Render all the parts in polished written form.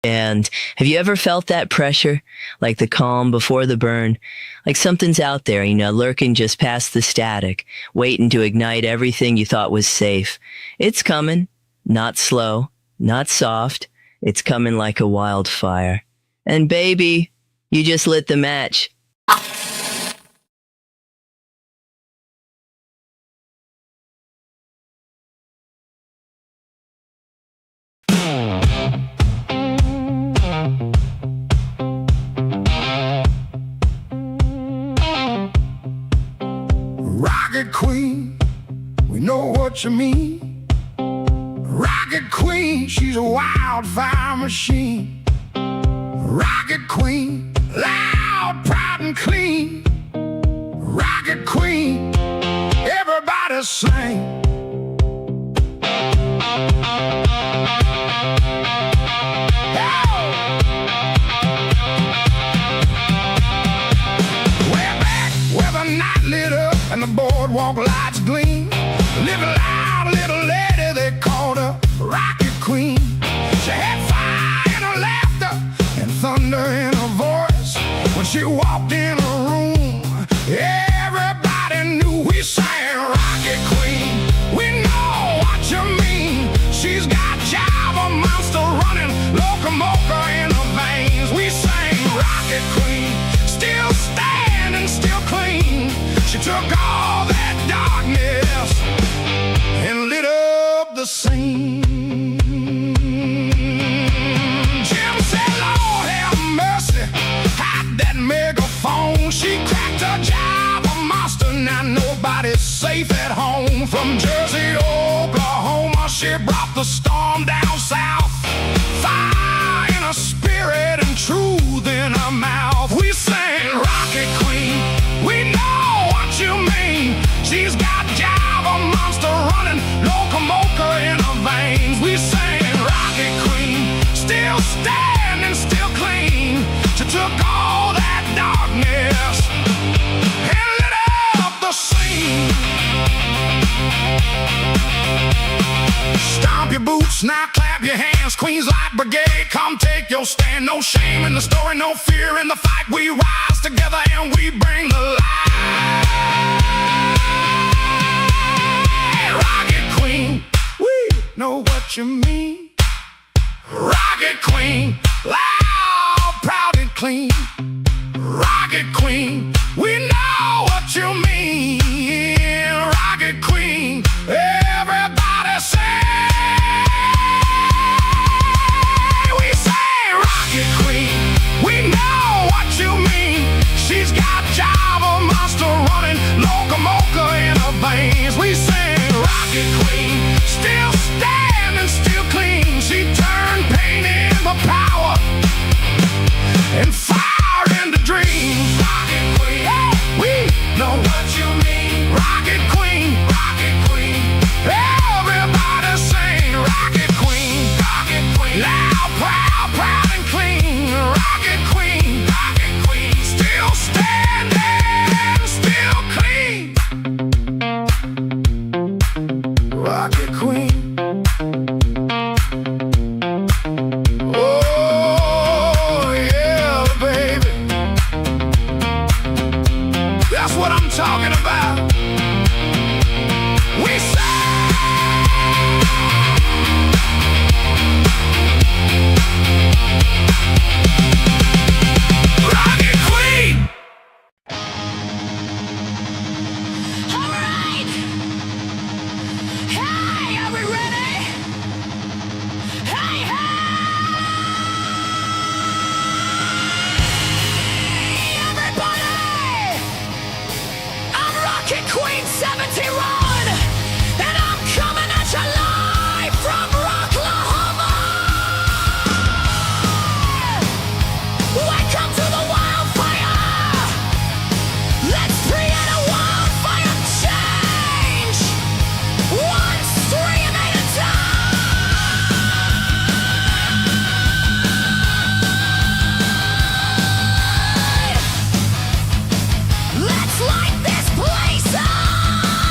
And have you ever felt that pressure? Like the calm before the burn? Like something's out there, lurking just past the static, waiting to ignite everything you thought was safe. It's coming. Not slow, not soft. It's coming like a wildfire. And baby, you just lit the match. Rocket Queen, we know what you mean. Rocket Queen, she's a wildfire machine. Rocket Queen, loud, proud, and clean. Rocket Queen, everybody sing. We're back where the night lit up and the boardwalk lights gleam. Living loud, little lady, they called her Rocket Queen. She had fire in her laughter and thunder in her voice. When she walked in a room, everybody knew we sang Rocket Queen. We know what you mean. She's got Java monster running, locomotive in her veins. We sang Rocket Queen, still standing, still clean. She took all that darkness and lit up the scene. Jim said, Lord have mercy, hide that megaphone. She cracked a Java monster, now nobody's safe at home. From Jersey to Oklahoma, she brought the storm down south. Fire in her spirit and truth in her mouth. We sang Rocket Queen, we know what you mean. She's got Java monster running, locomotive in her veins. We sang Rocket Queen, still standing, still clean. She took all that darkness and lit up the scene. Stomp your boots, now clap your hands. Queen's Light Brigade, come take your stand. No shame in the story, no fear in the fight. We rise together and we bring the light. Rocket Queen, we know what you mean. Rocket Queen, loud, proud, and clean. Rocket Queen, we know what you mean. Rocket Queen, everybody say. We say Rocket Queen, we know what you mean. She's got Java monster running, locomotive in her veins. We say Rocket Queen, still standing, still clean. She turned pain into power and fire into dreams. Rocket Queen, we know what you mean. Rocket Queen, Rocket Queen, everybody sing Rocket Queen, Rocket Queen, loud, proud, proud and clean. Rocket Queen, Rocket Queen, still standing, still clean. Rocket Queen. Oh yeah, baby, that's what I'm talking about. We say Rocket Queen. All right. Hey, are we ready? Hey, hey, everybody! I'm Rocket Queen 71, and I'm coming at you live from Rocklahoma. Welcome to the Wildfire. Let's create a wildfire change, one stream at a time. Let's light this place up.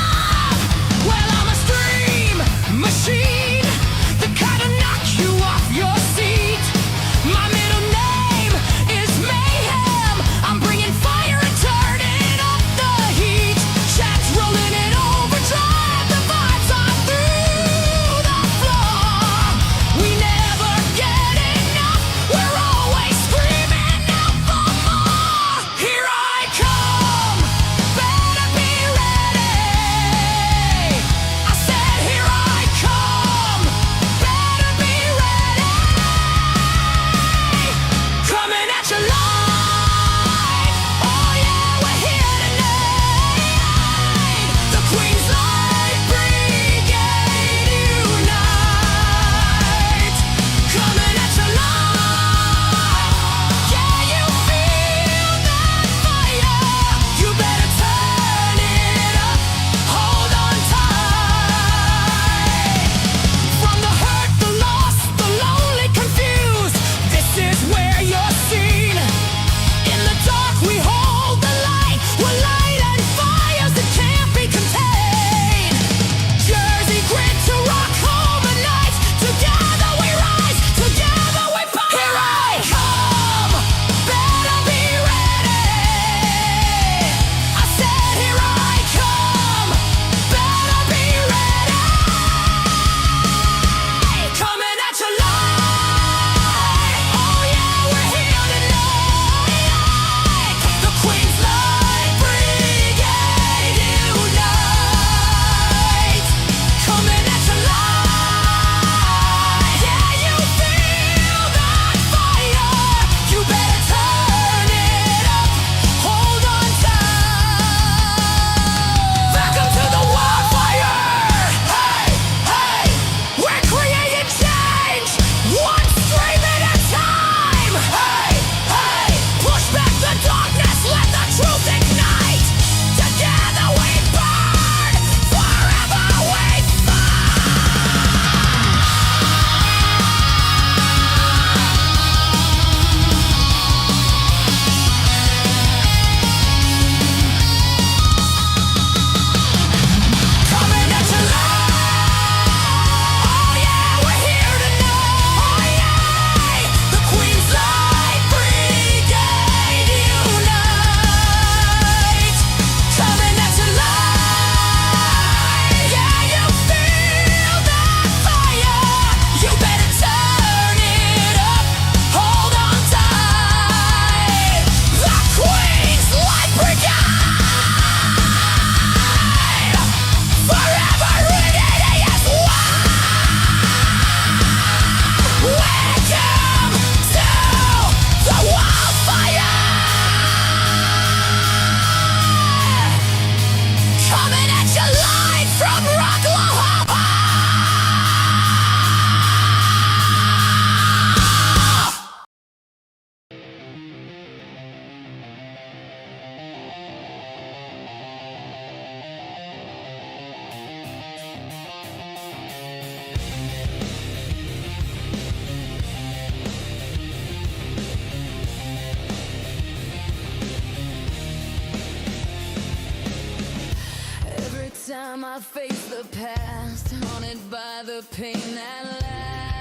time I face the past, haunted by the pain that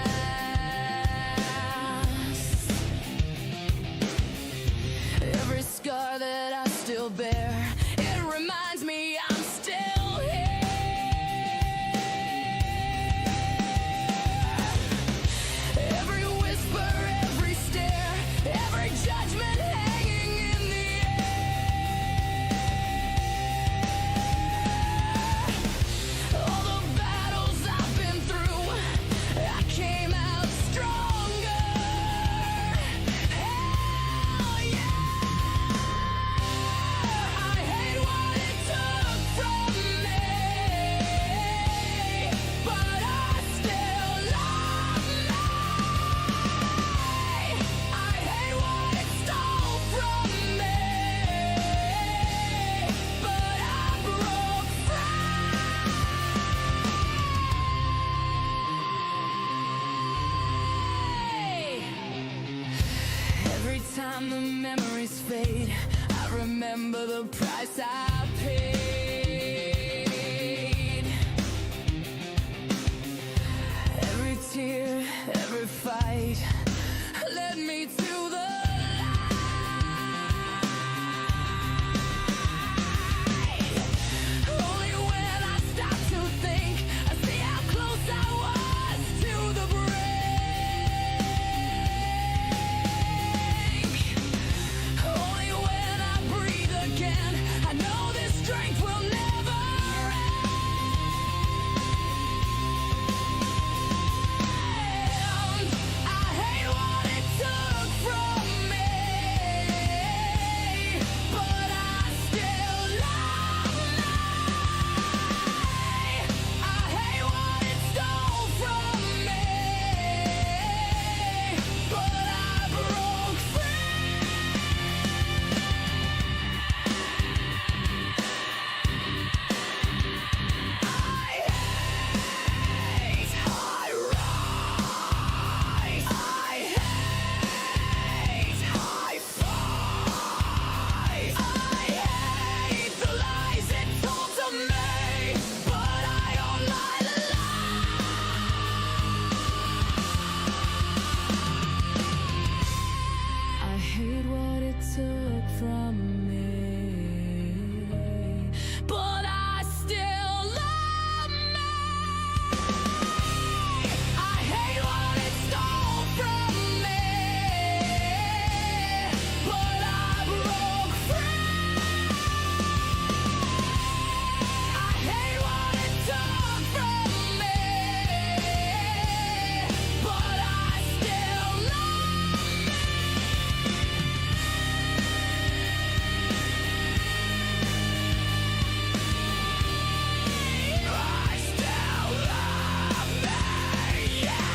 lasts. Every scar that I still bear, it reminds me I'm still here. Every whisper, every stare, every judgment hanging in the air. All the battles I've been through, I came out stronger. Hell yeah! I hate what it took from me, but I still love me. I hate what it stole from me, but I broke free. Every time the memories fade, I remember the price I paid. Every tear, every fight led me to the light. Only when I stop to think, I see how close I was to the brink. Only when I breathe again, I know this strength will never end. I hate what it took from me, but I still love me. I hate what it stole from me, but I broke free. I hate high rise. I hate high five. I hate the lies it told to me, but I own my life. I hate what it took from me, but I still love me. I hate what it stole from me, but I broke free. I hate what it took from me, but I still love me. I still love me, yeah.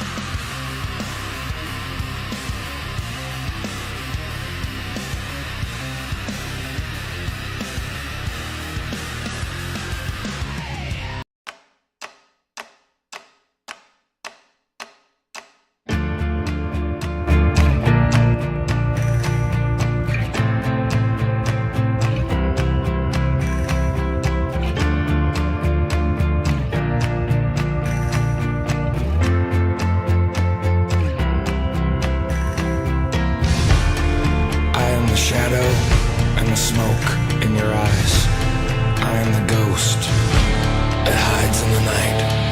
I am the shadow and the smoke in your eyes. I am the ghost that hides in the night.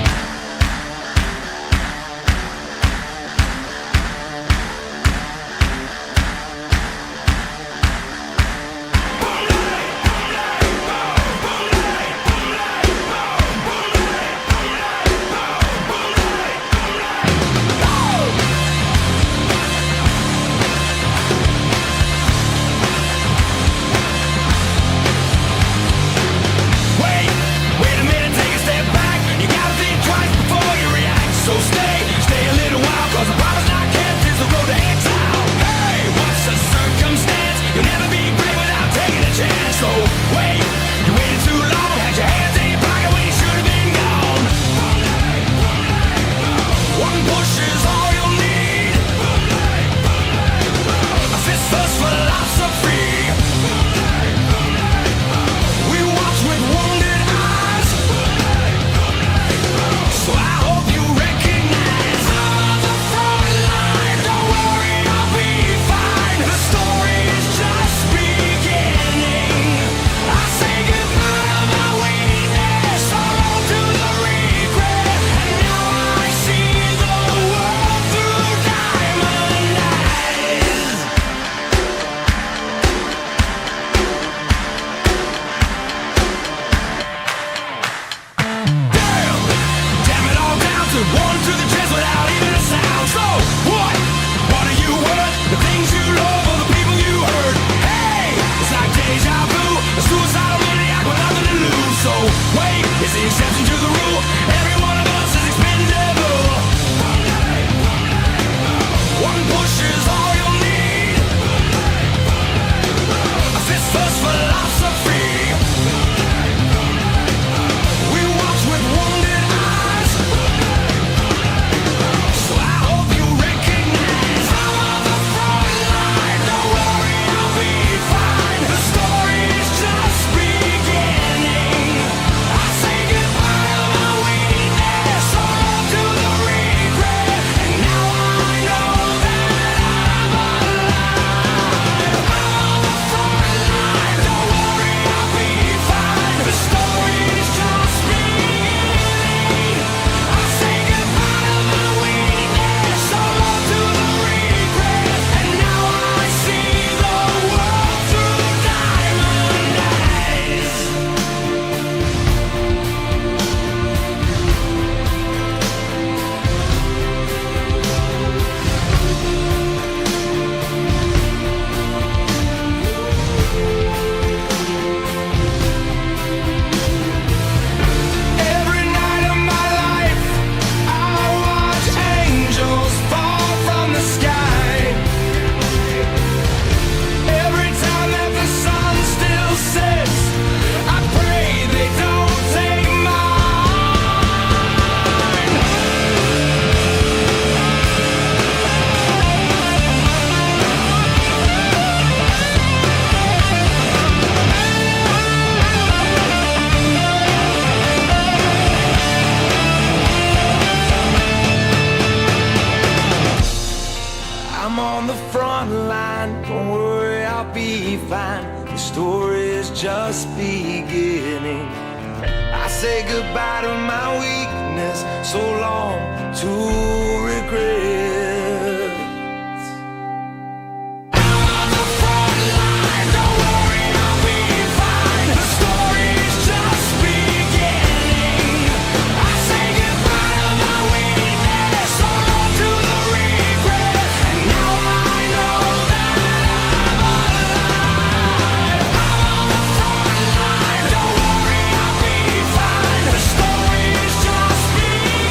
Wait a minute, take a step back. You gotta Wait, it's the exception to the rule. Every one of us is expendable. One push is all you'll need. A fist first philosophy. We watch with wounded eyes. So I hope you recognize I'm on the front line. Don't worry, I'll be fine. The story is just beginning. I say goodbye to my weakness, all to the regret. And now I know that I'm alive. I'm on the front line. Don't worry, I'll be fine. The story is just beginning. I say goodbye to my weakness, all to the regret. And now I see the world through diamond eyes. Every night of my life, I watch angels fall from the sky. Every time that the sun still sets, I pray they don't take mine. I'm on the front line, don't worry, I'll be fine. The story is just beginning. I say goodbye to my weakness, so long to regret. I'm on the front line, don't worry, I'll be fine. The story is just beginning. I say goodbye to my weakness, so long to the regret. And now I know that I'm alive. I'm on the front line, don't worry, I'll be fine. The story is just beginning.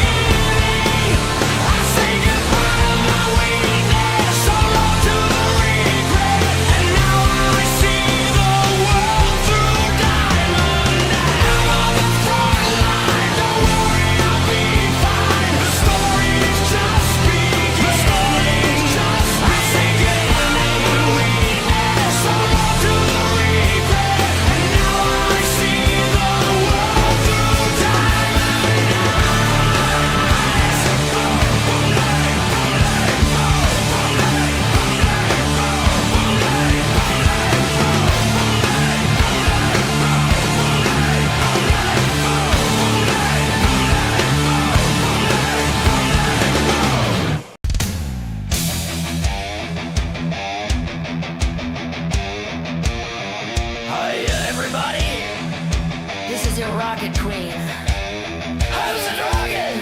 I say goodbye to my weakness, so long to the regret. And now I see the world through diamond eyes. I'm on the front line, don't worry, I'll be fine. The story is just beginning. I say goodbye to my weakness, so long to the regret. And now I see the world through diamond eyes. Hiya, everybody. This is your rocket queen. How's it rockin'?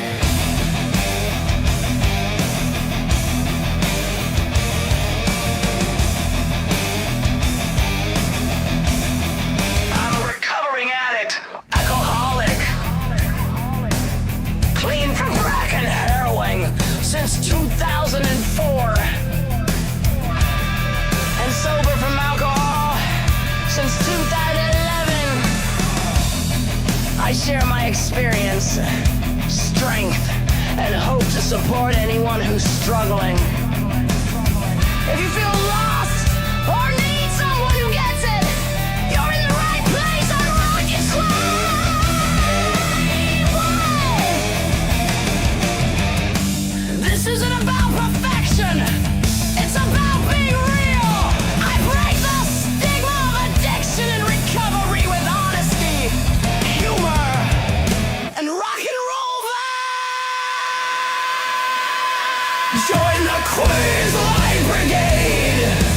I'm a recovering addict, alcoholic, clean from crack and heroin since 2004, and sober from alcohol since 2011. I share my experience, strength, and hope to support anyone who's struggling. If you feel lost or need someone who gets it, you're in the right place on Rocket Queen. This isn't about perfection. It's about being real. I break the stigma of addiction and recovery with honesty, humor, and rock and roll vibes. Join the Queen's Light Brigade.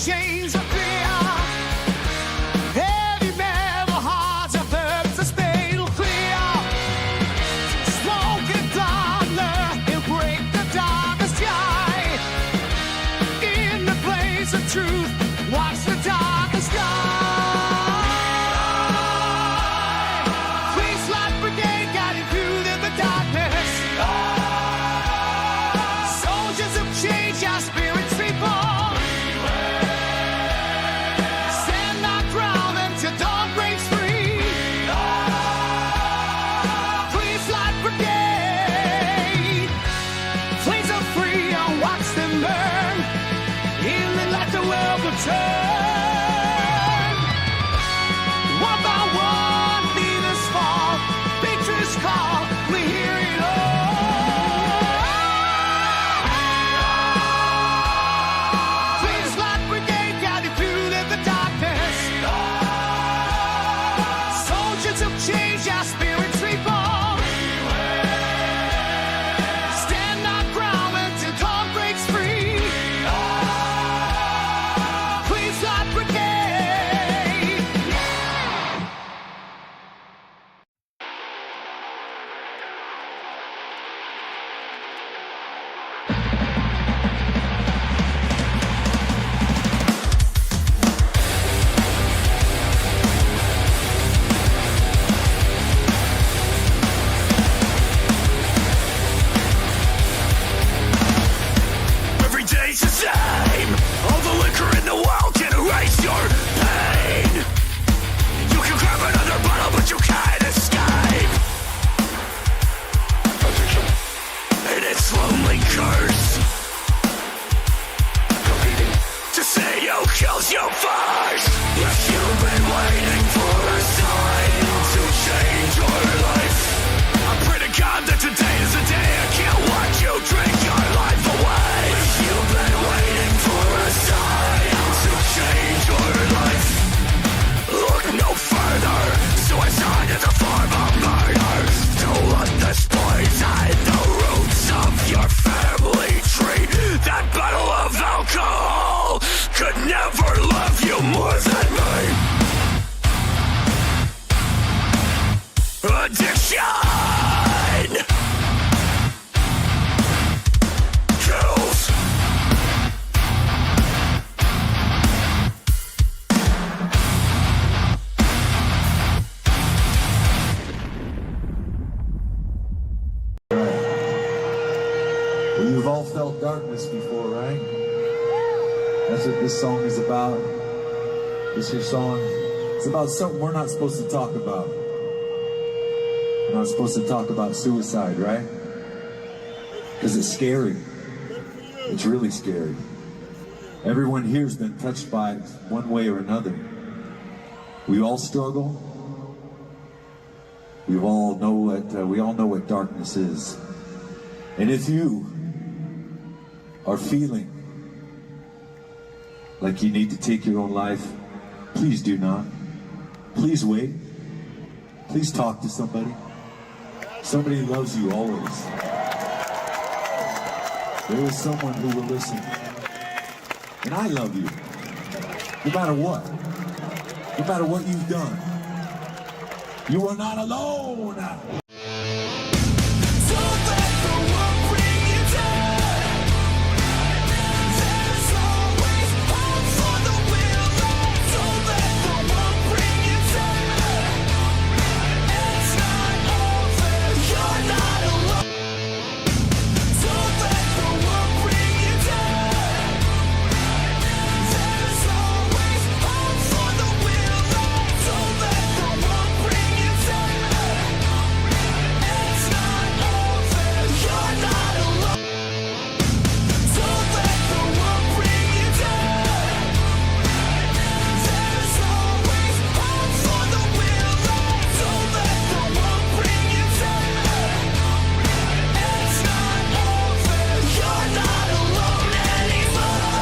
chains of fear. Heavy metal hearts of purpose fatal clear. Smoke and thunder, he'll break the darkest sky. In the place of truth, watch the darkest sky. Please, Light Brigade, guiding through the darkness. Soldiers of change, our spirits reborn. Stand our ground until dawn breaks free. Please, Light Brigade, flames are free and watch them burn. Healing like the world will turn. One by one, leaders fall. Victory's call, we hear it all. Please, Light Brigade, guiding through the darkness. Soldiers of change, our spirits reborn. Stand our ground until dawn breaks free. Please, Light Brigade. Every day's the same. All the liquor in the world can erase your pain. You can grab another bottle, but you can't escape. Addiction. And its lonely curse. Competing. To see who kills you first. If you've been waiting for a sign to change your life, I pray to God that today is the day I can't watch you drink your life away. If you've been waiting for a sign to change your life, look no further. Suicide is a form of murder. Don't let this poison the roots of your family tree. That bottle of alcohol could never love you more than me. Addiction kills. Well, you've all felt darkness before, right? That's what this song is about. This your song. It's about something we're not supposed to talk about. We're not supposed to talk about suicide, right? Because it's scary. It's really scary. Everyone here's been touched by it one way or another. We all struggle. We all know what darkness is. And if you are feeling like you need to take your own life, please do not. Please wait. Please talk to somebody. Somebody loves you always. There is someone who will listen. And I love you. No matter what. No matter what you've done. You are not alone. Don't let the world bring you down. There's always hope for the willing. Don't let the world bring you down. It's not over. You're not alone. Don't let the world bring you down. There's always hope for the willing. Don't let the world bring you down. It's not over. You're not alone. Don't let the world bring you down. There's always hope for the willing. Don't let the world bring you down. It's not over. You're not alone anymore.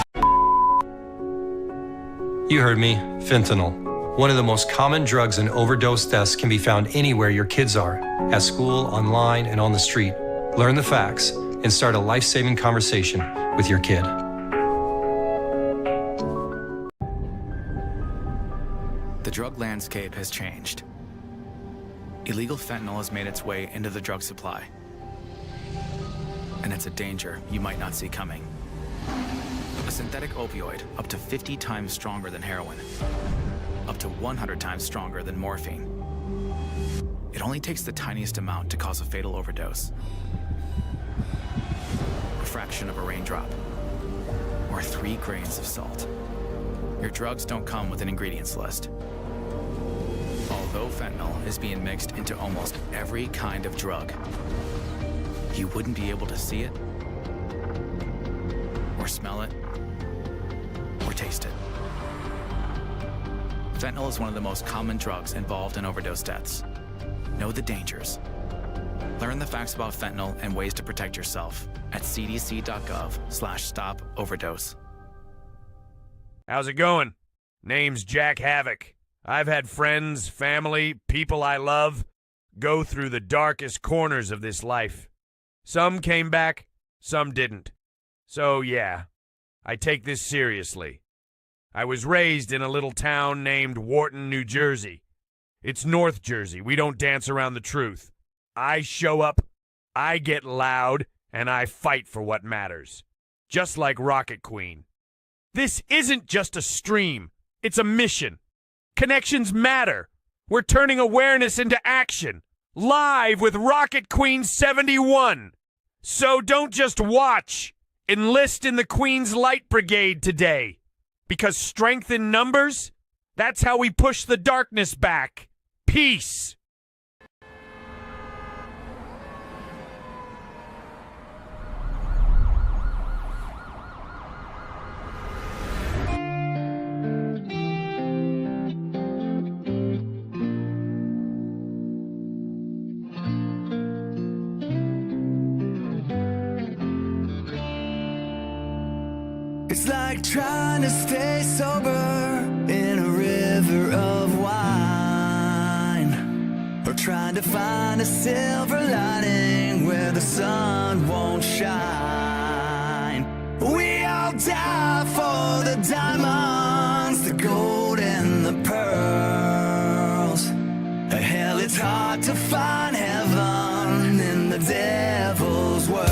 You heard me, fentanyl. One of the most common drugs and overdose deaths can be found anywhere your kids are, at school, online, and on the street. Learn the facts and start a life-saving conversation with your kid. The drug landscape has changed. Illegal fentanyl has made its way into the drug supply. And it's a danger you might not see coming. A synthetic opioid up to 50 times stronger than heroin, up to 100 times stronger than morphine. It only takes the tiniest amount to cause a fatal overdose. A fraction of a raindrop, or 3 grains of salt. Your drugs don't come with an ingredients list. Although fentanyl is being mixed into almost every kind of drug, you wouldn't be able to see it, or smell it, or taste it. Fentanyl is one of the most common drugs involved in overdose deaths. Know the dangers. Learn the facts about fentanyl and ways to protect yourself at cdc.gov/stop-overdose. How's it going? Name's Jack Havoc. I've had friends, family, people I love go through the darkest corners of this life. Some came back, some didn't. So yeah, I take this seriously. I was raised in a little town named Wharton, New Jersey. It's North Jersey. We don't dance around the truth. I show up, I get loud, and I fight for what matters. Just like Rocket Queen. This isn't just a stream. It's a mission. Connections matter. We're turning awareness into action. Live with Rocket Queen 71. So don't just watch. Enlist in the Queen's Light Brigade today. Because strength in numbers, that's how we push the darkness back. Peace. It's like trying to stay sober in a river of wine, or trying to find a silver lining where the sun won't shine. We all die for the diamonds, the gold and the pearls. Hell, it's hard to find heaven in the devil's world.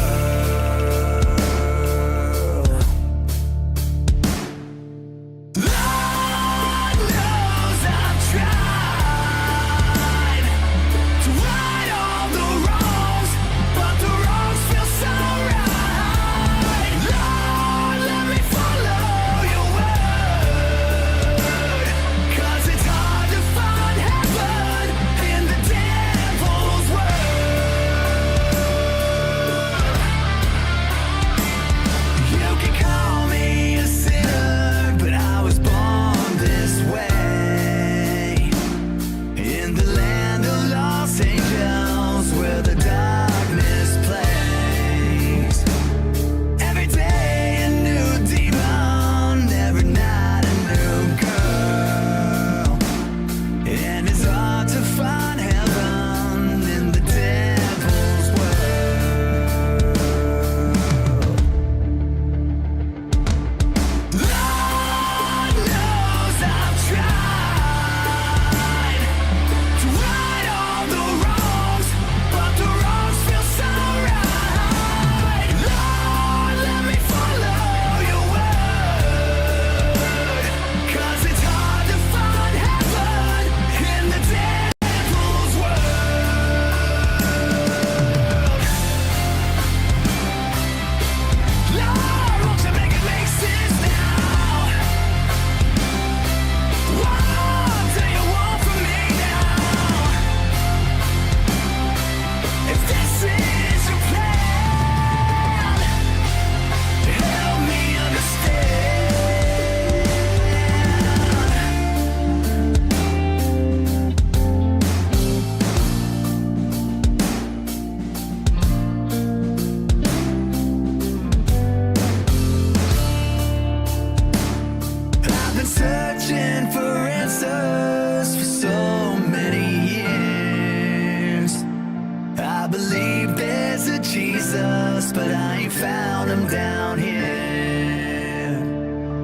Jesus, but I ain't found him down here.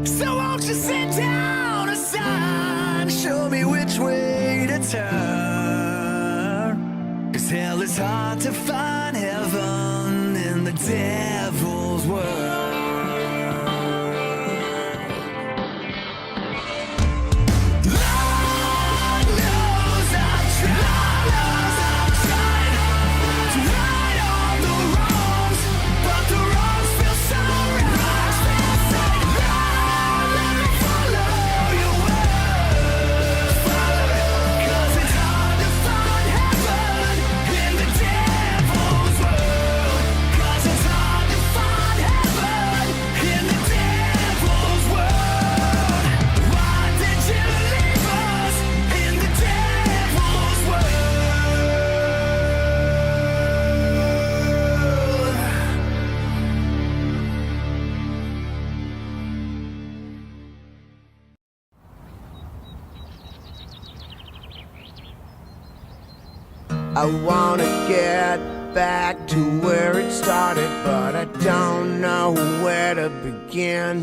So won't you sit down aside sign, show me which way to turn. 'Cause hell is hard to find, heaven in the devil's world. Lord knows I've tried to right all the wrongs, but the wrongs feel so right. Lord, let me follow your word, 'cause it's hard to find heaven in the devil's world. 'Cause it's hard to find heaven in the devil's world. Why did you leave us in the devil's world? I wanna get back to where it started, but I don't know where to begin.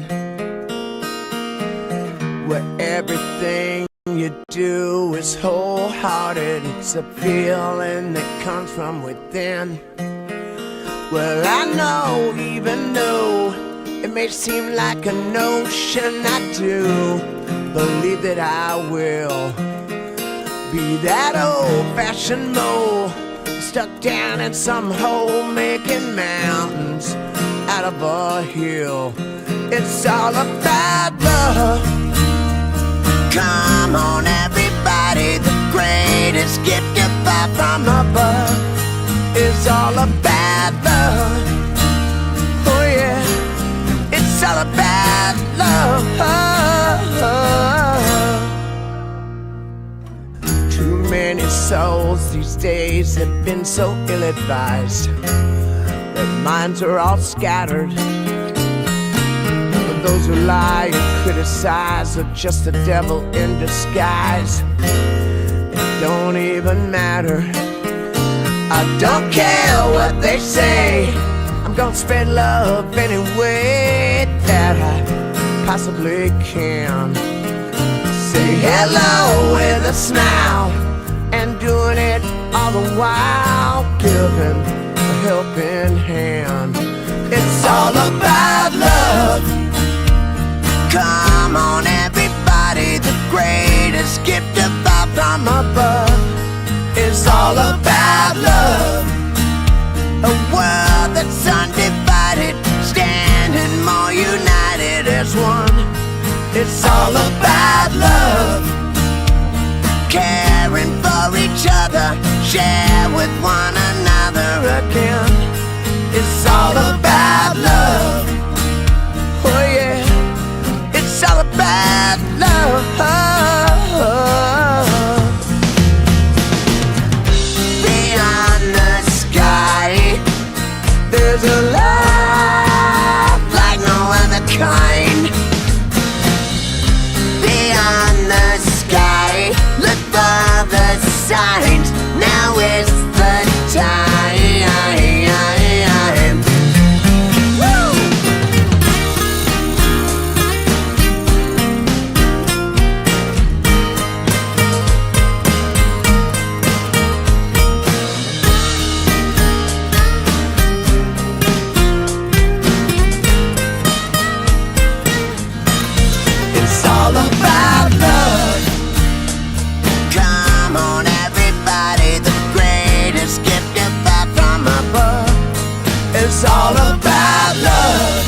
Where everything you do is wholehearted, it's a feeling that comes from within. Well, I know, even though it may seem like a notion, I do believe that I will be that old-fashioned mole stuck down in some hole, making mountains out of a hill. It's all about love. Come on, everybody, the greatest gift above from above is all about love. Oh yeah, it's all about love. Too many souls these days have been so ill-advised. Their minds are all scattered. But those who lie and criticize are just the devil in disguise. It don't even matter. I don't care what they say. I'm gonna spread love any way that I possibly can. Say hello with a smile, and doing it all the while giving a helping hand. It's all about love. Come on, everybody, the greatest gift above from above is all about love. A world that's undivided, standing more united as one. It's all about love. Caring for each other, share with one another again. It's all about love. Oh yeah, it's all about love. Beyond the sky, there's a love like no other kind. Beyond the sky, look for the signs. Now is the time. Woo! It's all about love. Come on, everybody, the greatest gift above from above. It's all about love.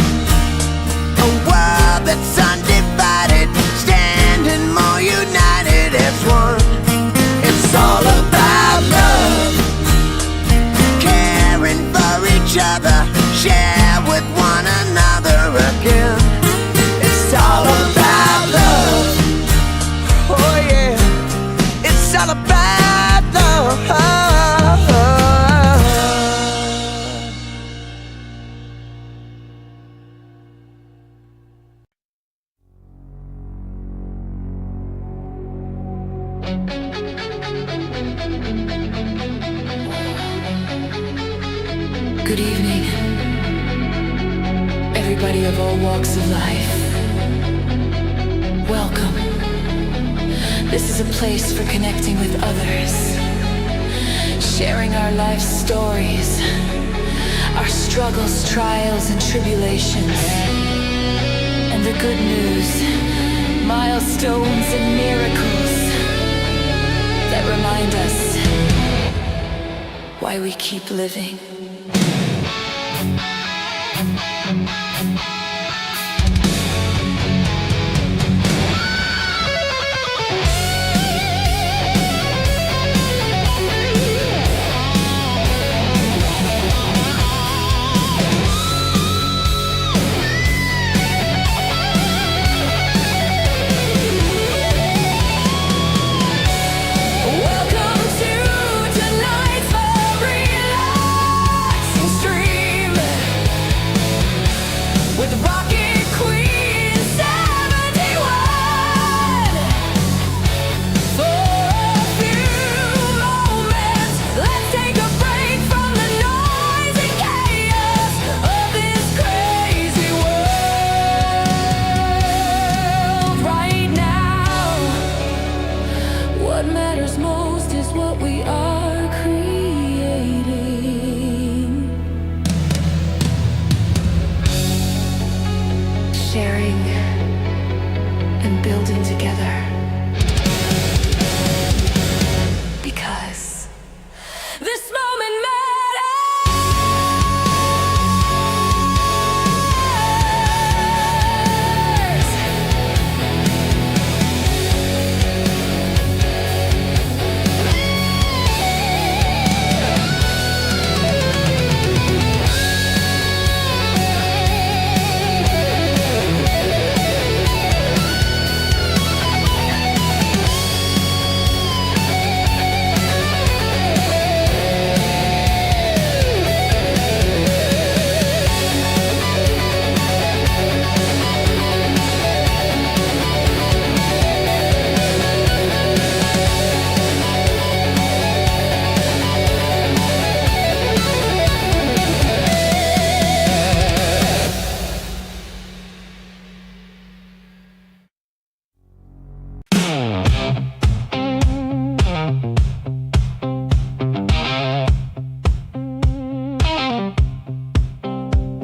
A world that's undivided, standing more united as one. It's all about love. Caring for each other, share with one another again. It's all about love. Oh yeah, it's all about love. Good evening, everybody of all walks of life. Welcome. This is a place for connecting with others, sharing our life stories, our struggles, trials, and tribulations, and the good news, milestones and miracles that remind us why we keep living.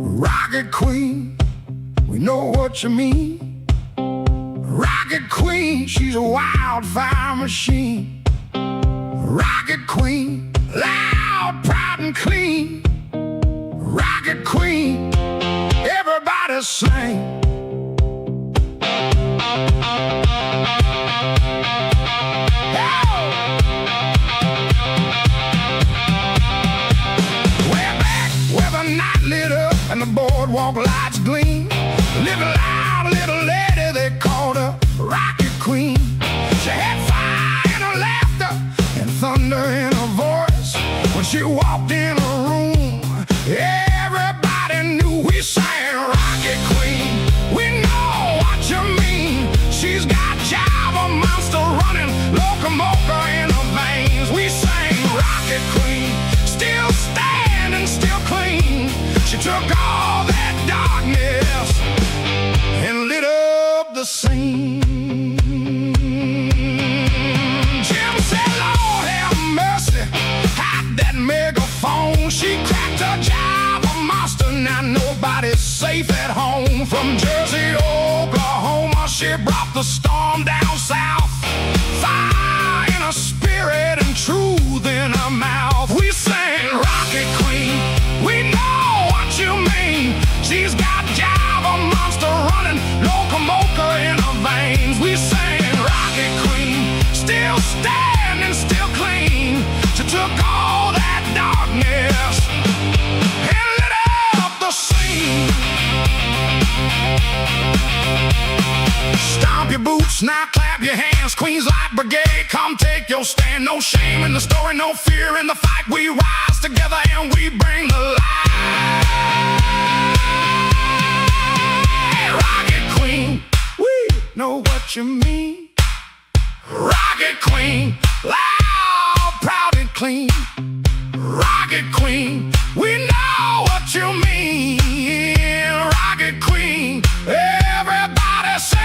Rocket Queen, we know what you mean. Rocket Queen, she's a wildfire machine. Rocket Queen, loud, proud, and clean. Rocket Queen, everybody sing. And the boardwalk lights gleam. Living loud, a little lady, they called her Rocket Queen. She had fire in her laughter and thunder in her voice. When she walked in a room, everybody knew we sang Rocket Queen. We know what you mean. She's got Java monster running, locomotive in her veins. We sang Rocket Queen, still standing, still clean. She took all that darkness and lit up the scene. Jim said, Lord have mercy, hide that megaphone. She cracked a Java monster, now nobody's safe at home. From Jersey to Oklahoma, she brought the storm down south. Fire in her spirit and truth in her mouth. We sang Rocket Queen, we know what you mean. She's got Java monster running, locomotive in her veins. We sang Rocket Queen, still standing, still clean. She took all that darkness and lit up the scene. Stomp your boots, now clap your hands. Queen's Light Brigade, come take your stand. No shame in the story, no fear in the fight. We rise together and we bring the light. Rocket Queen, we know what you mean. Rocket Queen, loud, proud, and clean. Rocket Queen, we know what you mean. Rocket Queen, everybody say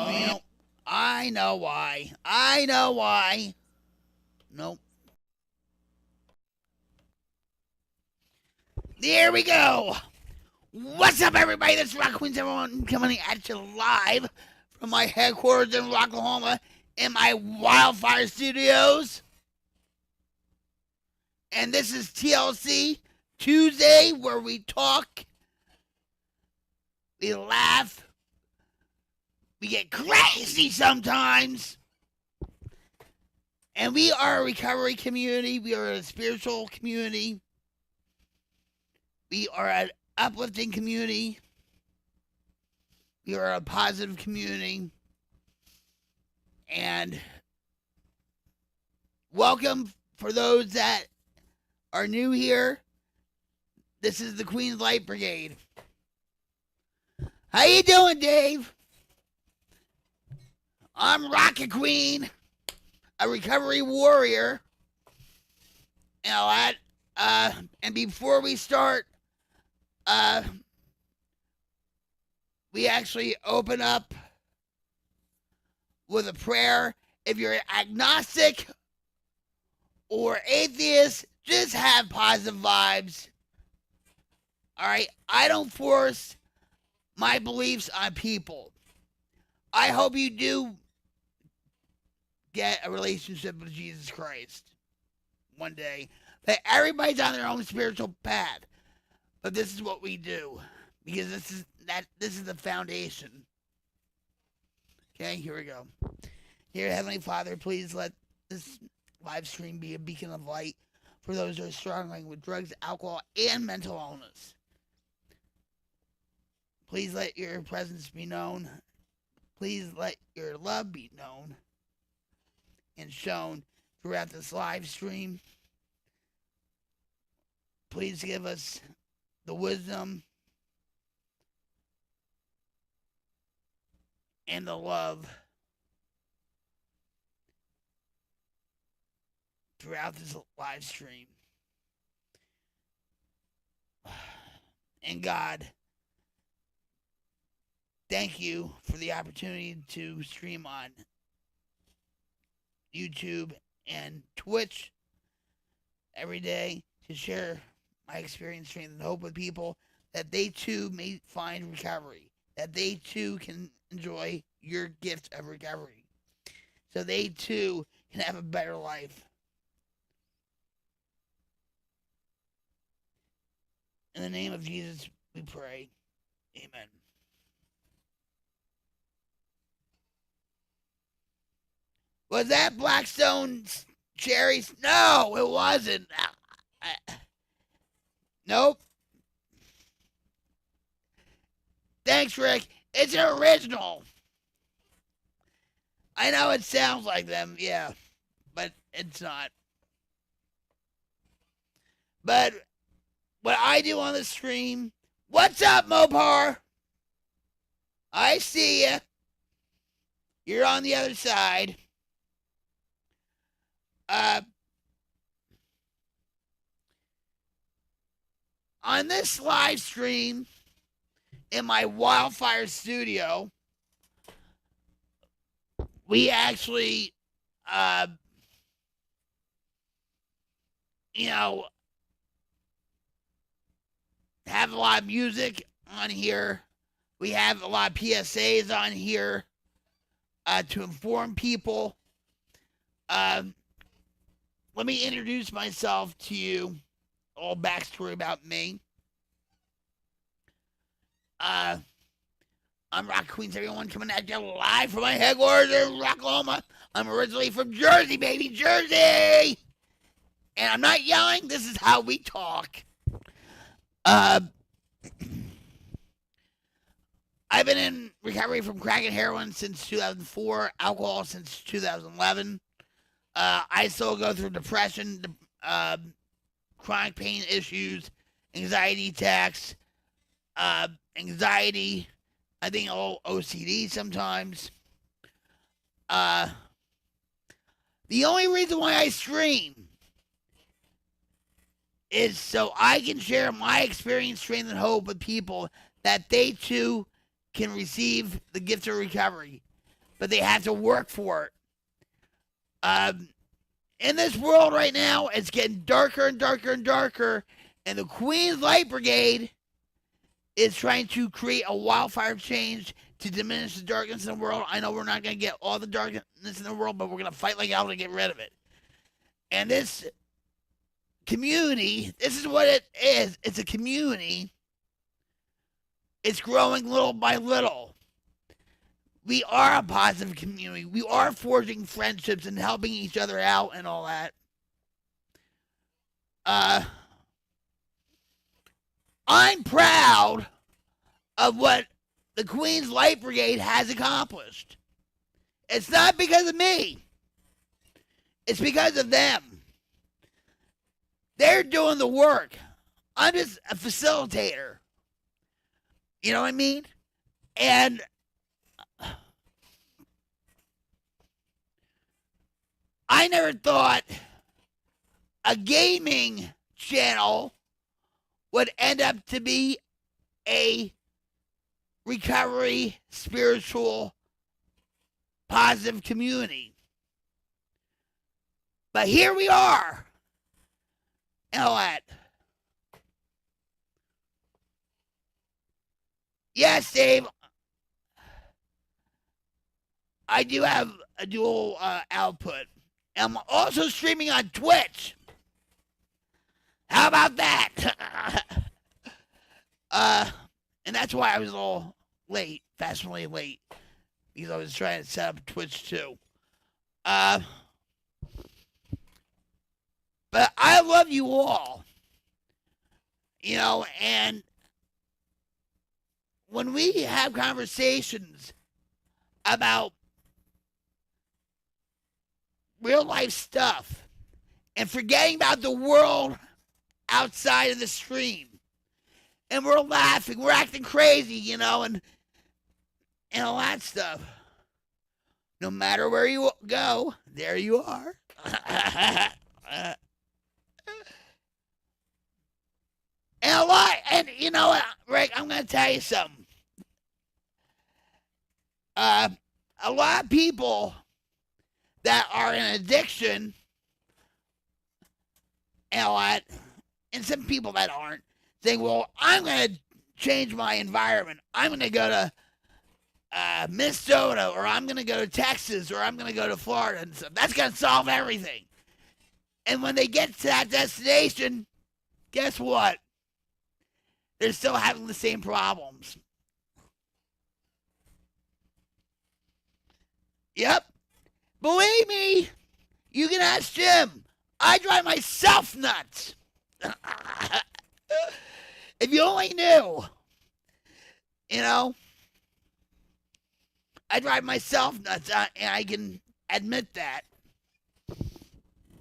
Oh, I know why. I know why. Nope. There we go. What's up, everybody? This is Rock Queens, everyone, coming at you live from my headquarters in Rocklahoma in my Wildfire studios. And this is TLC Tuesday, where we talk, we laugh, we get crazy sometimes. And we are a recovery community. We are a spiritual community. We are an uplifting community. We are a positive community. And welcome for those that are new here. This is the Queen's Light Brigade. How you doing, Dave? I'm Rocket Queen, a recovery warrior. You know what? And before we start, we actually open up with a prayer. If you're agnostic or atheist, just have positive vibes. All right? I don't force my beliefs on people. I hope you do get a relationship with Jesus Christ one day. But everybody's on their own spiritual path. But this is what we do, because this is the foundation. Okay, here we go. Dear Heavenly Father, please let this live stream be a beacon of light for those who are struggling with drugs, alcohol, and mental illness. Please let your presence be known. Please let your love be known and shown throughout this live stream. Please give us the wisdom and the love throughout this live stream. And God, thank you for the opportunity to stream on YouTube and Twitch every day to share my experience, strength, and hope with people, that they too may find recovery, that they too can enjoy your gift of recovery, so they too can have a better life. In the name of Jesus, we pray. Amen. Was that Blackstone cherries? No, it wasn't. Nope. Thanks, Rick. It's an original. I know it sounds like them, yeah, but it's not. But what I do on the stream, what's up, Mopar? I see ya. You're on the other side. On this live stream in my Wildfire studio, we actually, have a lot of music on here. We have a lot of PSAs on here to inform people. Let me introduce myself to you. A little backstory about me. I'm Rock Queens, everyone, coming at you live from my headquarters in Rocklahoma. I'm originally from Jersey, baby, Jersey! And I'm not yelling, this is how we talk. I've been in recovery from crack and heroin since 2004, alcohol since 2011. I still go through depression, chronic pain issues, anxiety attacks, anxiety, I think OCD sometimes. The only reason why I stream is so I can share my experience, strength, and hope with people, that they too can receive the gift of recovery. but they have to work for it. In this world right now, it's getting darker and darker and darker, and the Queen's Light Brigade is trying to create a wildfire change to diminish the darkness in the world. I know we're not going to get all the darkness in the world, but we're going to fight like hell to get rid of it. And this community, this is what it is. It's a community. It's growing little by little. We are a positive community. We are forging friendships and helping each other out and all that. I'm proud of what the Queen's Light Brigade has accomplished. It's not because of me. It's because of them. They're doing the work. I'm just a facilitator. You know what I mean? And I never thought a gaming channel would end up to be a recovery, spiritual, positive community. But here we are. You know what? Yes, Dave. I do have a dual output. I'm also streaming on Twitch. How about that? And that's why I was a little late, fashionably late, because I was trying to set up Twitch too. But I love you all. You know, and when we have conversations about real life stuff and forgetting about the world outside of the stream, and we're laughing, we're acting crazy, you know, and all that stuff. No matter where you go, there you are. And a lot, and you know what, Rick, I'm going to tell you something. A lot of people that are in addiction, and a lot, and some people that aren't, saying, well, I'm going to change my environment. I'm going to go to Minnesota, or I'm going to go to Texas, or I'm going to go to Florida, and stuff. That's going to solve everything. And when they get to that destination, guess what? They're still having the same problems. Yep. Believe me, you can ask Jim. I drive myself nuts. If you only knew. You know, I drive myself nuts, and I can admit that.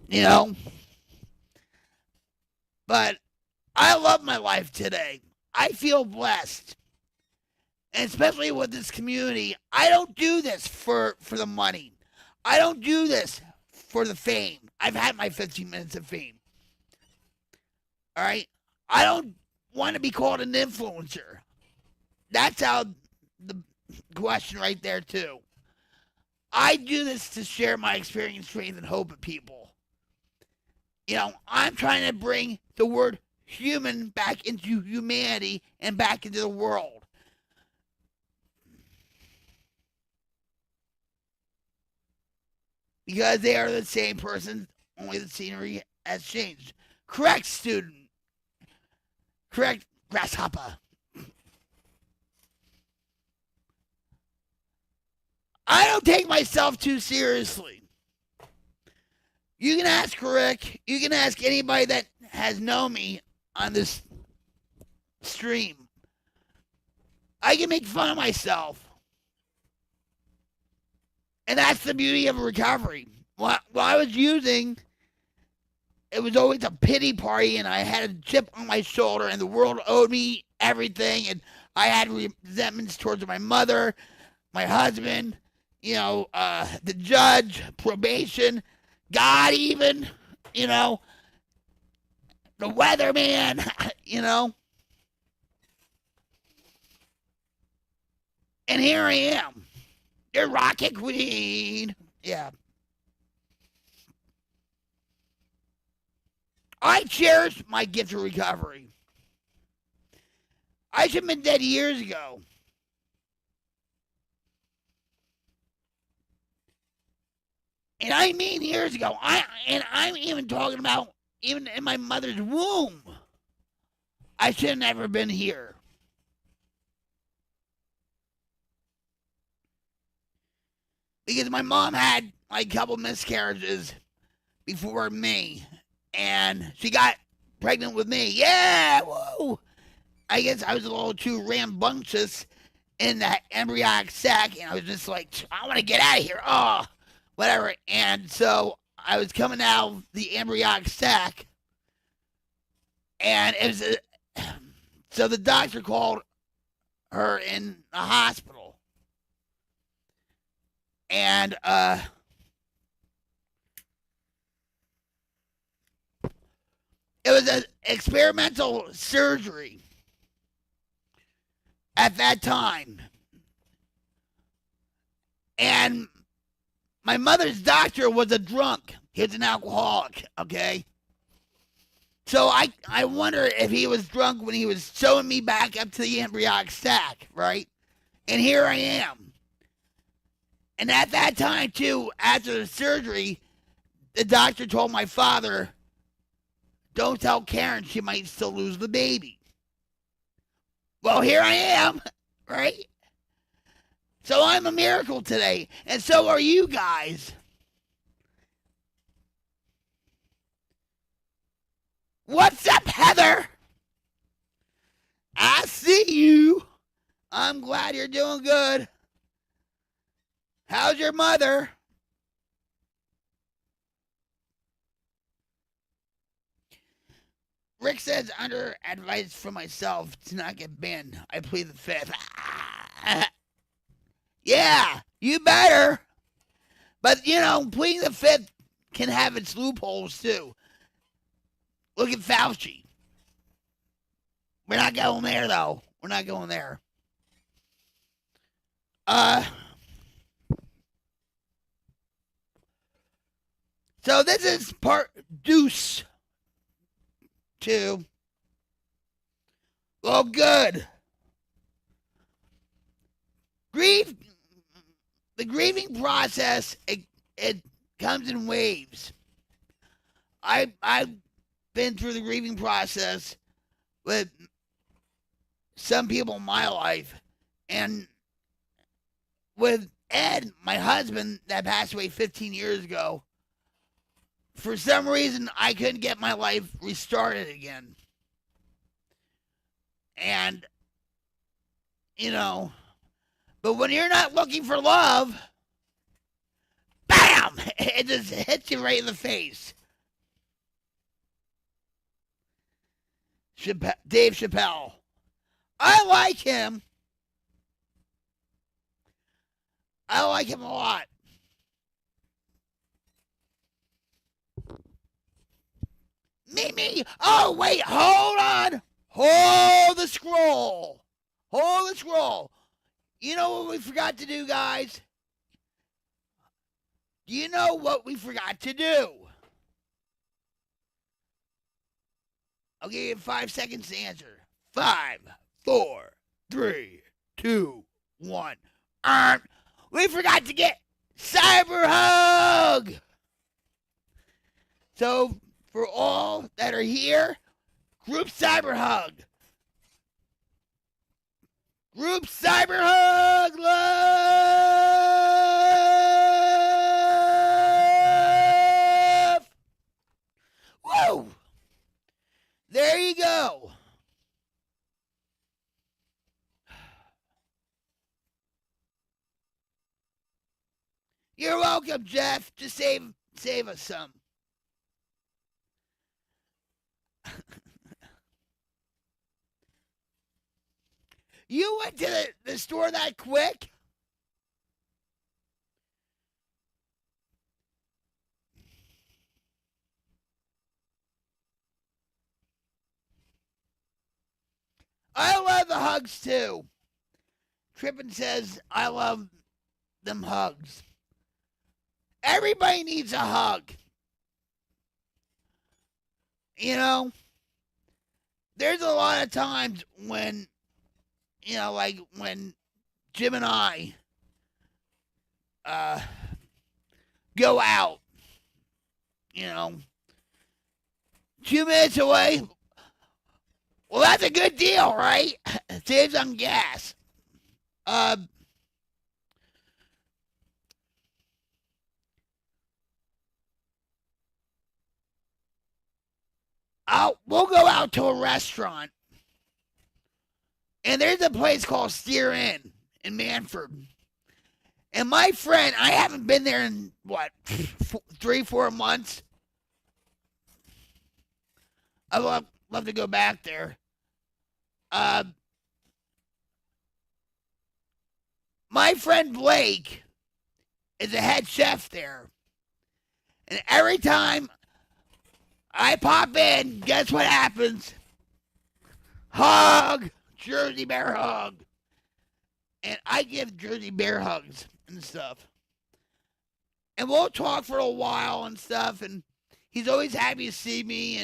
You know. But I love my life today. I feel blessed. And especially with this community, I don't do this for the money. I don't do this for the fame. I've had my 15 minutes of fame. All right? I don't want to be called an influencer. That's how the question right there, too. I do this to share my experience, strength, and hope with people. You know, I'm trying to bring the word human back into humanity and back into the world. Because they are the same person, only the scenery has changed. Correct, student. Correct, grasshopper. I don't take myself too seriously. You can ask Rick. You can ask anybody that has known me on this stream. I can make fun of myself. And that's the beauty of recovery. While I was using, it was always a pity party, and I had a chip on my shoulder, and the world owed me everything, and I had resentments towards my mother, my husband, you know, the judge, probation, God even, you know, the weatherman, you know. And here I am. Your rocket queen. Yeah. I cherish my gift of recovery. I should have been dead years ago. And I mean years ago. I'm even talking about even in my mother's womb. I should have never been here. Because my mom had like a couple miscarriages before me. And she got pregnant with me. Yeah, whoa. I guess I was a little too rambunctious in that embryonic sac. And I was just like, I want to get out of here. Oh, whatever. And so I was coming out of the embryonic sac. And it was so the doctor called her in the hospital. And it was an experimental surgery at that time. And my mother's doctor was a drunk. He was an alcoholic, okay? So I wonder if he was drunk when he was sewing me back up to the embryonic sac, right? And here I am. And at that time, too, after the surgery, the doctor told my father, don't tell Karen, she might still lose the baby. Well, here I am, right? So I'm a miracle today, and so are you guys. What's up, Heather? I see you. I'm glad you're doing good. How's your mother? Rick says, under advice from myself to not get banned, I plead the fifth. Yeah, you better. But, you know, pleading the fifth can have its loopholes, too. Look at Fauci. We're not going there, though. We're not going there. So this is part DEUX 2. Well, good. The grieving process, it comes in waves. I've been through the grieving process with some people in my life, and with Ed, my husband, that passed away 15 years ago. For some reason, I couldn't get my life restarted again. And, you know, but when you're not looking for love, bam! It just hits you right in the face. Dave Chappelle. I like him. I like him a lot. Me. Oh, wait, hold on. Hold the scroll. Hold the scroll. You know what we forgot to do, guys? Do you know what we forgot to do? I'll give you 5 seconds to answer. 5, 4, 3, 2, 1. We forgot to get Cyber Hug. So, for all that are here, Group Cyber Hug. Group Cyber Hug love. Woo! There you go. You're welcome, Jeff. Just save us some. You went to the store that quick? I love the hugs too. Trippin says, I love them hugs. Everybody needs a hug. You know, there's a lot of times when, you know, like when Jim and I go out, you know, 2 minutes away. Well, that's a good deal, right? Saves on gas. We'll go out to a restaurant, and there's a place called Steer Inn in Manford. And my friend, I haven't been there in, 3-4 months. I love to go back there. My friend Blake is a head chef there. And every time I pop in, guess what happens? Hug! Jersey Bear hug. And I give Jersey Bear hugs and stuff. And we'll talk for a while and stuff, and he's always happy to see me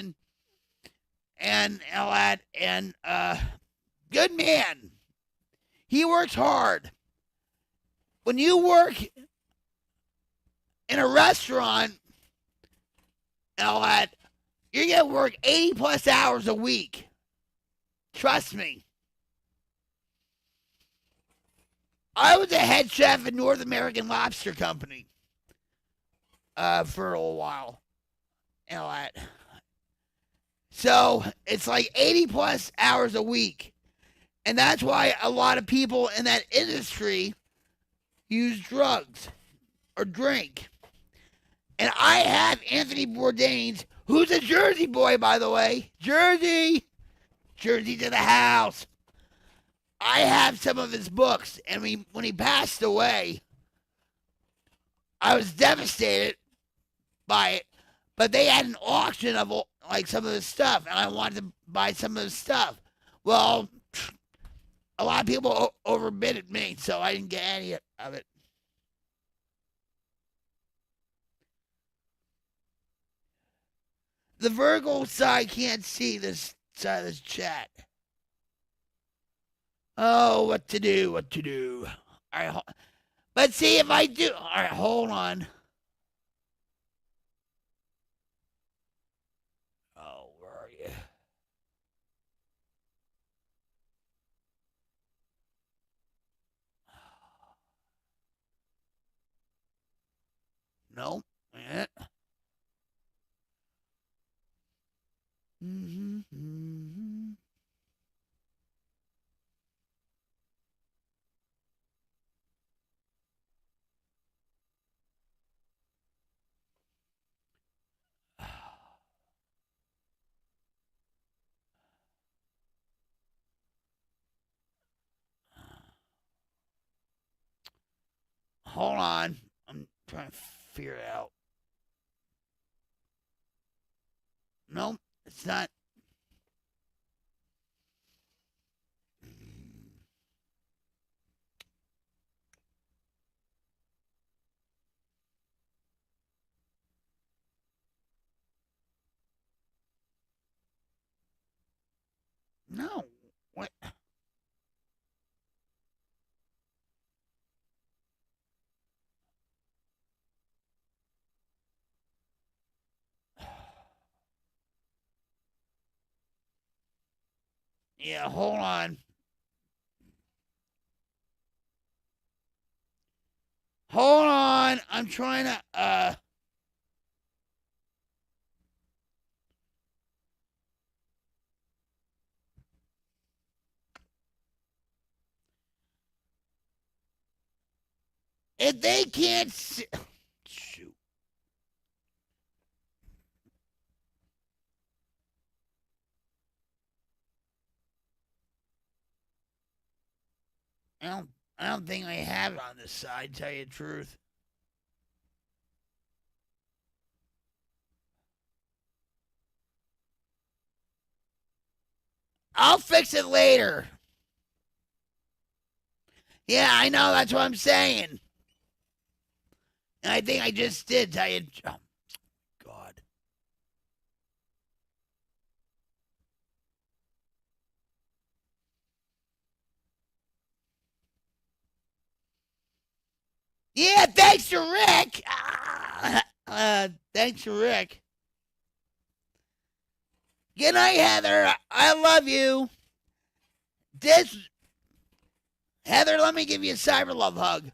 and all that. And good man. He works hard. When you work in a restaurant and all that, you're going to work 80 plus hours a week. Trust me. I was a head chef at North American Lobster Company for a little while. And all that. So it's like 80 plus hours a week. And that's why a lot of people in that industry use drugs or drink. And I have Anthony Bourdain's, who's a Jersey boy, by the way. Jersey to the house. I have some of his books, and when he passed away, I was devastated by it. But they had an auction of like some of his stuff, and I wanted to buy some of his stuff. Well, a lot of people overbid me, so I didn't get any of it. The Virgo side can't see this side of this chat. Oh, what to do? All right, but see if I do. All right, hold on. Oh, where are you? Nope. Yeah. Mm-hmm. Hold on. I'm trying to figure it out. Nope, it's not. No. What? Yeah, hold on. Hold on. I'm trying to if they can't see, shoot. I don't think I have it on this side, tell you the truth. I'll fix it later. Yeah, I know, that's what I'm saying. And I think I just did tell you. Oh, God. Yeah, thanks to Rick. Thanks to Rick. Good night, Heather. I love you. Heather, let me give you a cyber love hug.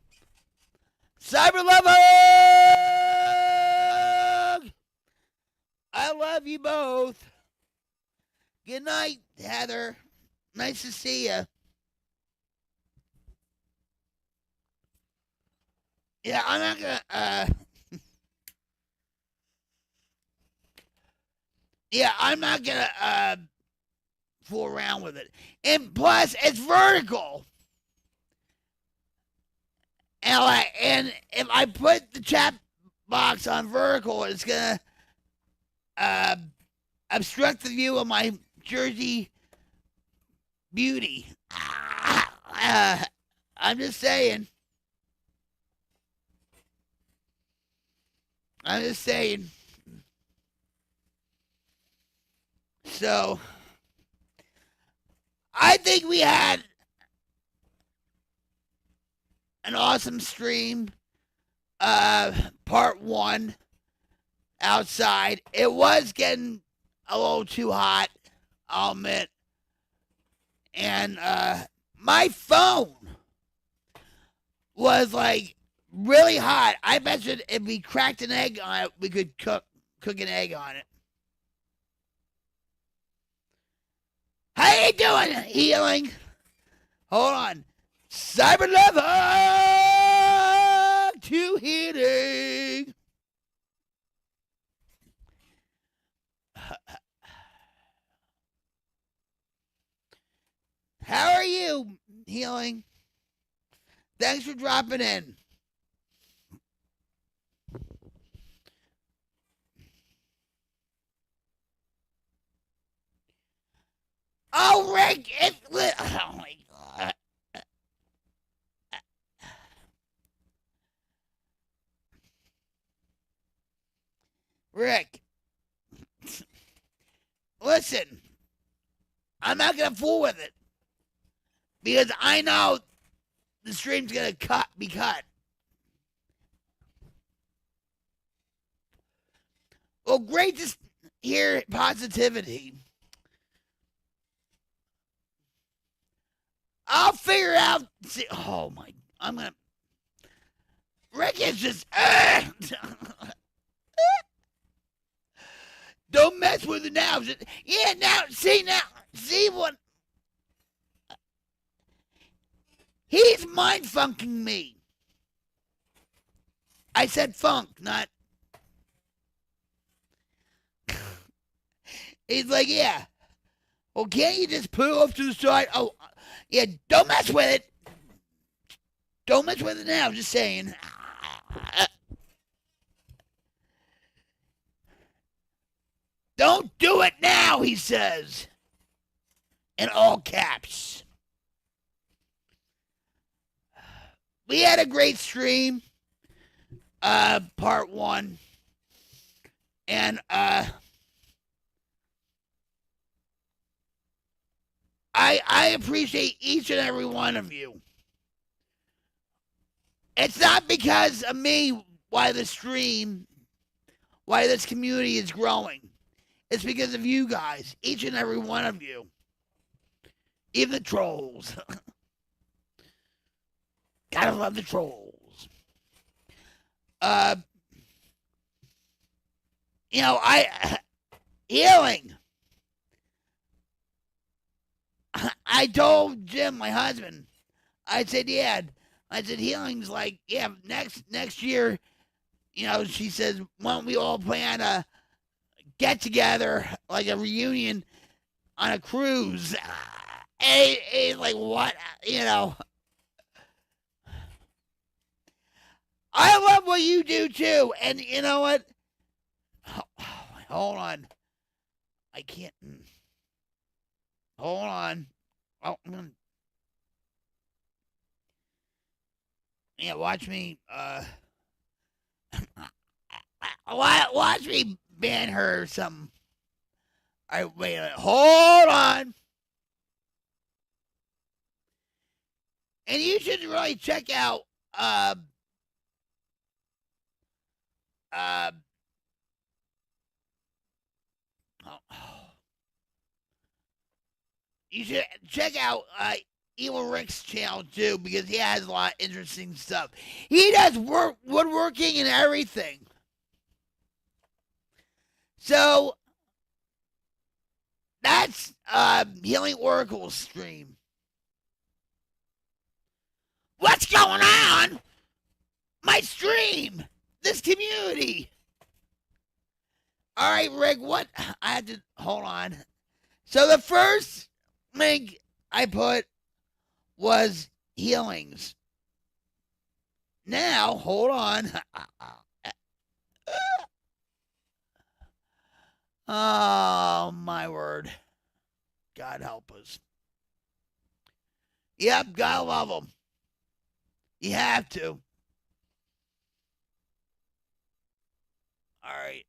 Cyber love hug. I love you both. Good night, Heather. Nice to see you. Yeah, I'm not gonna. Yeah, I'm not gonna fool around with it. And plus, it's vertical. And if I put the chat box on vertical, it's gonna obstruct the view of my Jersey beauty. I'm just saying. So, I think we had an awesome stream. Part 1 outside. It was getting a little too hot, I'll admit. And my phone was like really hot. I bet you if we cracked an egg on it, we could cook an egg on it. How you doing, Healing? Hold on. Cyber Love Hug to Healing. How are you, Healing? Thanks for dropping in. Oh, Rick, oh my God. Rick, listen, I'm not going to fool with it because I know the stream's going to be cut. Well, great to hear positivity. I'll figure out. See, oh my! I'm gonna. Rick is just. Don't mess with it now. Yeah, now. See what? He's mind funking me. I said funk, not. He's like, yeah. Well, can't you just put it off to the side? Oh. Yeah, don't mess with it. Don't mess with it now, just saying. Don't do it now, he says. In all caps. We had a great stream. Part 1. And, I appreciate each and every one of you. It's not because of me why this community is growing. It's because of you guys, each and every one of you. Even the trolls. Gotta love the trolls. Healing. I told Jim, my husband, I said, yeah. I said, Healing's like, yeah, next year, she says, why don't we all plan a get together, like a reunion on a cruise? And he's like, what? I love what you do too. And you know what? Hold on. I can't. Hold on. Oh, yeah, watch me Watch me ban her or something. All right, wait a minute. Hold on. And you should really check out you should check out Evil Rick's channel too, because he has a lot of interesting stuff. He does woodworking and everything. So that's Healing Oracle's stream. What's going on? My stream. This community. All right, Rick, what? I had to, hold on. So the first link I put was healings. Now, hold on. Oh, my word. God help us. Yep, gotta love them. You have to. All right.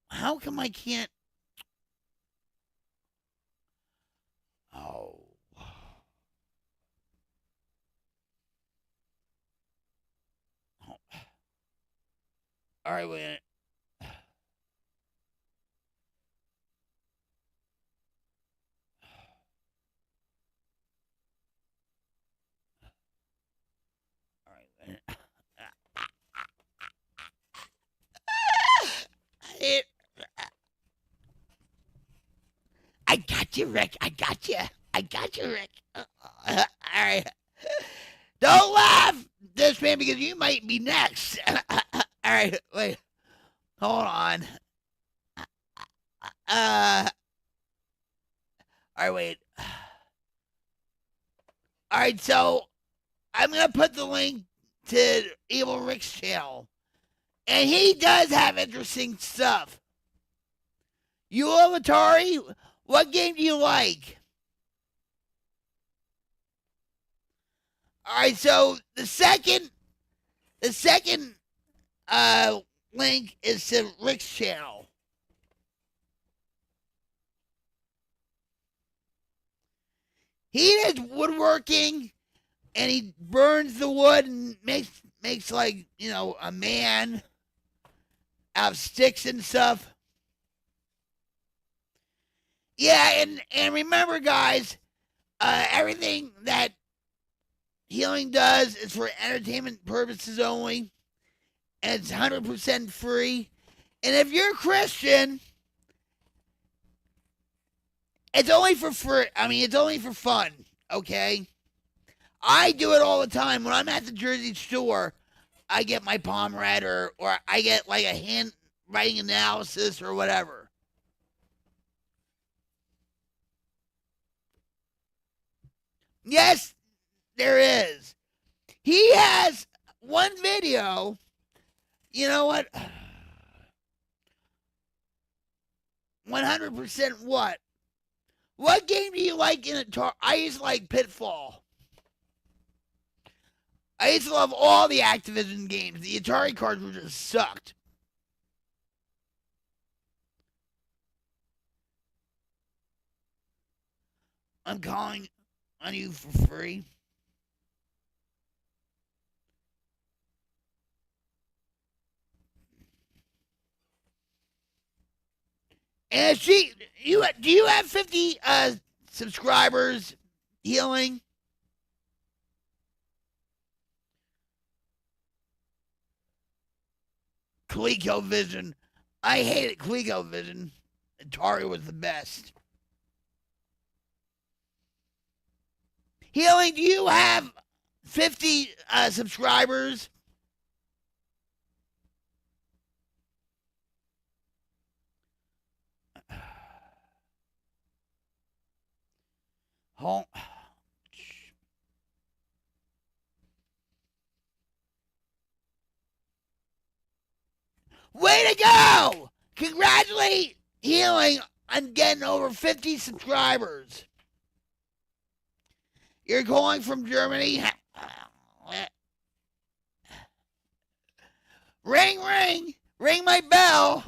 How come I can't? Oh. All right, wait a minute. All right, wait a minute. I got you, Rick. I got you. I got you, Rick. All right. Don't laugh, this man, because you might be next. All right, wait. Hold on. All right, wait. All right, so I'm going to put the link to Evil Rick's channel. And he does have interesting stuff. You love Atari? What game do you like? All right, so the second link is to Rick's channel. He does woodworking, and he burns the wood and makes like, you know, a man out of sticks and stuff. Yeah, and remember, guys, everything that healing does is for entertainment purposes only, and it's 100% free. And if you're a Christian, it's only for free. I mean, it's only for fun, okay? I do it all the time. When I'm at the Jersey store, I get my palm read, or I get like a handwriting analysis or whatever. Yes, there is. He has one video. You know what? 100% what? What game do you like in Atari? I used to like Pitfall. I used to love all the Activision games. The Atari cartridges just sucked. I'm calling on you for free. And do you have 50 subscribers, healing? ColecoVision. I hated ColecoVision. Atari was the best. Healing, do you have 50 subscribers? Hold. Way to go! Congratulate Healing on getting over 50 subscribers. You're calling from Germany? Ring, ring. Ring my bell.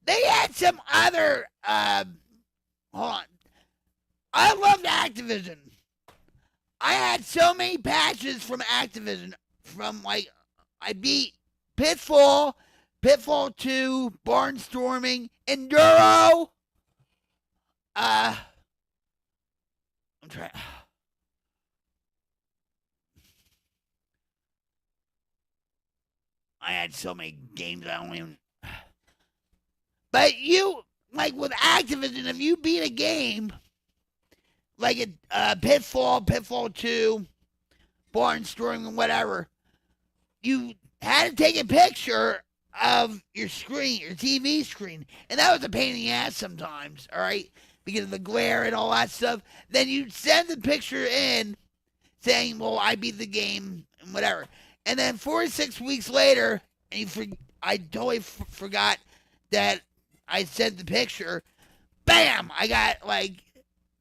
They had some other, hold on. I loved Activision. I had so many patches from Activision. From, like, I beat Pitfall, Pitfall 2, Barnstorming, Enduro. I'm trying. I had so many games I don't even. But you, like with Activision, if you beat a game, like a Pitfall, Pitfall 2, Barnstorming, whatever, you had to take a picture of your screen, your TV screen. And that was a pain in the ass sometimes, all right? Because of the glare and all that stuff. Then you'd send the picture in saying, well, I beat the game and whatever. And then 4 or 6 weeks later, and I totally forgot that I sent the picture. Bam! I got, like,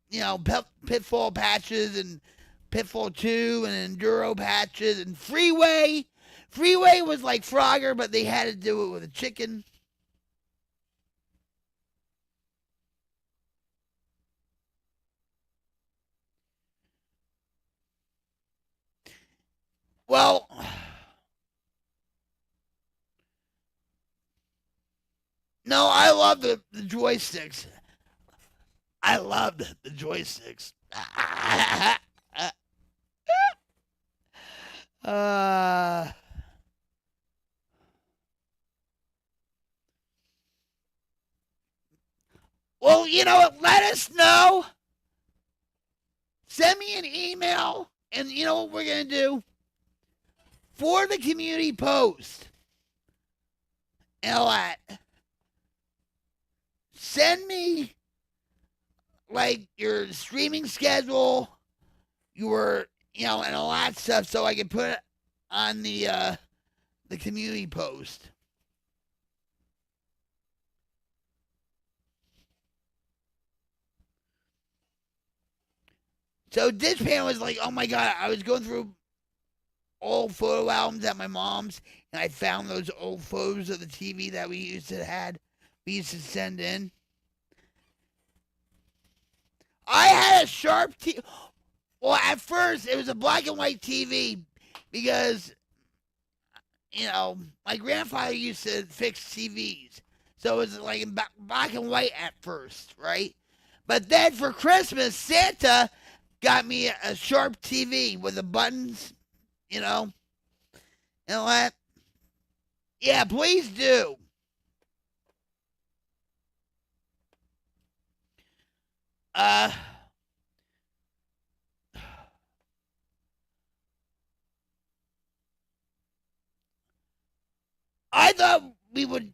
you know, Pitfall patches and Pitfall 2 and Enduro patches and Freeway. Freeway was like Frogger, but they had to do it with a chicken. Well, no, I love the joysticks. I loved the joysticks. Well, you know what? Let us know. Send me an email, and you know what we're going to do? For the community post, send me, like, your streaming schedule, your, you know, and all that stuff so I can put it on the community post. So Dishpan was like, oh my God, I was going through old photo albums at my mom's, and I found those old photos of the TV that we used to send in. I had a sharp TV. Well, at first, it was a black and white TV because, you know, my grandfather used to fix TVs. So it was like in black and white at first, right? But then for Christmas, Santa got me a sharp TV with the buttons, you know, and all that. Yeah, please do. I thought we would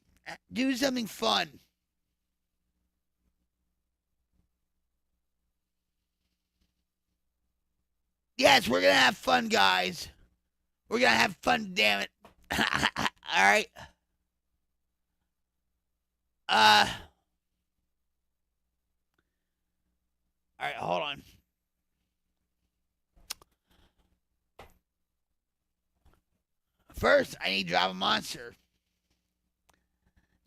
do something fun. Yes, we're going to have fun, guys. We're going to have fun, damn it. All right. All right, hold on. First, I need Java Monster.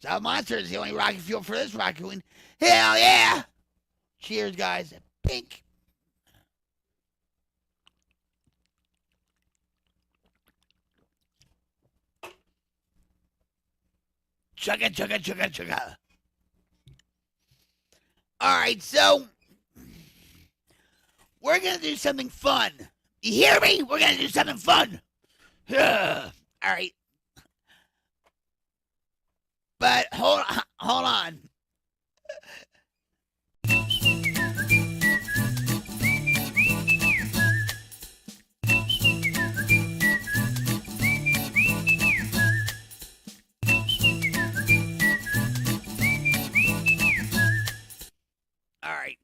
Java Monster is the only rocket fuel for this rocket queen. Hell yeah! Cheers, guys. Pink. Chugga, chugga, chugga, chugga. All right, so we're going to do something fun. You hear me? We're going to do something fun. All right. But hold on. All right.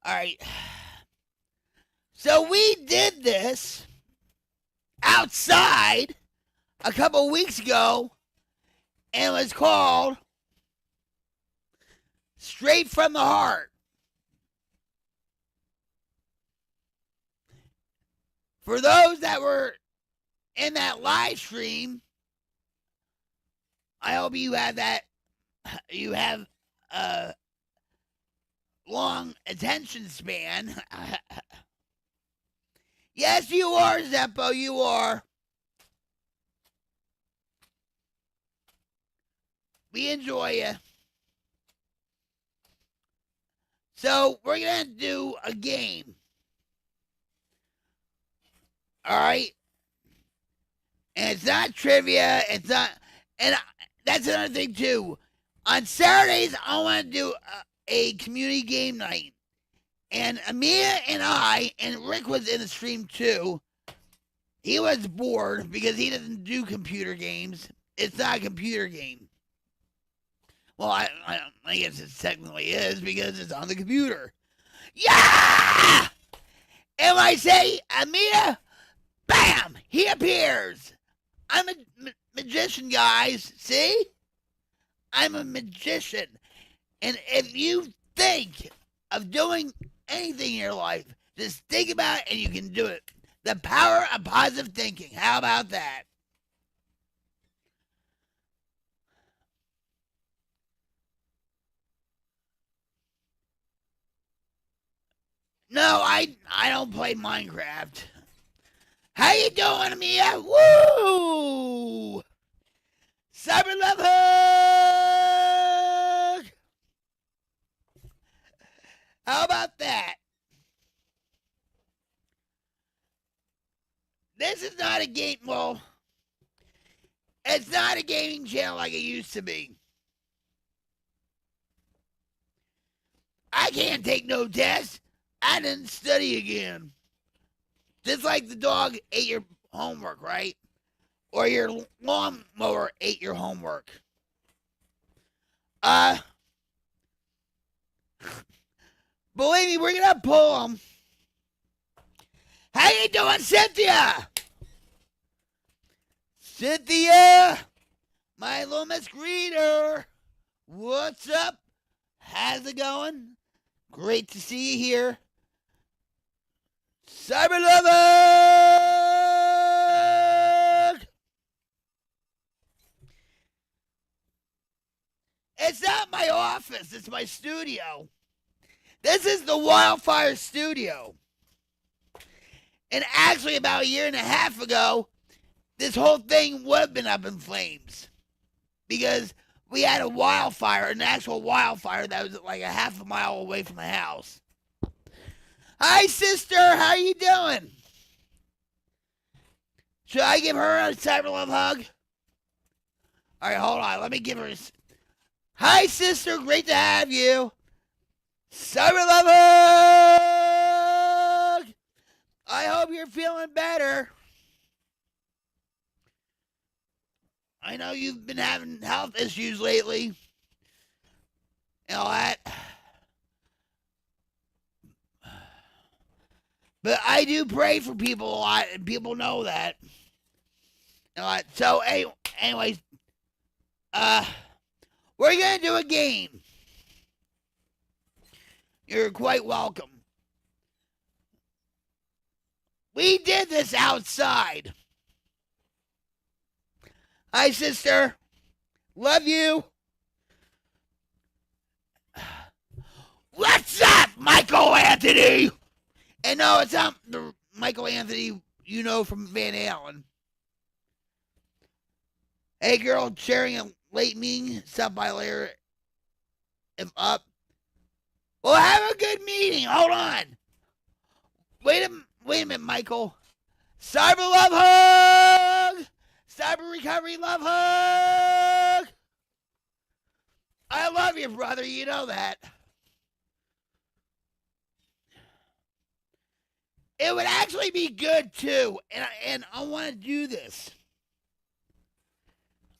All right. So we did this outside a couple weeks ago, and it was called Straight from the Heart. For those that were in that live stream, I hope you have a long attention span. Yes, you are, Zeppo, you are. We enjoy you. So, we're going to do a game. All right? And it's not trivia. It's not. And that's another thing, too. On Saturdays, I want to do a community game night. And Amia and I, and Rick was in the stream, too. He was bored because he doesn't do computer games. It's not a computer game. Well, I guess it technically is because it's on the computer. Yeah! And I say, Amia, bam! He appears. I'm a magician, guys. See? I'm a magician. And if you think of doing anything in your life, just think about it and you can do it. The power of positive thinking. How about that? No, I don't play Minecraft. How you doing, Amia? Woo! Cyber Love Hug! How about that? This is not a game, well, it's not a gaming channel like it used to be. I can't take no tests. I didn't study again. Just like the dog ate your homework, right? Or your lawnmower ate your homework. Believe me, we're gonna pull them. How you doing, Cynthia? Cynthia, my little Miss Greeter. What's up? How's it going? Great to see you here. Cyber Lover! It's not my office, it's my studio. This is the Wildfire studio. And actually, about a year and a half ago, this whole thing would have been up in flames. Because we had a wildfire, an actual wildfire that was like a half a mile away from the house. Hi, sister. How you doing? Should I give her a cyber love hug? All right, hold on. Let me give her a... Hi, sister. Great to have you. Cyber love hug. I hope you're feeling better. I know you've been having health issues lately. And all that. But I do pray for people a lot, and people know that. So, anyways, we're going to do a game. You're quite welcome. We did this outside. Hi, sister. Love you. What's up, Michael Anthony? And no, it's not the Michael Anthony you know from Van Halen. Hey, girl, sharing a late meeting. Stop by later if up. Well, have a good meeting. Hold on. Wait a minute, Michael. Cyber love hug. Cyber recovery love hug. I love you, brother. You know that. It would actually be good, too. And I want to do this.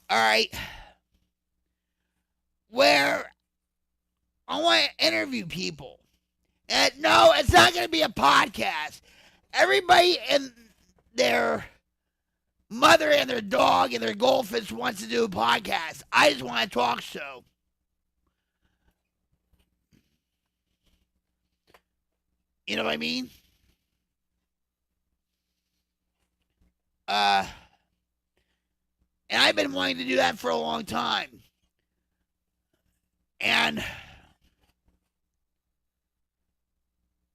All right. Where I want to interview people. And no, it's not going to be a podcast. Everybody and their mother and their dog and their goldfish wants to do a podcast. I just want a talk show. You know what I mean? I've been wanting to do that for a long time. And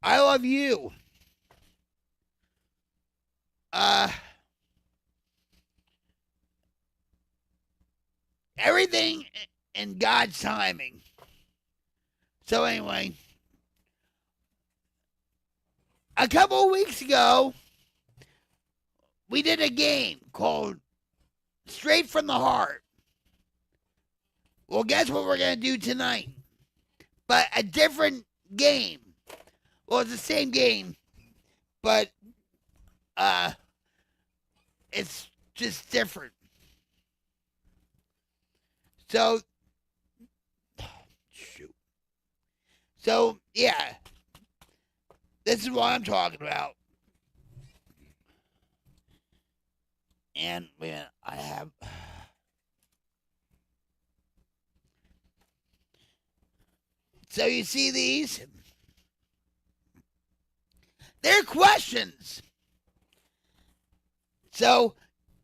I love you. Everything in God's timing. So anyway, a couple of weeks ago, we did a game called Straight from the Heart. Well, guess what we're going to do tonight? But a different game. Well, it's the same game, but it's just different. So, shoot. So, yeah. This is what I'm talking about. And, man, I have... So you see these? They're questions. So,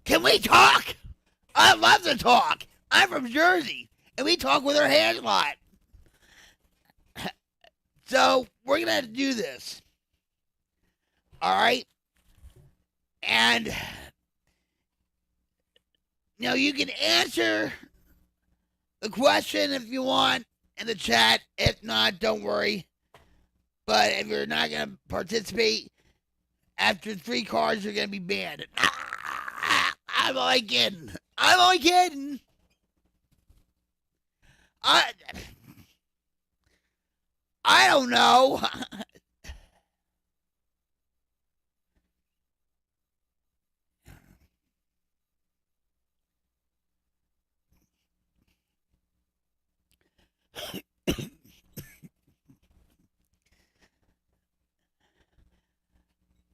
can we talk? I love to talk. I'm from Jersey, and we talk with our hands a lot. So, we're going to do this. All right? And, you know, you can answer the question if you want in the chat. If not, don't worry. But if you're not going to participate, after 3 cards, you're going to be banned. I'm only kidding. I'm only kidding. I don't know.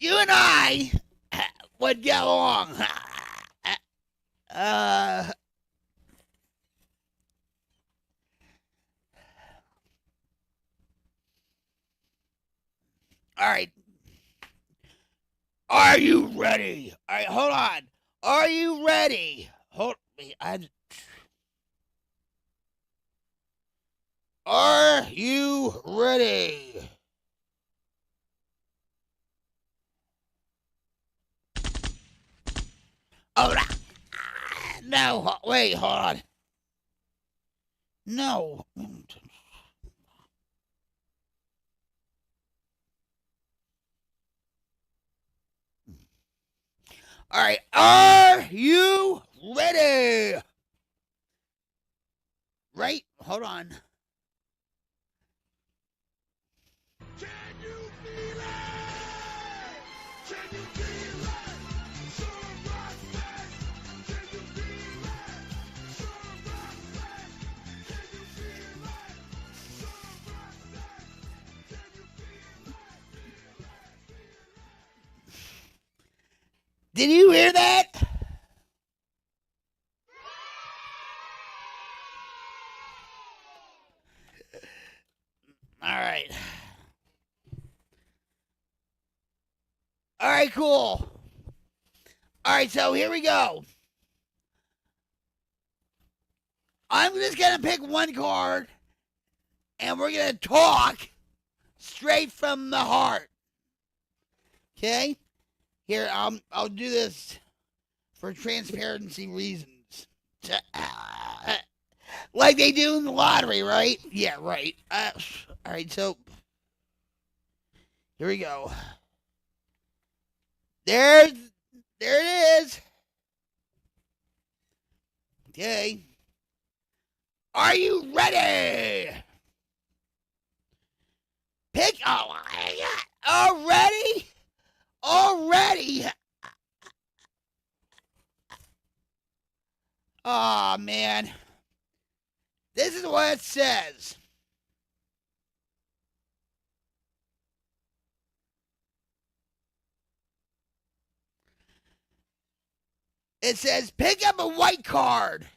You and I would get along. All right. Are you ready? All right, hold on. Are you ready? Hold me. Are you ready? Oh, no. Wait, hold on. No. All right. Are you ready? Right? Hold on. Can you feel it? Can you feel it? Sure rock fast. Can you feel it? Sure rock fast. Can you feel it? Sure rock fast. Can you feel it? Did you hear that? All right. All right, cool. All right, so here we go. I'm just going to pick one card, and we're going to talk straight from the heart. Okay? Here, I'll do this for transparency reasons. Like they do in the lottery, right? Yeah, right. All right, so here we go. There it is. Okay. Are you ready? Pick. Oh, already? Already? Oh, man. This is what it says. It says, pick up a white card.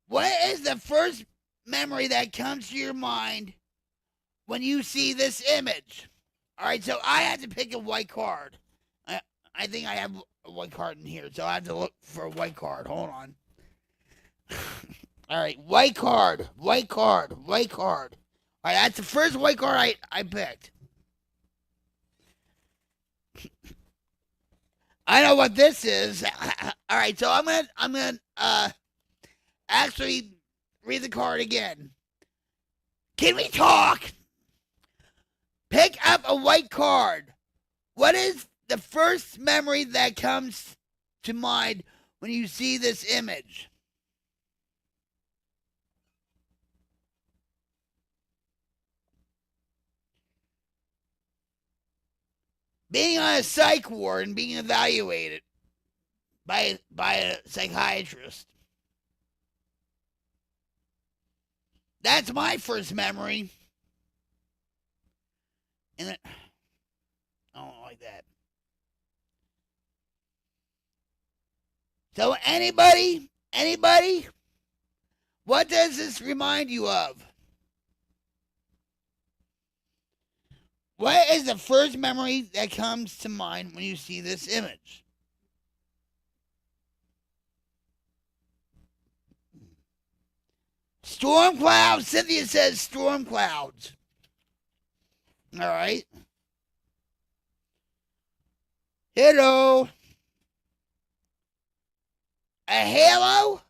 What is the first memory that comes to your mind when you see this image? All right, so I had to pick a white card. I think I have a white card in here, so I have to look for a white card. Hold on. All right, white card, white card, white card. All right, that's the first white card I picked. I know what this is. All right, so I'm gonna actually read the card again. Can we talk? Pick up a white card. What is the first memory that comes to mind when you see this image? Being on a psych ward and being evaluated by a psychiatrist. That's my first memory. And I don't like that. So anybody? What does this remind you of? What is the first memory that comes to mind when you see this image? Storm clouds. Cynthia says storm clouds. All right. Hello. A halo?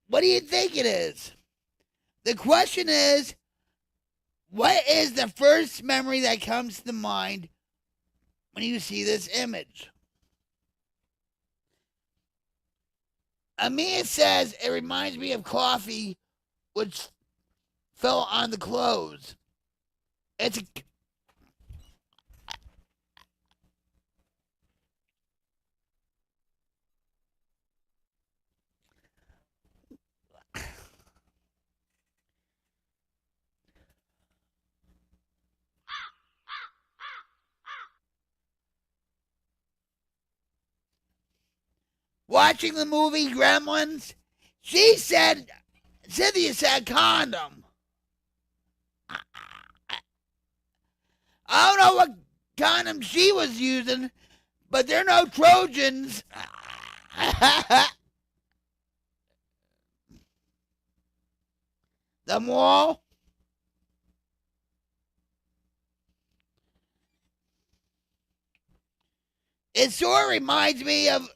What do you think it is? The question is, what is the first memory that comes to mind when you see this image? Amia says it reminds me of coffee which fell on the clothes. It's a... Watching the movie Gremlins, Cynthia said condom. I don't know what condom she was using, but they're no Trojans. The mall. It sort of reminds me of...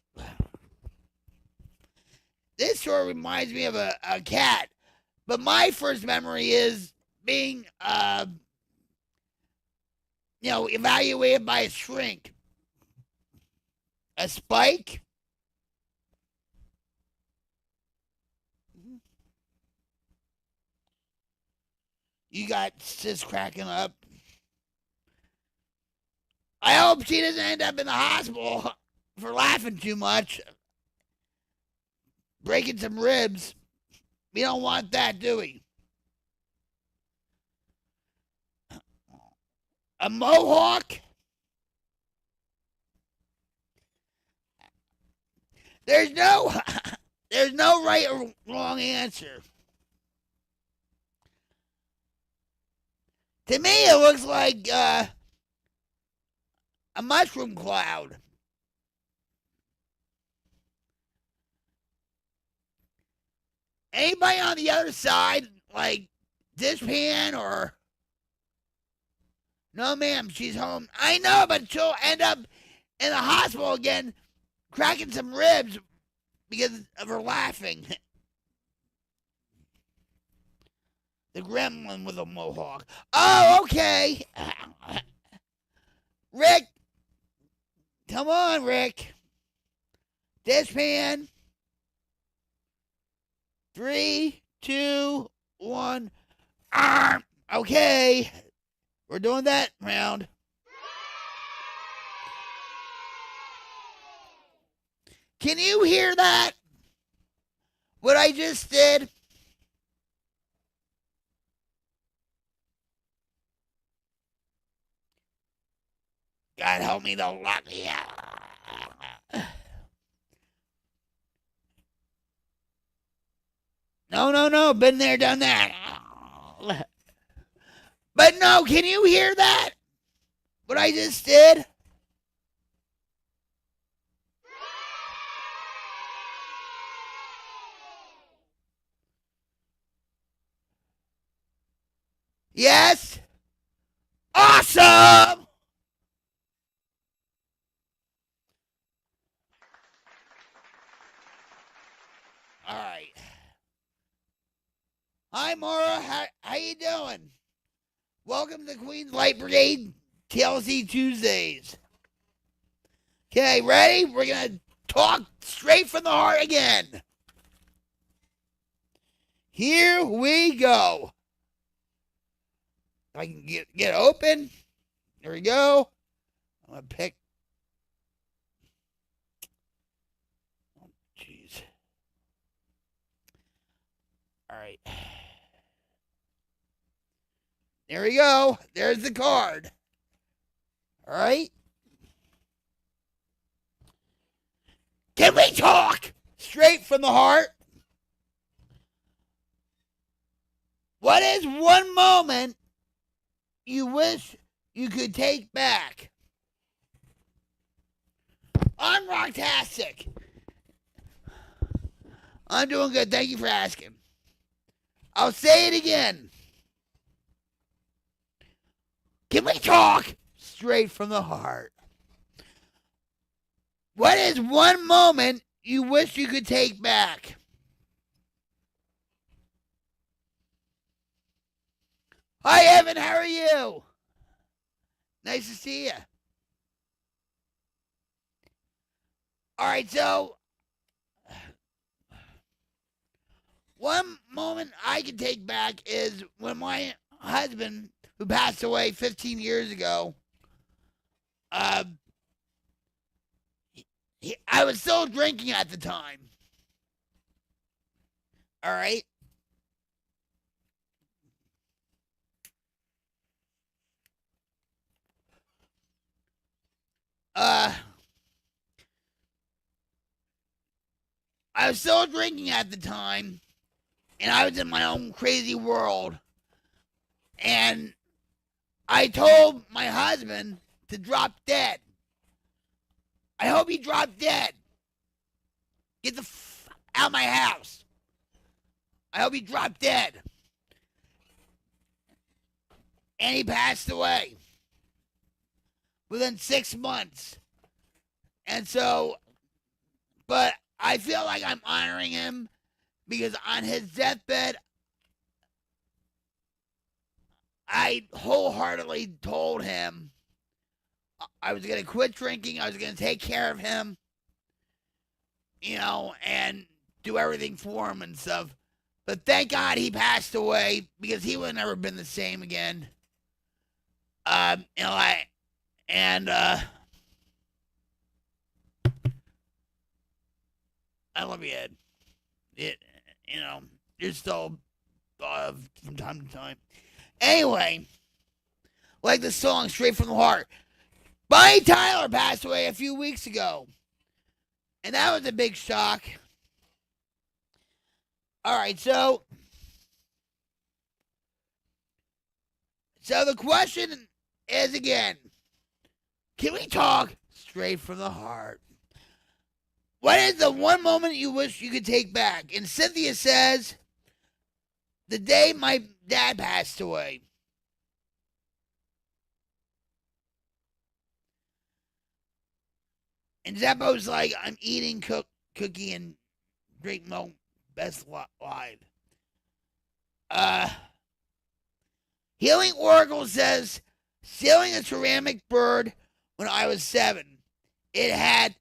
This sort of reminds me of a cat. But my first memory is being, evaluated by a shrink. A spike. You got sis cracking up. I hope she doesn't end up in the hospital for laughing too much. Breaking some ribs. We don't want that, do we? A mohawk? There's no right or wrong answer. To me, it looks like a mushroom cloud. Anybody on the other side, like Dishpan or... No, ma'am, she's home. I know, but she'll end up in the hospital again, cracking some ribs because of her laughing. The gremlin with a mohawk. Oh, okay. Rick. Come on, Rick. Dishpan. 3, 2, 1. Okay. We're doing that round. Can you hear that? What I just did? God help me, the lucky. No. Been there, done that. But no, can you hear that? What I just did? Yes? Awesome! All right. Hi, Mara. How you doing? Welcome to Queen's Light Brigade TLC Tuesdays. Okay, ready? We're going to talk straight from the heart again. Here we go. If I can get open. There we go. I'm going to pick. Oh, jeez. All right. There we go. There's the card. All right. Can we talk straight from the heart? What is one moment you wish you could take back? I'm rocktastic. I'm doing good. Thank you for asking. I'll say it again. Can we talk straight from the heart? What is one moment you wish you could take back? Hi, Evan. How are you? Nice to see you. All right, so one moment I can take back is when my husband, who passed away 15 years ago, I was still drinking at the time. All right. I was still drinking at the time, and I was in my own crazy world. And I told my husband to drop dead. I hope he dropped dead. Get the out of my house. I hope he dropped dead. And he passed away within 6 months. And so, but I feel like I'm honoring him because on his deathbed, I wholeheartedly told him I was going to quit drinking. I was going to take care of him, you know, and do everything for him and stuff. But thank God he passed away because he would have never been the same again. You know, I love you, Ed. You know, you're still thought of from time to time. Anyway, like the song Straight from the Heart. Bonnie Tyler passed away a few weeks ago. And that was a big shock. All right, so the question is again, can we talk straight from the heart? What is the one moment you wish you could take back? And Cynthia says, the day my dad passed away. And Zeppo's like, I'm eating cookie and drink milk, best live. Healing Oracle says, stealing a ceramic bird when I was 7. It had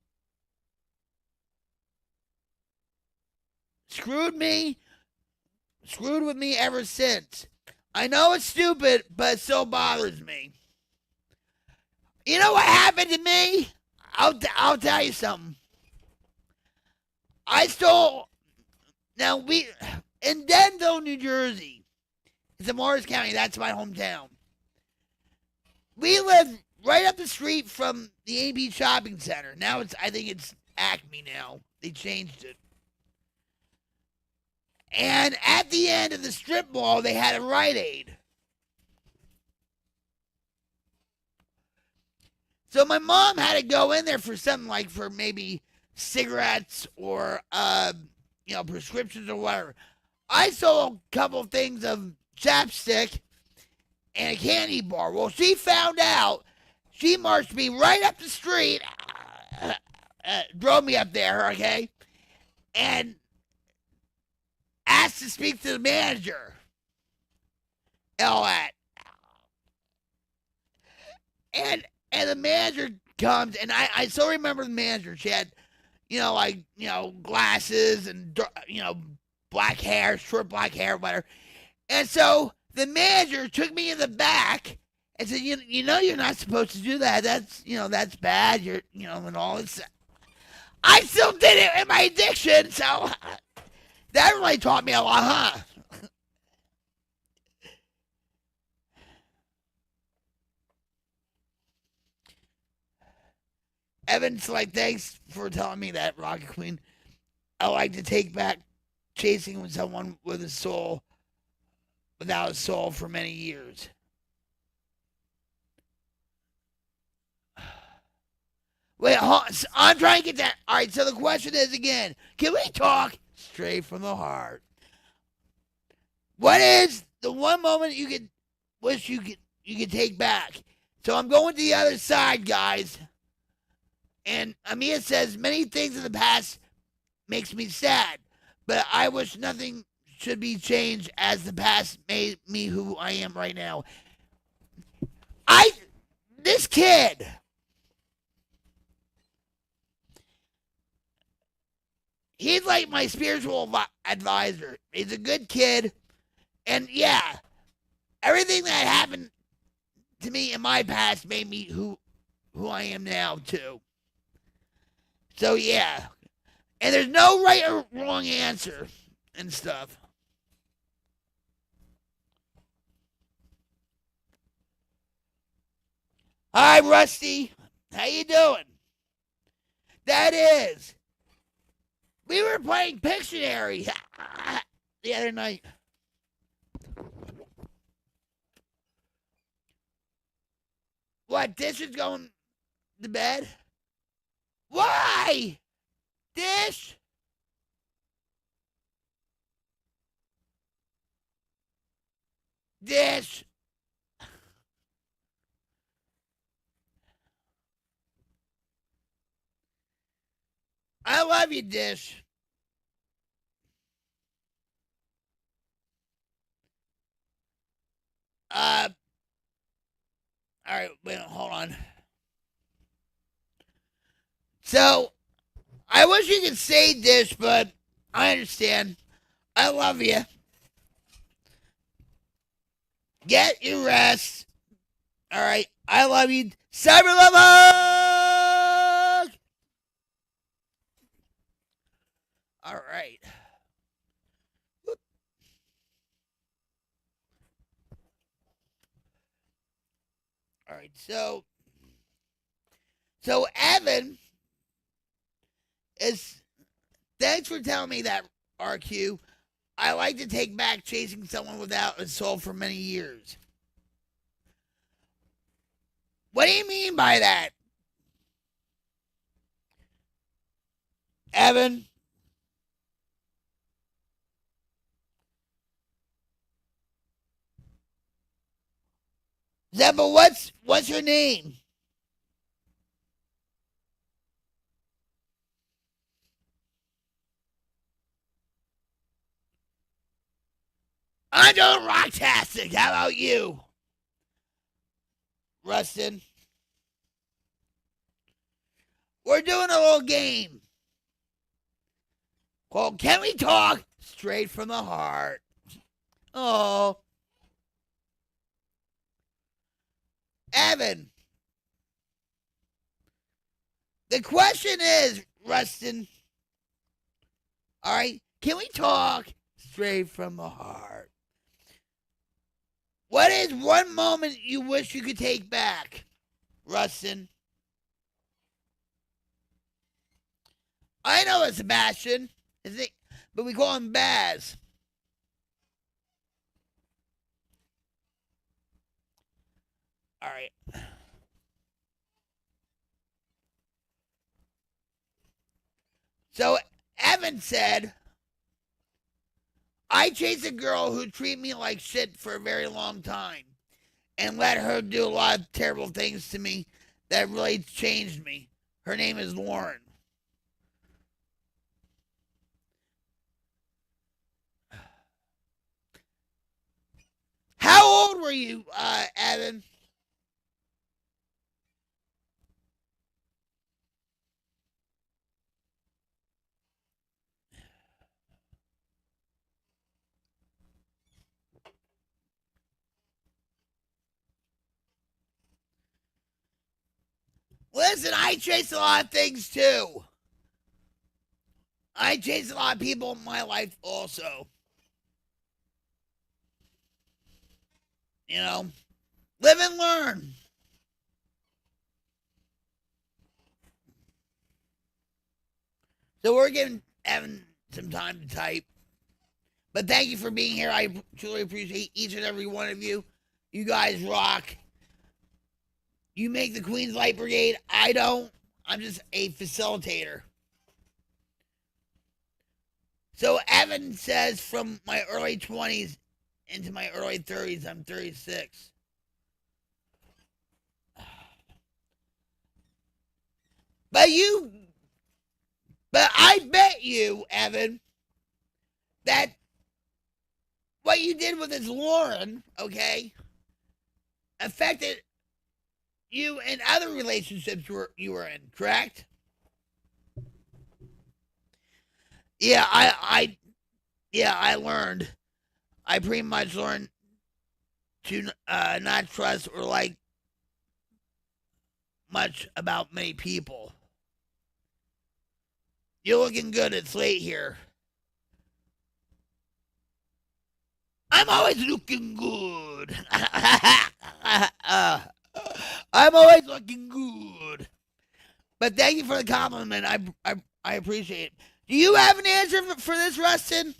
screwed with me ever since. I know it's stupid, but it still bothers me. You know what happened to me? I'll tell you something. I stole. Now we in Denville, New Jersey. It's in Morris County. That's my hometown. We live right up the street from the AB Shopping Center. Now I think it's Acme now. They changed it. And at the end of the strip mall, they had a Rite Aid. So my mom had to go in there for something like for maybe cigarettes or, prescriptions or whatever. I sold a couple of things of chapstick and a candy bar. Well, she found out. She marched me right up the street, drove me up there, okay, and asked to speak to the manager. All that. And the manager comes, and I still remember the manager. She had, glasses and, black hair, short black hair, whatever. And so the manager took me in the back and said, you're not supposed to do that. That's bad. And all this. I still did it in my addiction, so that really taught me a lot, huh? Evan's like, thanks for telling me that, Rocket Queen. I like to take back chasing with someone with a soul, without a soul for many years. Wait, I'm trying to get that. All right, so the question is again, can we talk straight from the heart? What is the one moment you could wish you could take back? So I'm going to the other side, guys. And Amia says, many things in the past makes me sad, but I wish nothing should be changed as the past made me who I am right now. This kid, he's like my spiritual advisor. He's a good kid. And yeah, everything that happened to me in my past made me who I am now, too. So, yeah. And there's no right or wrong answer and stuff. Hi, Rusty. How you doing? That is. We were playing Pictionary the other night. What, Dish is going to bed? Why? Dish? Dish? I love you, Dish. All right, wait, hold on. So, I wish you could say Dish, but I understand. I love you. Get your rest. All right, I love you. Cyber Love! All right. Whoop. All right, so Evan is, thanks for telling me that, RQ. I like to take back chasing someone without a soul for many years. What do you mean by that, Evan? Zebba, what's your name? I'm doing rocktastic. How about you, Rustin? We're doing a little game called Can We Talk Straight from the Heart? Oh. Evan. The question is, Rustin, all right, can we talk straight from the heart? What is one moment you wish you could take back, Rustin? I know it's Sebastian, but we call him Baz. All right. So Evan said, I chased a girl who treated me like shit for a very long time. and let her do a lot of terrible things to me that really changed me. Her name is Lauren. How old were you, Evan? Listen, I chase a lot of things too. I chase a lot of people in my life also. You know, live and learn. So we're giving Evan some time to type. But thank you for being here. I truly appreciate each and every one of you. You guys rock. You make the Queen's Light Brigade. I don't. I'm just a facilitator. So Evan says from my early 20s into my early 30s, I'm 36. But I bet you, Evan, that what you did with this Lauren, okay, affected you in other relationships you were in, correct? Yeah, I learned. I pretty much learned to not trust or like much about many people. You're looking good. It's late here. I'm always looking good. I'm always looking good. But thank you for the compliment. I appreciate it. Do you have an answer for this, Rustin?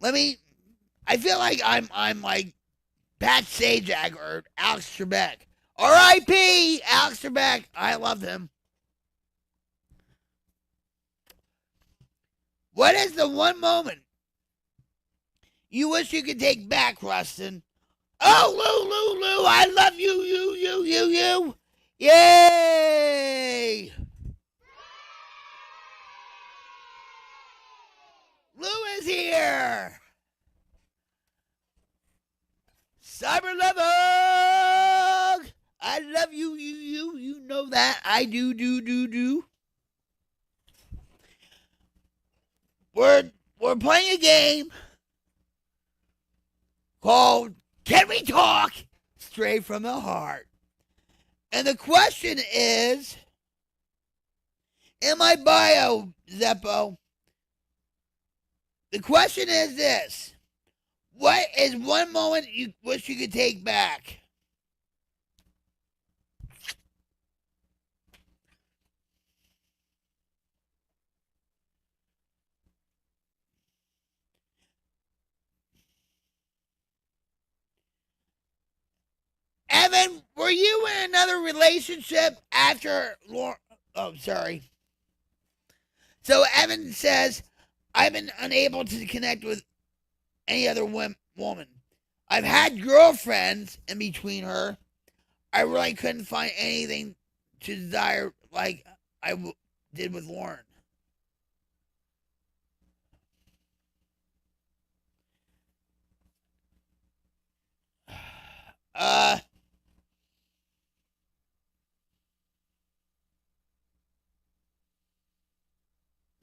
I feel like I'm like Pat Sajak or Alex Trebek. R.I.P. Alex Trebek. I love him. What is the one moment you wish you could take back, Rustin? Oh, Lou, I love you. Yay! Lou is here. Cyber Lover. I love you. You know that. I do. We're playing a game called Can We Talk Straight from the Heart? And the question is, in my bio, Zeppo, the question is this. What is one moment you wish you could take back? Evan, were you in another relationship after Lauren? Oh, sorry. So Evan says, I've been unable to connect with any other woman. I've had girlfriends in between her. I really couldn't find anything to desire like I did with Lauren.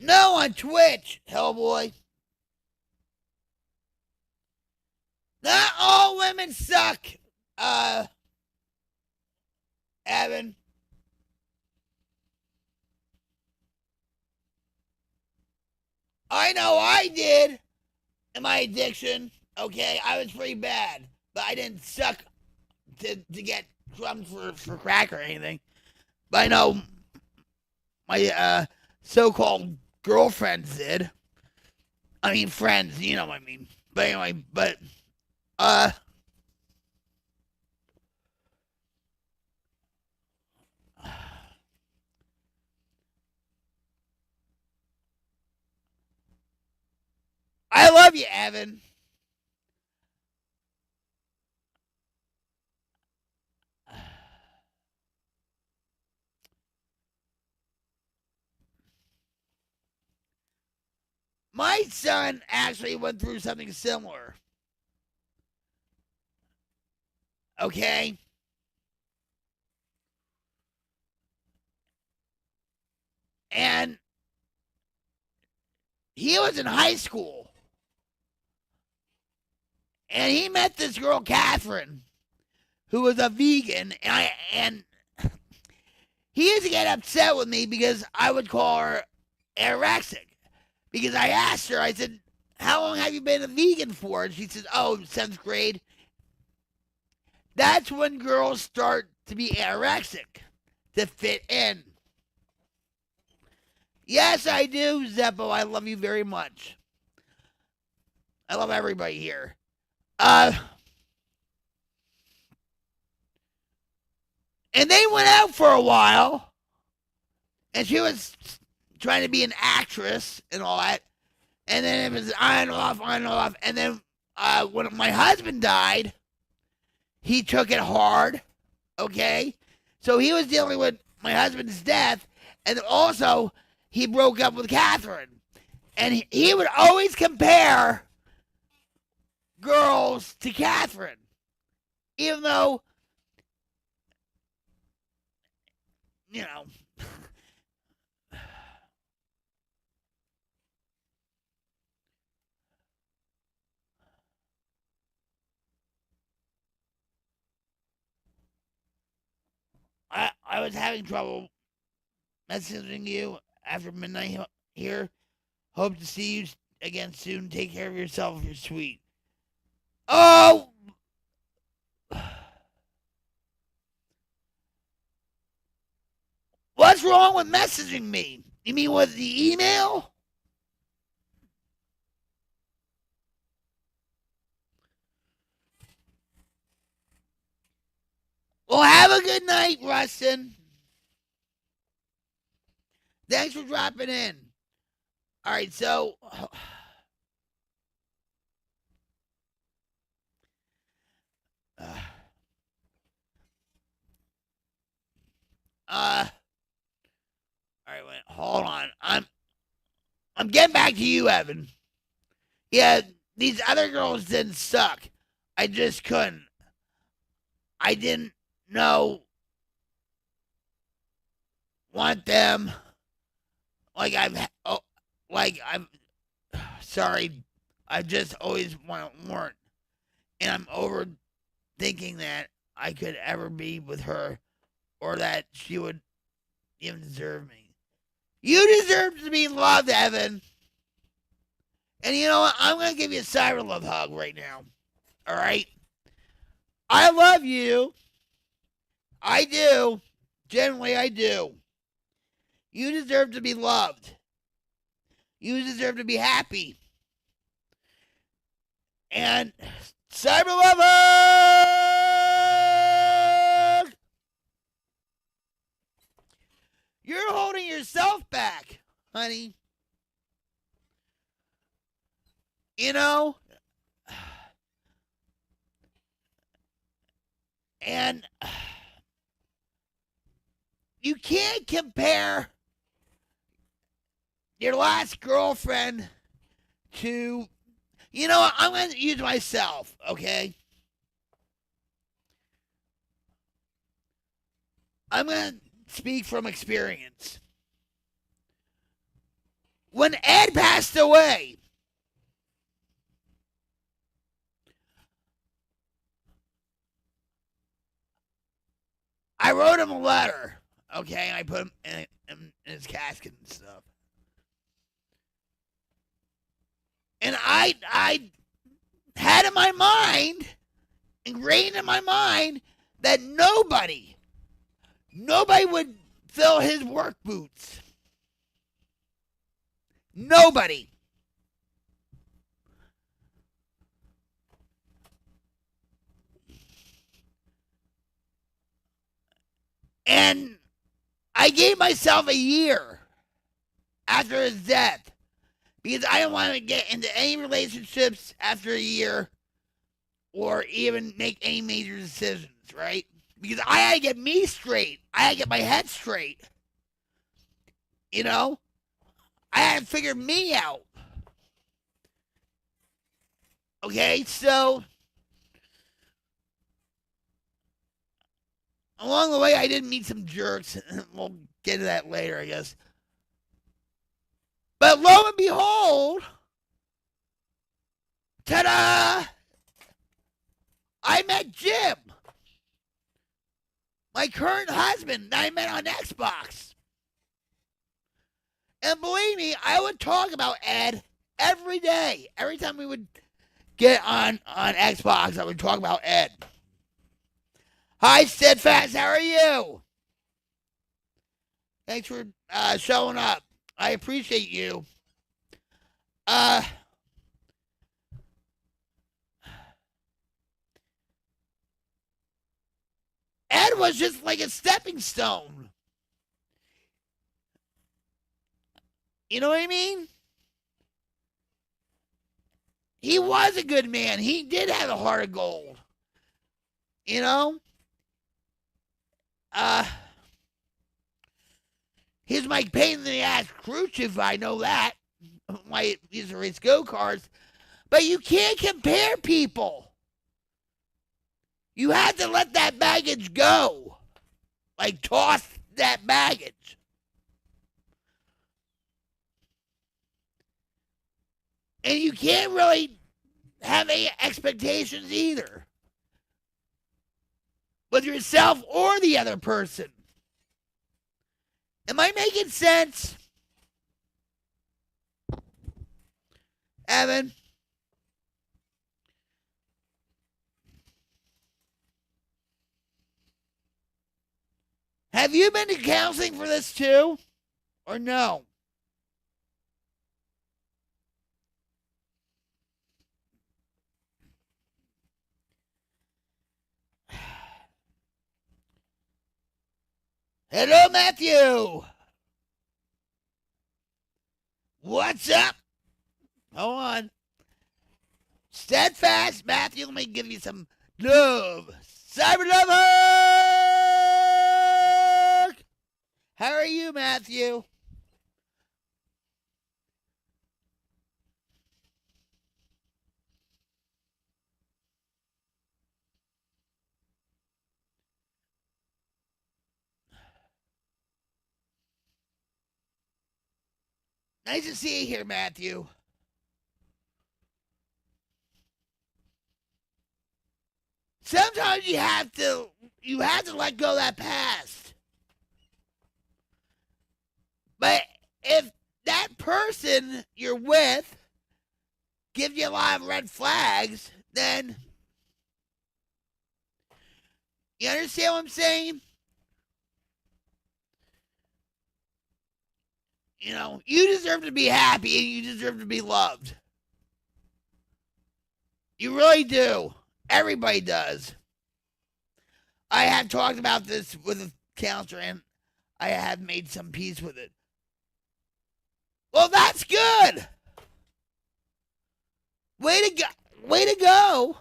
No, on Twitch, Hellboy. Not all women suck, Evan. I know I did in my addiction, okay? I was pretty bad, but I didn't suck to get crumbs for crack or anything. But I know my so-called girlfriends did. I mean, friends, you know what I mean. But anyway, I love you, Evan. My son actually went through something similar. Okay? And he was in high school. And he met this girl, Catherine, who was a vegan. And he used to get upset with me because I would call her anorexic. Because I asked her, I said, how long have you been a vegan for? And she said, oh, 7th grade. That's when girls start to be anorexic to fit in. Yes, I do, Zeppo. I love you very much. I love everybody here. And they went out for a while. And she was trying to be an actress and all that. And then it was on and off. And then when my husband died, he took it hard. Okay? So he was dealing with my husband's death. And also, he broke up with Catherine. And he would always compare girls to Catherine. Even though, you know, I was having trouble messaging you after midnight here. Hope to see you again soon. Take care of yourself. You're sweet. Oh! What's wrong with messaging me? You mean with the email? Well, have a good night, Rustin. Thanks for dropping in. All right, so all right, wait, hold on. I'm getting back to you, Evan. Yeah, these other girls didn't suck. I just couldn't. I didn't know want them. Sorry. I just always want more. And I'm overthinking that I could ever be with her or that she would even deserve me. You deserve to be loved, Evan. And you know what? I'm going to give you a cyber love hug right now. All right? I love you. I do. Generally, I do. You deserve to be loved. You deserve to be happy. And cyber love hug! You're holding yourself back, honey. You know? And you can't compare your last girlfriend to, you know what, I'm going to use myself, okay? I'm going to speak from experience. When Ed passed away, I wrote him a letter, okay? I put him in his casket and stuff. And I had in my mind, ingrained in my mind, that nobody would fill his work boots. Nobody. And I gave myself a year after his death because I didn't want to get into any relationships after a year or even make any major decisions, right? Because I had to get me straight. I had to get my head straight. You know? I had to figure me out. Okay, so along the way, I did meet some jerks. We'll get to that later, I guess. But lo and behold, ta-da! I met Jim, my current husband that I met on Xbox. And believe me, I would talk about Ed every day. Every time we would get on Xbox, I would talk about Ed. Hi, Steadfast. How are you? Thanks for showing up. I appreciate you. Ed was just like a stepping stone. You know what I mean? He was a good man. He did have a heart of gold. You know? He's my pain in the ass crew chief, I know that. Why these are his go-karts. But you can't compare people. You have to let that baggage go. Like, toss that baggage. And you can't really have any expectations either. With yourself or the other person. Am I making sense? Evan? Have you been to counseling for this too? Or no? Hello, Matthew. What's up? Hold on. Steadfast, Matthew. Let me give you some love. Cyber Love Hug! How are you, Matthew? Nice to see you here, Matthew. Sometimes you have to let go of that past. But if that person you're with gives you a lot of red flags, then you understand what I'm saying? You know, you deserve to be happy and you deserve to be loved. You really do. Everybody does. I have talked about this with a counselor and I have made some peace with it. Well, that's good. Way to go. Way to go.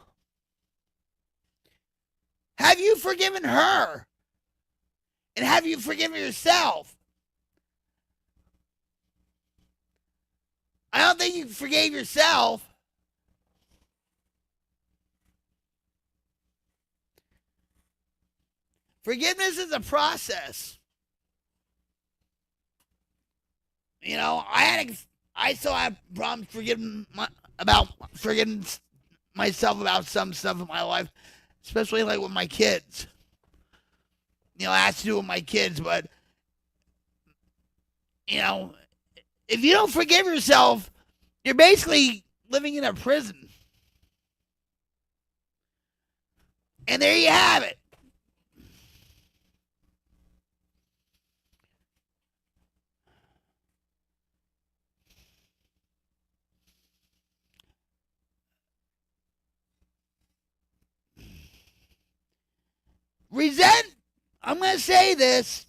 Have you forgiven her? And have you forgiven yourself? I don't think you forgave yourself. Forgiveness is a process. You know, I still have problems forgiving myself about some stuff in my life, especially like with my kids. You know, it has to do with my kids, but you know, if you don't forgive yourself, you're basically living in a prison. And there you have it. I'm going to say this.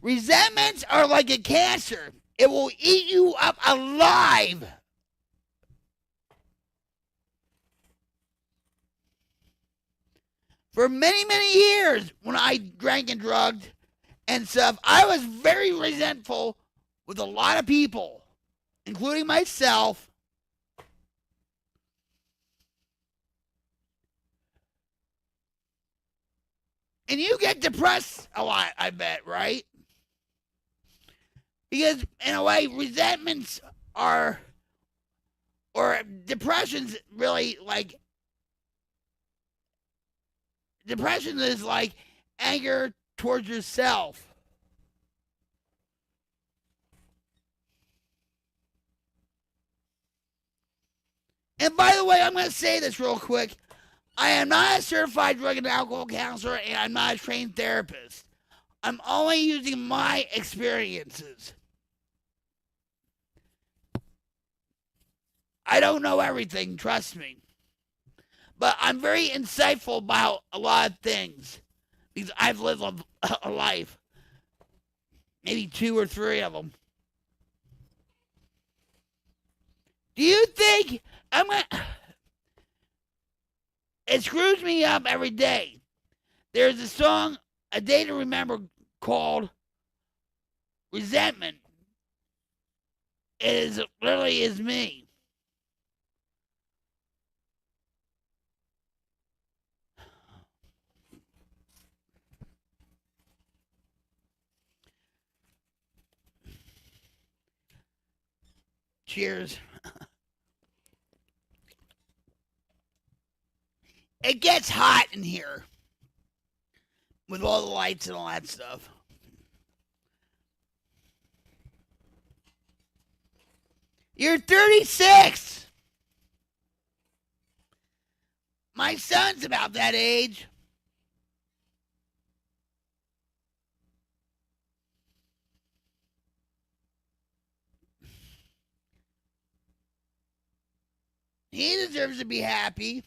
Resentments are like a cancer. It will eat you up alive. For many, many years, when I drank and drugged and stuff, I was very resentful with a lot of people, including myself. And you get depressed a lot, I bet, right? Because, in a way, resentments are, or depression's really like, depression is like anger towards yourself. And by the way, I'm going to say this real quick. I am not a certified drug and alcohol counselor, and I'm not a trained therapist. I'm only using my experiences. I don't know everything, trust me. But I'm very insightful about a lot of things because I've lived a life. Maybe 2 or 3 of them. Do you think it screws me up every day. There's a song, A Day to Remember, called Resentment. It literally is me. Cheers. It gets hot in here with all the lights and all that stuff. You're 36. My son's about that age. He deserves to be happy.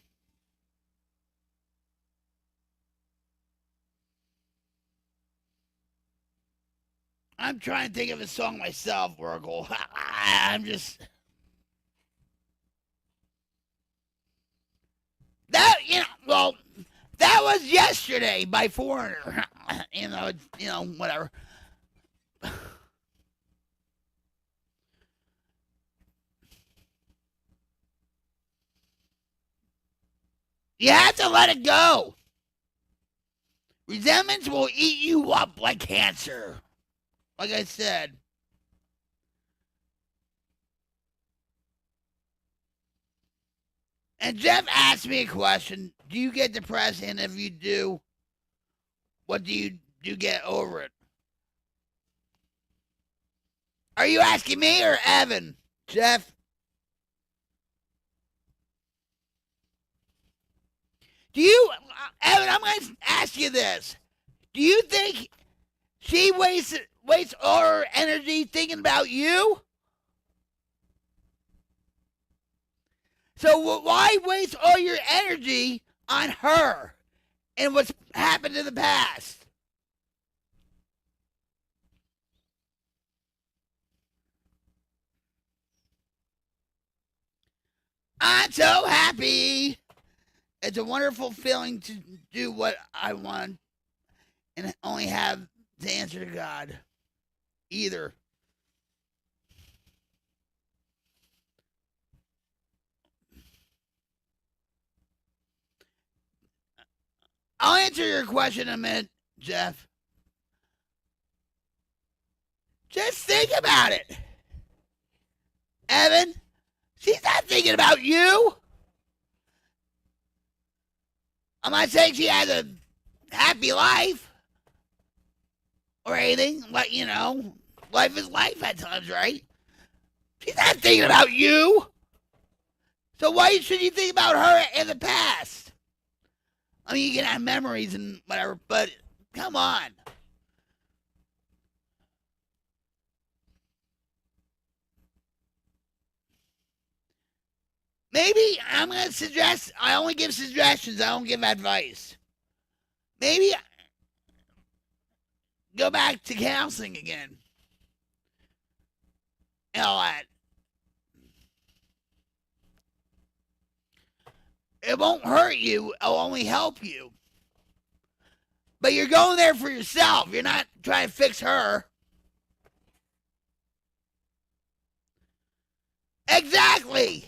I'm trying to think of a song myself, Oracle. I'm just... That, well, that was Yesterday by Foreigner. Whatever. You have to let it go. Resentments will eat you up like cancer. Like I said. And Jeff asked me a question. Do you get depressed? And if you do, what do you do get over it? Are you asking me or Evan? Jeff? Evan, I'm going to ask you this. Do you think she wastes all her energy thinking about you? So why waste all your energy on her and what's happened in the past? I'm so happy. It's a wonderful feeling to do what I want and only have to answer to God. Either. I'll answer your question in a minute, Jeff. Just think about it. Evan, she's not thinking about you. I'm not saying she has a happy life or anything, but, life is life at times, right? She's not thinking about you. So why should you think about her in the past? I mean, you can have memories and whatever, but come on. Maybe I'm going to suggest, I only give suggestions, I don't give advice. Maybe go back to counseling again. And all that. It won't hurt you, it'll only help you. But you're going there for yourself. You're not trying to fix her. Exactly.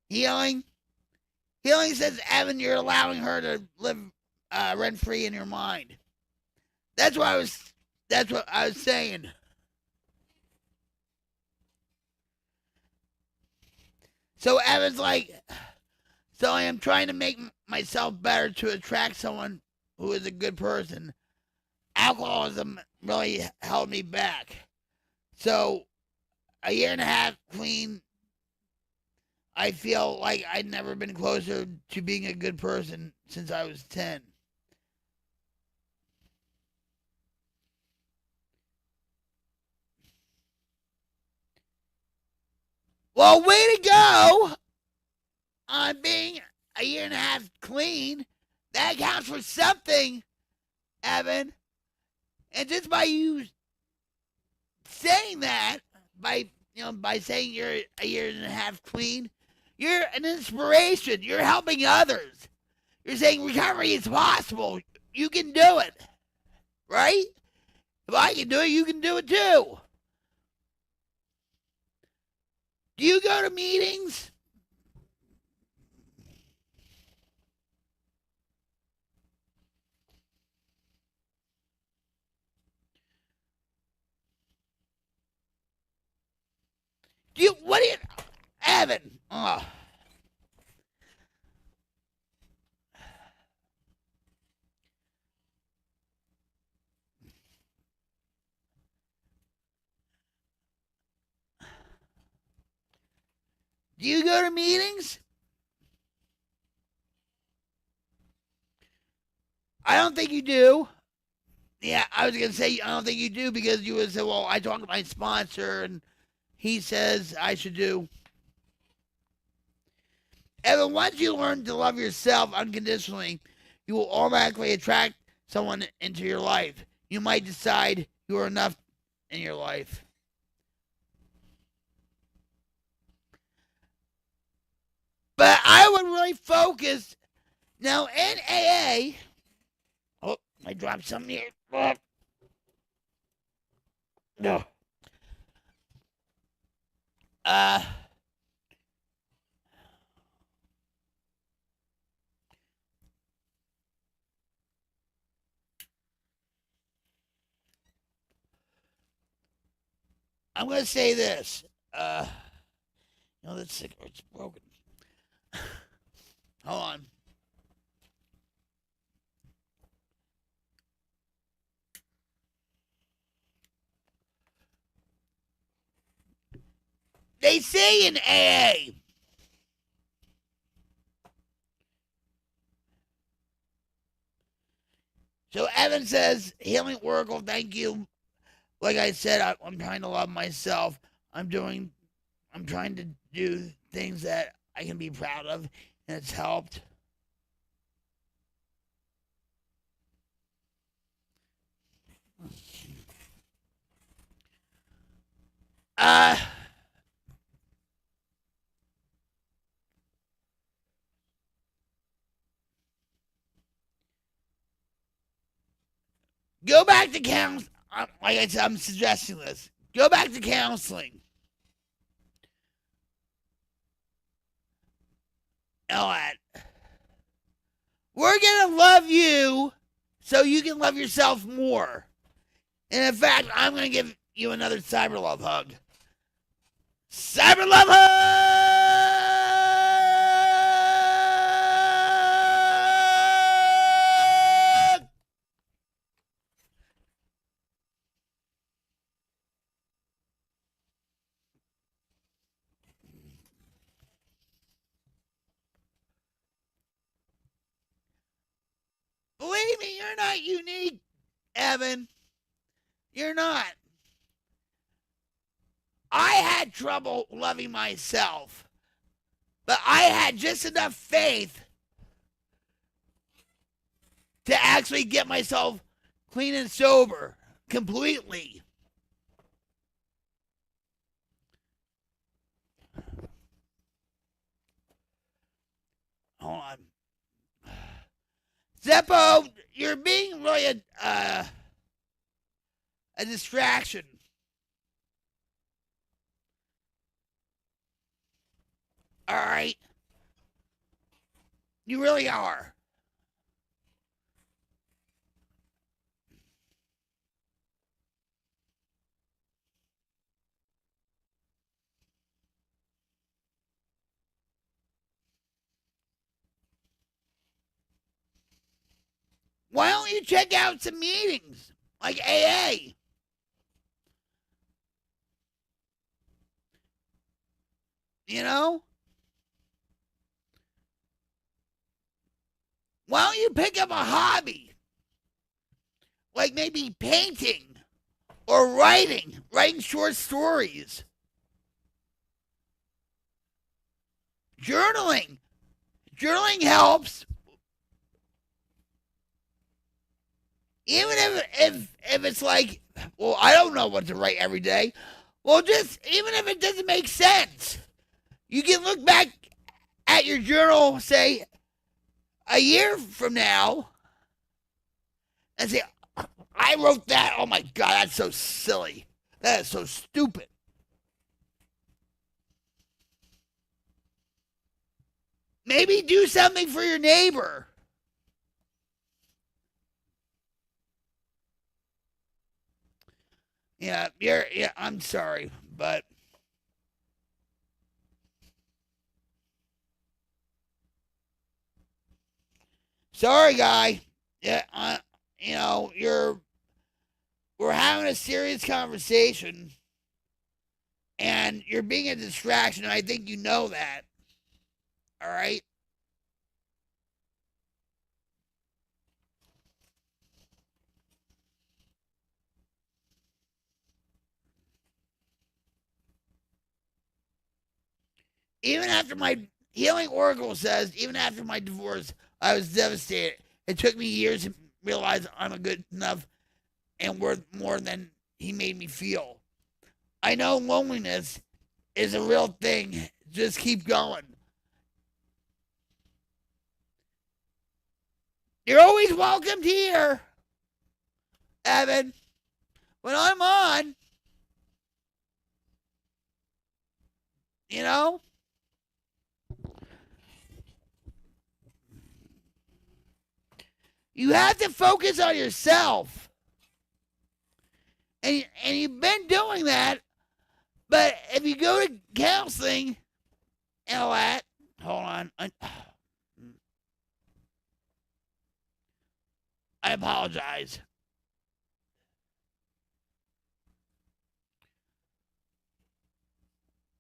Healing says, Evan, you're allowing her to live rent free in your mind. That's what I was saying. So Evan's like, so I am trying to make myself better to attract someone who is a good person. Alcoholism really held me back. So a year and a half clean, I feel like I'd never been closer to being a good person since I was 10. Well, way to go on being a year and a half clean. That counts for something, Evan. And just by you saying that, by saying you're a year and a half clean, you're an inspiration. You're helping others. You're saying recovery is possible. You can do it. Right? If I can do it, you can do it too. Do you go to meetings? Evan? Oh. Do you go to meetings? I don't think you do. Yeah, I was going to say I don't think you do because you would say, well, I talked to my sponsor and he says I should do. Evan, once you learn to love yourself unconditionally, you will automatically attract someone into your life. You might decide you are enough in your life. But I would really focus. Now, in AA, oh, I dropped something here. No. I'm going to say this. That cigarette's broken. Hold on. They say in AA, so Evan says, healing Oracle, thank you. Like I said, I'm trying to love myself. I'm trying to do things that I can be proud of, and it's helped. Go back to counseling. Like I said, I'm suggesting this. Go back to counseling. Ellen, we're going to love you so you can love yourself more. And in fact, I'm going to give you another cyber love hug. Cyber love hug! Believe me, you're not unique, Evan. You're not. I had trouble loving myself, but I had just enough faith to actually get myself clean and sober completely. Hold on. Zeppo, you're being really a distraction. All right. You really are. Why don't you check out some meetings like AA? You know? Why don't you pick up a hobby? Like maybe painting or writing short stories. Journaling. Journaling helps. Even if it's like, well, I don't know what to write every day. Well, just, even if it doesn't make sense, you can look back at your journal, say, a year from now, and say, I wrote that. Oh my God, that's so silly. That is so stupid. Maybe do something for your neighbor. Yeah, I'm sorry, but sorry, guy. Yeah, we're having a serious conversation, and you're being a distraction, and I think you know that. All right? Even after my healing oracle says, even after my divorce, I was devastated. It took me years to realize I'm a good enough and worth more than he made me feel. I know loneliness is a real thing. Just keep going. You're always welcomed here, Evan. When I'm on, you know? You have to focus on yourself. And you've been doing that, but if you go to counseling and all that, hold on. I apologize.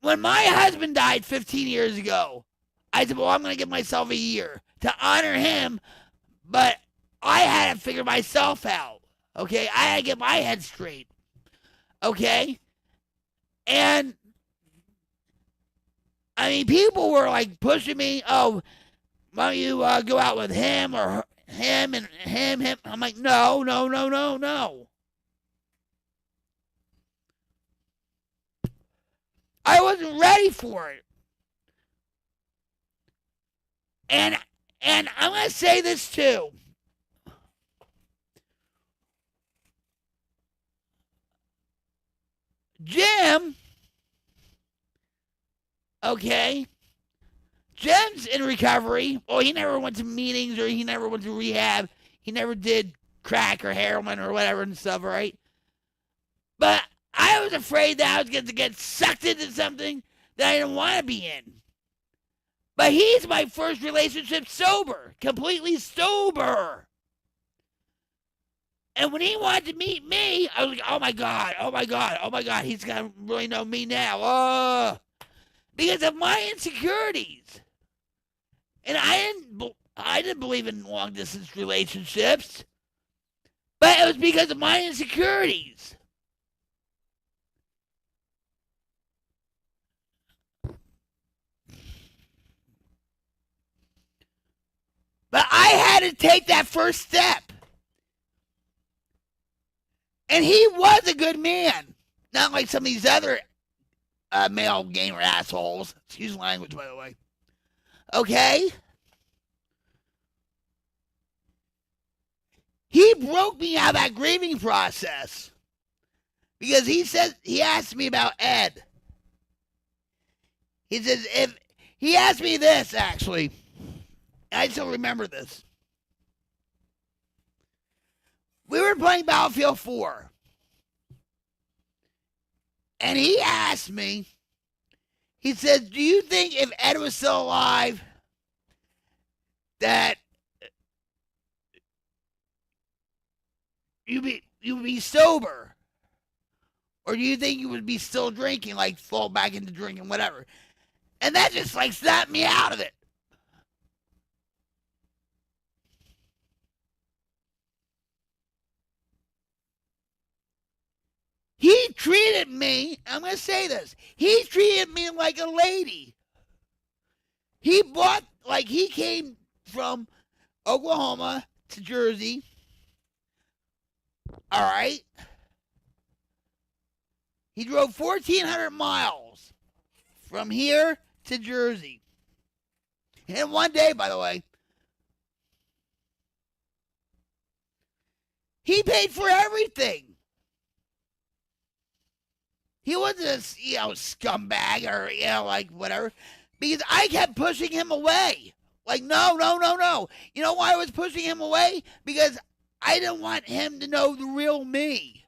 When my husband died 15 years ago, I said, well, I'm going to give myself a year to honor him, but I had to figure myself out, okay? I had to get my head straight, okay? And, I mean, people were, like, pushing me, oh, why don't you go out with him or him and him? I'm like, no. I wasn't ready for it. And I'm going to say this, too. Jim, okay, Jim's in recovery. Well, he never went to meetings or he never went to rehab. He never did crack or heroin or whatever and stuff, right? But I was afraid that I was going to get sucked into something that I didn't want to be in. But he's my first relationship sober, completely sober. And when he wanted to meet me, I was like, oh my God, he's going to really know me now. Oh, because of my insecurities. And I didn't believe in long distance relationships, but it was because of my insecurities. But I had to take that first step. And he was a good man. Not like some of these other male gamer assholes. Excuse the language, by the way. Okay? He broke me out of that grieving process. Because he asked me about Ed. He says, he asked me this, actually. I still remember this. We were playing Battlefield 4. And he asked me, he said, do you think if Ed was still alive that you would be sober? Or do you think you would be still drinking, like fall back into drinking, whatever? And that just like snapped me out of it. He treated me, I'm going to say this, he treated me like a lady. He came from Oklahoma to Jersey. All right. He drove 1,400 miles from here to Jersey. And one day, by the way, he paid for everything. He wasn't a, scumbag or, like whatever. Because I kept pushing him away. Like, no. You know why I was pushing him away? Because I didn't want him to know the real me.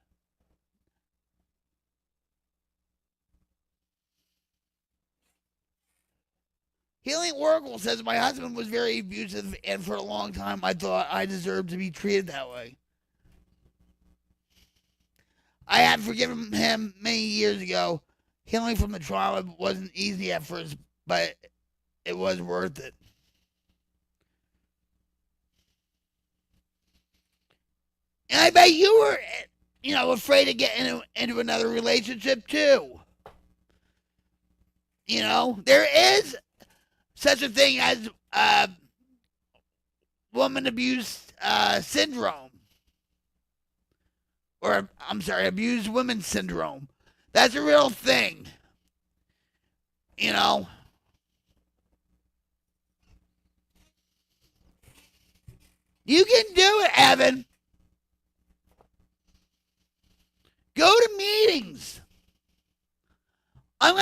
Healing Oracle says my husband was very abusive, and for a long time I thought I deserved to be treated that way. I had forgiven him many years ago. Healing from the trauma wasn't easy at first, but it was worth it. And I bet you were, afraid to get into another relationship too. There is such a thing as woman abuse syndrome. Or, abused women syndrome. That's a real thing. You can do it, Evan. Go to meetings. I'm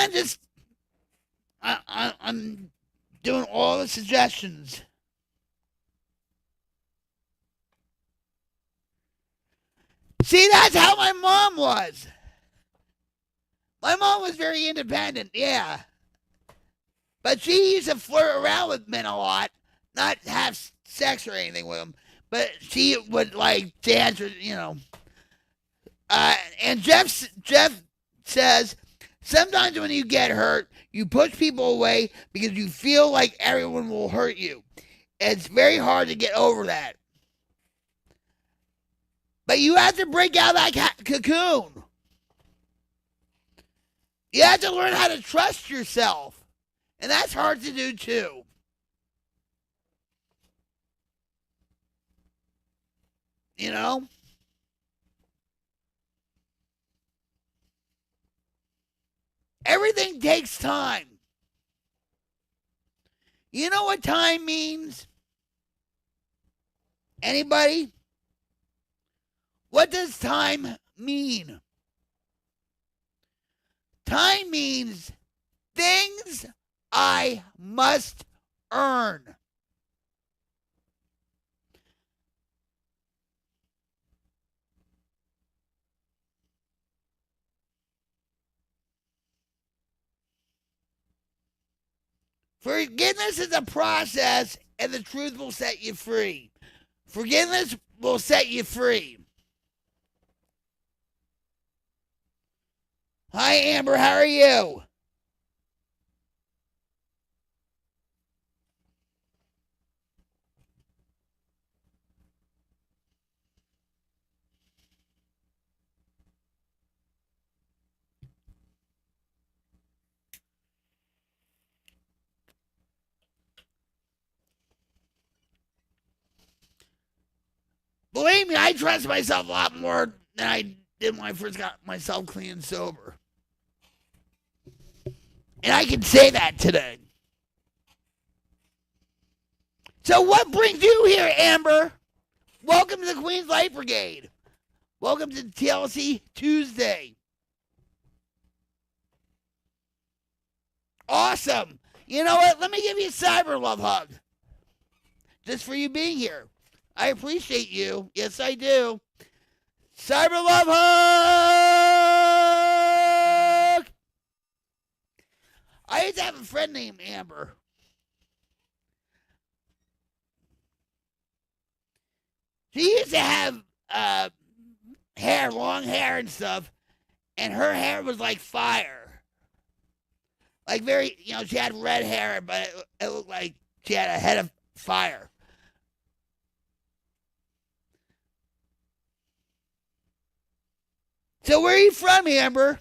doing all the suggestions. See, that's how my mom was. My mom was very independent, yeah. But she used to flirt around with men a lot, not have sex or anything with them. But she would, dance or, and Jeff says, sometimes when you get hurt, you push people away because you feel like everyone will hurt you. It's very hard to get over that. But you have to break out that cocoon. You have to learn how to trust yourself. And that's hard to do too. Everything takes time. You know what time means? Anybody? What does time mean? Time means things I must earn. Forgiveness is a process, and the truth will set you free. Forgiveness will set you free. Hi, Amber. How are you? Believe me, I trust myself a lot more than I did when I first got myself clean and sober. And I can say that today. So what brings you here, Amber? Welcome to the Queen's Light Brigade. Welcome to TLC Tuesday. Awesome. You know what? Let me give you a cyber love hug. Just for you being here. I appreciate you. Yes, I do. Cyber love hug! I used to have a friend named Amber. She used to have hair, long hair and stuff, and her hair was like fire. Like very, she had red hair, but it looked like she had a head of fire. So where are you from, Amber?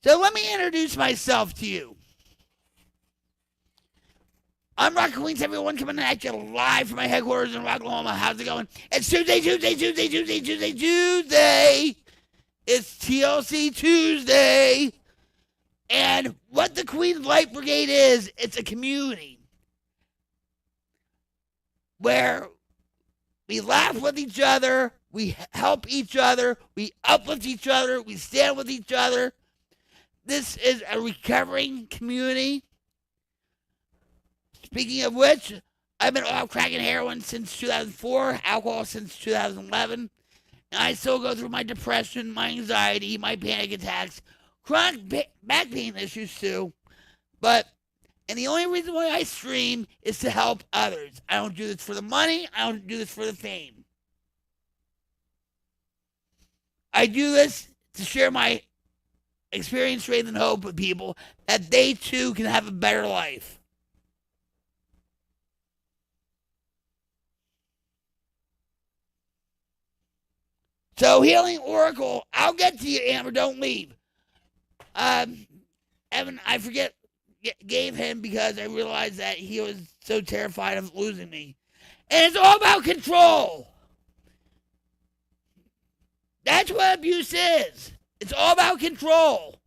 So let me introduce myself to you. I'm Rock Queens, everyone, coming at you live from my headquarters in Rocklahoma. How's it going? It's Tuesday. It's TLC Tuesday. And what the Queens Light Brigade is, it's a community where we laugh with each other, we help each other, we uplift each other, we stand with each other. This is a recovering community. Speaking of which, I've been off crack and heroin since 2004, alcohol since 2011, and I still go through my depression, my anxiety, my panic attacks, chronic back pain issues too. And the only reason why I stream is to help others. I don't do this for the money. I don't do this for the fame. I do this to share my experience, faith, and hope with people that they too can have a better life. So, Healing Oracle, I'll get to you, Amber. Don't leave. Evan, I gave him because I realized that he was so terrified of losing me. And it's all about control. That's what abuse is. It's all about control.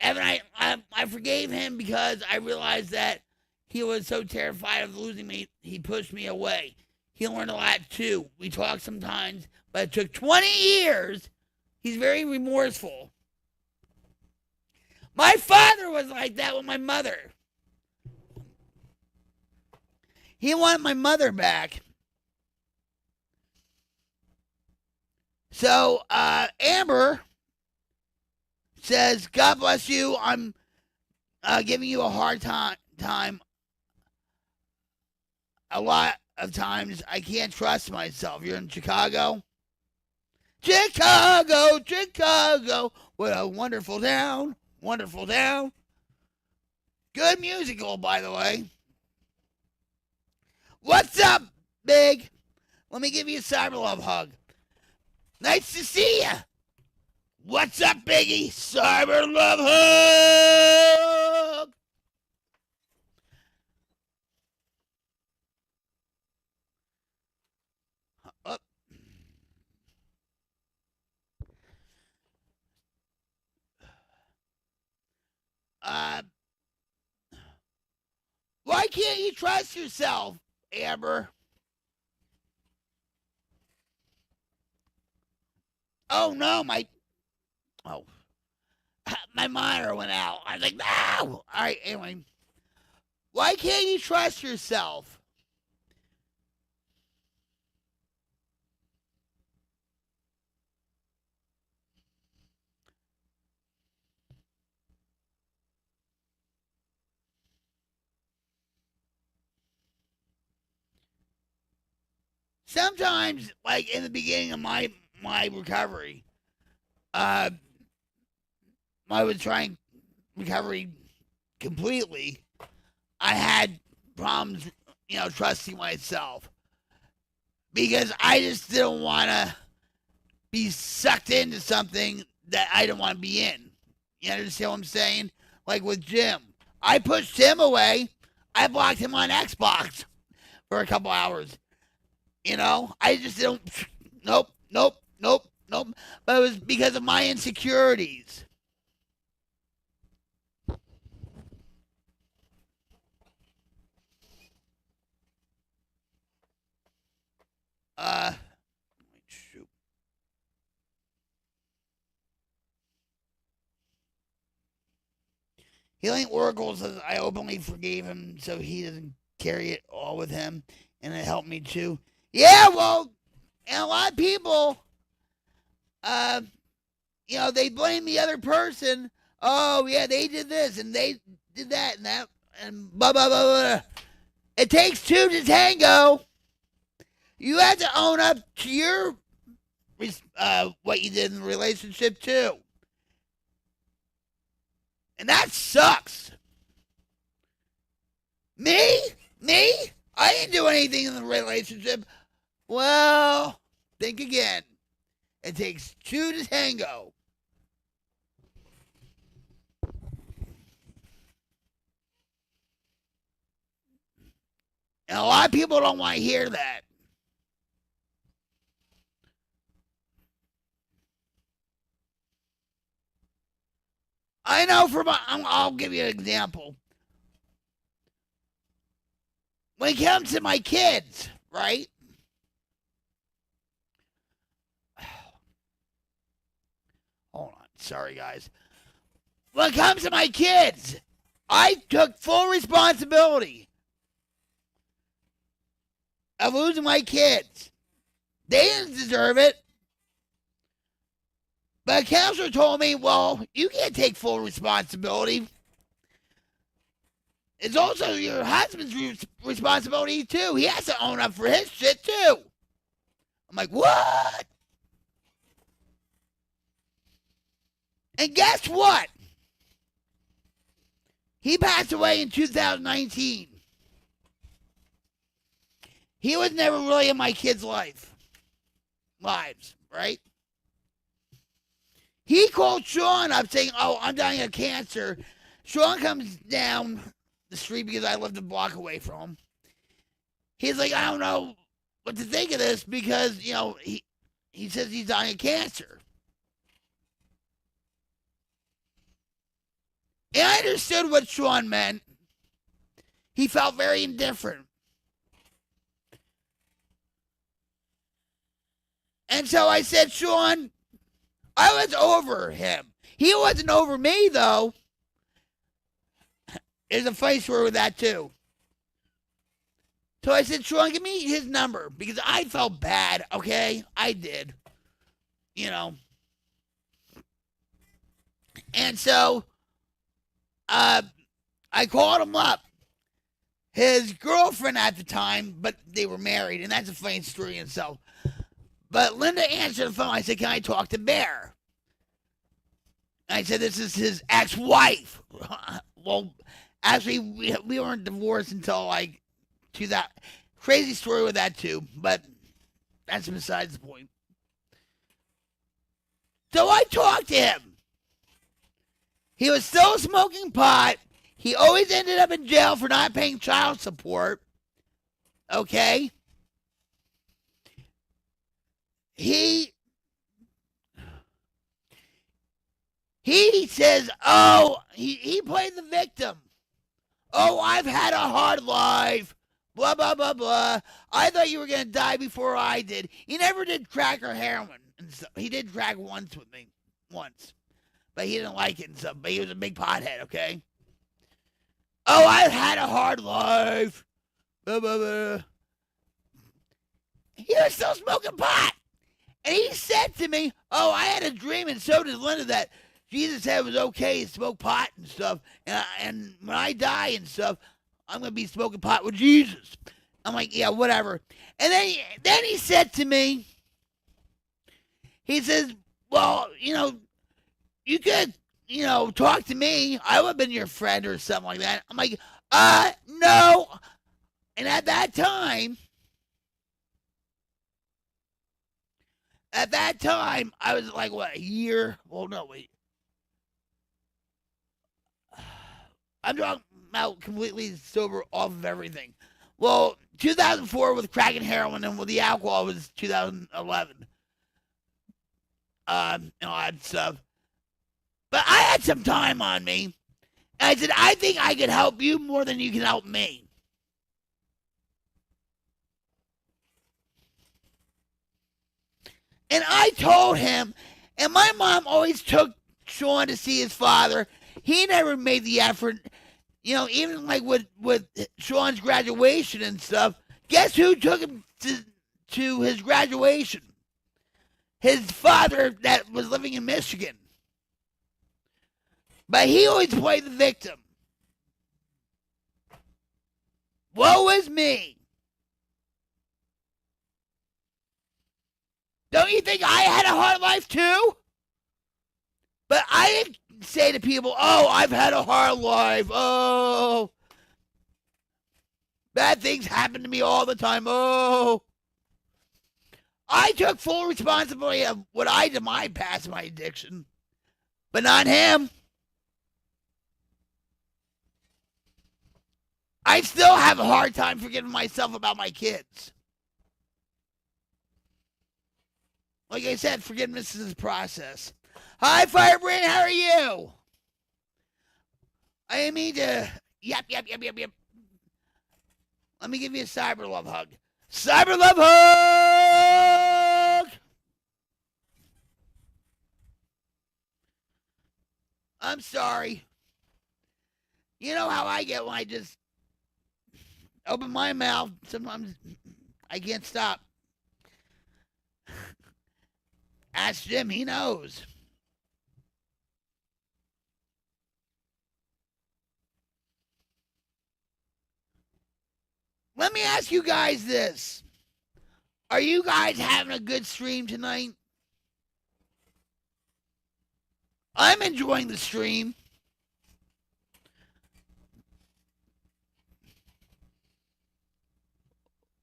Evan, I forgave him because I realized that he was so terrified of losing me, he pushed me away. He learned a lot too. We talk sometimes, but it took 20 years. He's very remorseful. My father was like that with my mother. He wanted my mother back. So, Amber says, God bless you. I'm giving you a hard time. A lot of times I can't trust myself. You're in Chicago? Chicago. What a wonderful town. Wonderful town. Good musical, by the way. What's up, Big? Let me give you a cyber love hug. Nice to see ya. What's up, Biggie? Cyber love hug. Why can't you trust yourself, Amber? Oh no, my monitor went out. I was like, no. All right, anyway. Why can't you trust yourself? Sometimes, like in the beginning of my recovery, I was trying recovery completely. I had problems, trusting myself because I just didn't want to be sucked into something that I didn't want to be in. You understand what I'm saying? Like with Jim, I pushed him away. I blocked him on Xbox for a couple hours. I just don't. Nope. But it was because of my insecurities. Shoot. Healing Oracle says I openly forgave him so he doesn't carry it all with him, and it helped me too. Yeah, well, and a lot of people, they blame the other person. Oh, yeah, they did this, and they did that, and blah, blah, blah, blah. It takes two to tango. You have to own up to your what you did in the relationship, too. And that sucks. Me? I didn't do anything in the relationship. Well, think again. It takes two to tango. And a lot of people don't want to hear that. I know I'll give you an example. When it comes to my kids, right? Hold on. Sorry, guys. When it comes to my kids, I took full responsibility of losing my kids. They didn't deserve it. But a counselor told me, well, you can't take full responsibility. It's also your husband's responsibility, too. He has to own up for his shit, too. I'm like, what? And guess what? He passed away in 2019. He was never really in my kids' lives, right? He called Sean up saying, oh, I'm dying of cancer. Sean comes down the street because I lived a block away from him. He's like, I don't know what to think of this because, he says he's dying of cancer. And I understood what Sean meant. He felt very indifferent. And so I said, Sean, I was over him. He wasn't over me, though. There's a funny story with that, too. So I said, Sean, give me his number. Because I felt bad, okay? I did. And so, I called him up. His girlfriend at the time, but they were married. And that's a funny story in itself. But Linda answered the phone. I said, can I talk to Bear? And I said, this is his ex-wife. Well, actually, we weren't divorced until like 2000. Crazy story with that too, but that's besides the point. So I talked to him. He was still smoking pot. He always ended up in jail for not paying child support. Okay? He says, oh, he played the victim. Oh, I've had a hard life. Blah, blah, blah, blah. I thought you were going to die before I did. He never did crack or heroin. And stuff. He did crack once with me. Once. But he didn't like it and stuff. But he was a big pothead, okay? Oh, I've had a hard life. Blah, blah, blah. He was still smoking pot. And he said to me, oh, I had a dream, and so did Linda, that Jesus said it was okay to smoke pot and stuff. And when I die and stuff, I'm going to be smoking pot with Jesus. I'm like, yeah, whatever. And then he said to me, he says, well, you could, talk to me. I would have been your friend or something like that. I'm like, no. And at that time, I was like, what, a year? Well, no, wait. I'm talking about completely sober off of everything. Well, 2004 with crack and heroin, and with the alcohol was 2011. And all that stuff. But I had some time on me. And I said, I think I could help you more than you can help me. And I told him, and my mom always took Sean to see his father. He never made the effort You know, even like with Sean's graduation and stuff, guess who took him to his graduation? His father that was living in Michigan. But he always played the victim. Woe is me. Don't you think I had a hard life too? But I didn't say to people, oh, I've had a hard life. Oh, bad things happen to me all the time. Oh. I took full responsibility of what I did my past, my addiction. But not him. I still have a hard time forgiving myself about my kids. Like I said, forgiveness is a process. Hi, Firebrand, how are you? I didn't mean to... Yep. Let me give you a cyber love hug. Cyber love hug! I'm sorry. You know how I get when I just open my mouth. Sometimes I can't stop. Ask Jim, he knows. Let me ask you guys this. Are you guys having a good stream tonight? I'm enjoying the stream.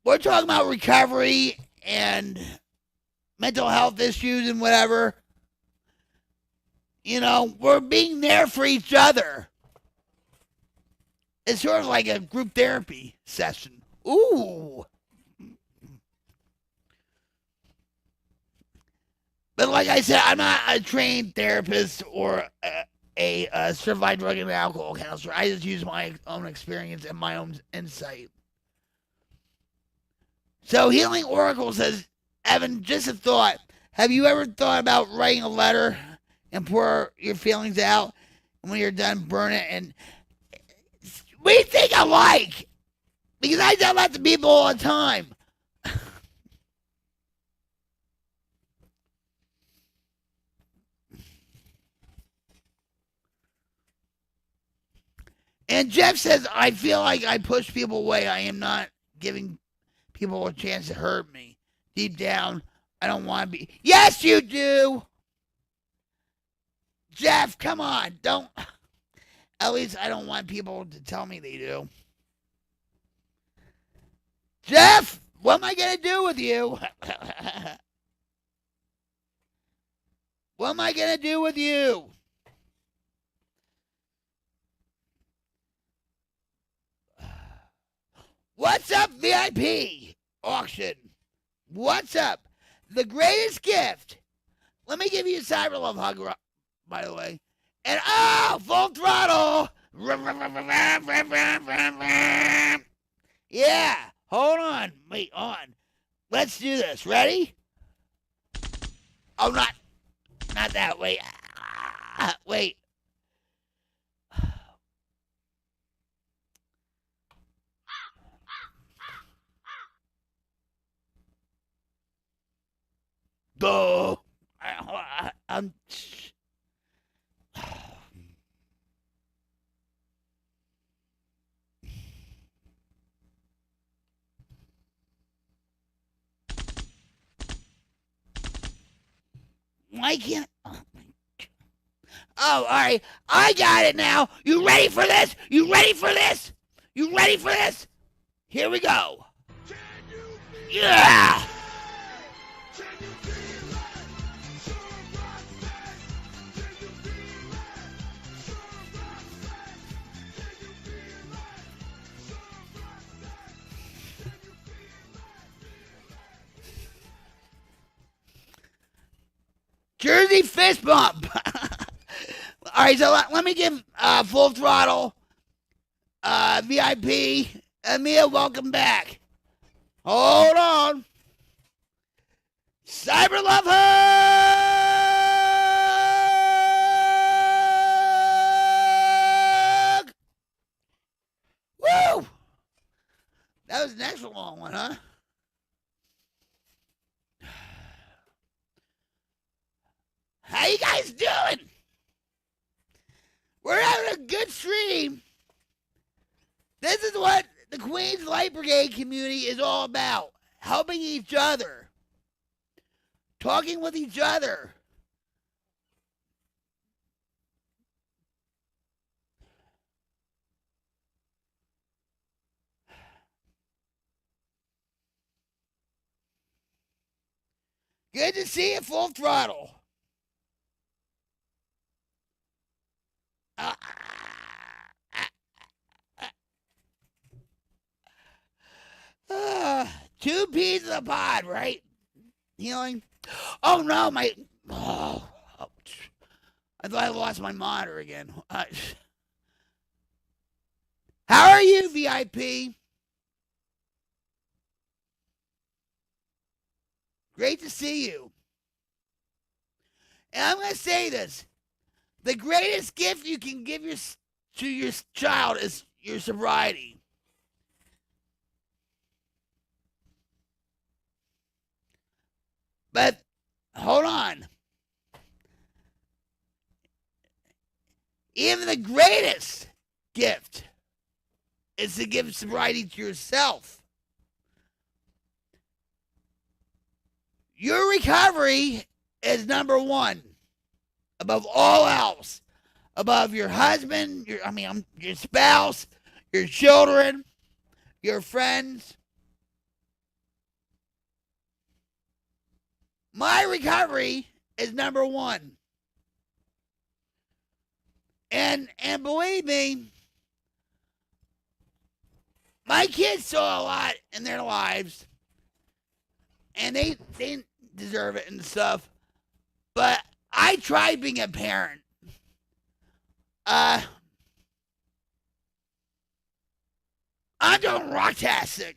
We're talking about recovery and mental health issues and whatever. You know, we're being there for each other. It's sort of like a group therapy session. Ooh. But like I said, I'm not a trained therapist or a certified drug and alcohol counselor. I just use my own experience and my own insight. So Healing Oracle says, Evan, just a thought. Have you ever thought about writing a letter and pour your feelings out? And when you're done, burn it. And we think alike. Because I tell that to people all the time. And Jeff says, I feel like I push people away. I am not giving people a chance to hurt me. Deep down, I don't want to be. Yes, you do. Jeff, come on. Don't. At least I don't want people to tell me they do. Jeff, what am I going to do with you? What am I going to do with you? What's up, VIP auction? What's up? The greatest gift. Let me give you a cyber love hug, by the way. And oh, full throttle. Yeah, hold on. Wait, on. Let's do this. Ready? Oh, not that way. Wait. Go. Why can't? Oh, all right. I got it now. You ready for this? You ready for this? You ready for this? Here we go. Yeah. Jersey fist bump. All right, so let me give full throttle VIP. Mia, welcome back. Hold on. Cyber love hug. was an extra long one, huh? How you guys doing? We're having a good stream. This is what the Queens Light Brigade community is all about. Helping each other. Talking with each other. Good to see you, full throttle. Two peas in the pod, right? Healing. Oh no, my. Oh, ouch. I thought I lost my monitor again. How are you, VIP? Great to see you. And I'm going to say this. The greatest gift you can give to your child is your sobriety. But hold on. Even the greatest gift is to give sobriety to yourself. Your recovery is number one, above all else, above your husband, your spouse, your children, your friends. My recovery is number one. And believe me, my kids saw a lot in their lives, and they deserve it and stuff. But I tried being a parent. I'm doing rocktastic.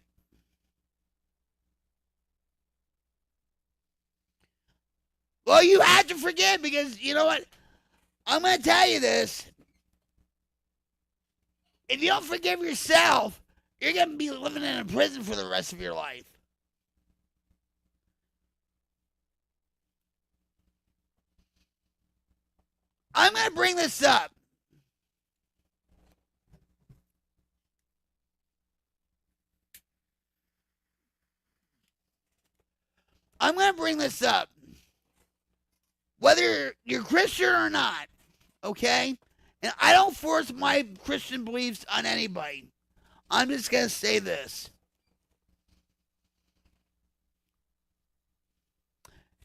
Well, you have to forgive because you know what? I'm going to tell you this. If you don't forgive yourself, you're going to be living in a prison for the rest of your life. I'm going to bring this up. I'm going to bring this up. Whether you're Christian or not, okay? And I don't force my Christian beliefs on anybody. I'm just going to say this.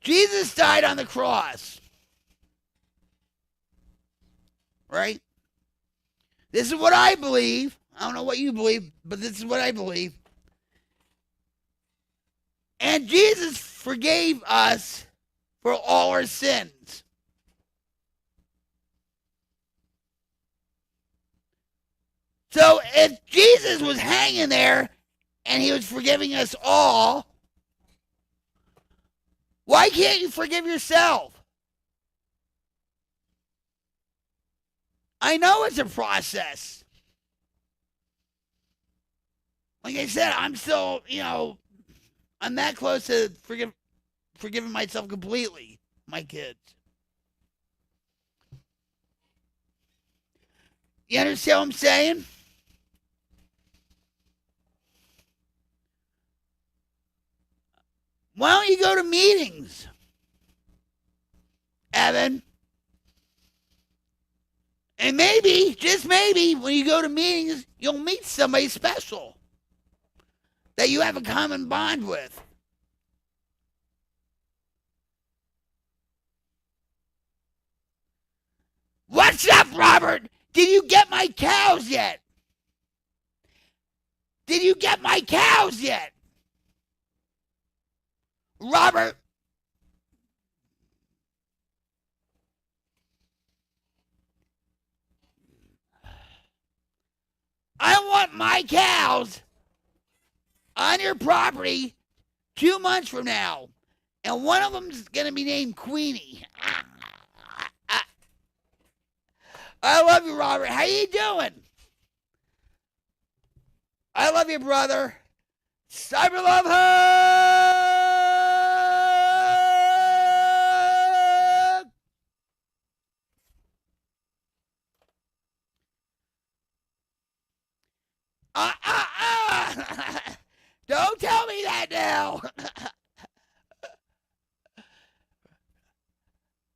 Jesus died on the cross. Right? This is what I believe. I don't know what you believe, but this is what I believe. And Jesus forgave us for all our sins. So if Jesus was hanging there and he was forgiving us all, why can't you forgive yourself? I know it's a process. Like I said, I'm still, I'm that close to forgiving myself completely, my kids. You understand what I'm saying? Why don't you go to meetings, Evan? And maybe, just maybe, when you go to meetings, you'll meet somebody special that you have a common bond with. What's up, Robert? Did you get my cows yet? Did you get my cows yet? Robert. I want my cows on your property 2 months from now. And one of them's going to be named Queenie. I love you, Robert. How you doing? I love you, brother. Cyber Love Hug! Don't tell me that now.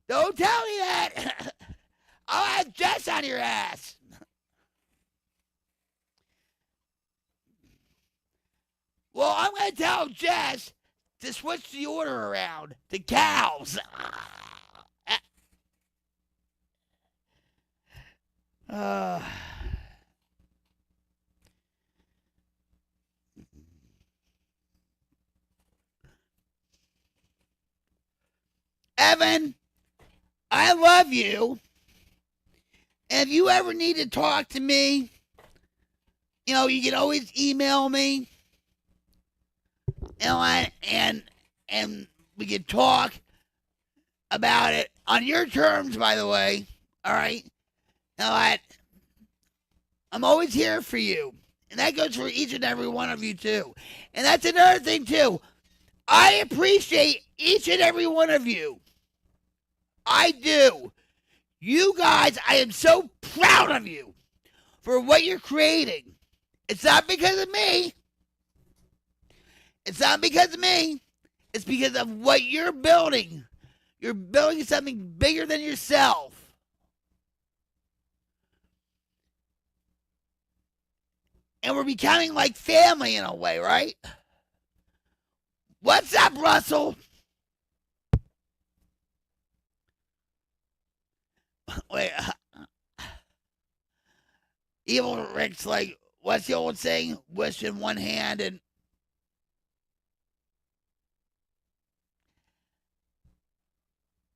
Don't tell me that. I'll have Jess on your ass. Well, I'm going to tell Jess to switch the order around to cows. Evan, I love you. And if you ever need to talk to me, you know, you can always email me. You know, and we can talk about it on your terms, by the way. All right? You know what? I'm always here for you. And that goes for each and every one of you, too. And that's another thing, too. I appreciate each and every one of you. I do. You guys, I am so proud of you for what you're creating. It's not because of me. It's not because of me. It's because of what you're building. You're building something bigger than yourself. And we're becoming like family in a way, right? What's up, Russell? Wait. Evil Rick's like, what's the old saying? Wish in one hand and...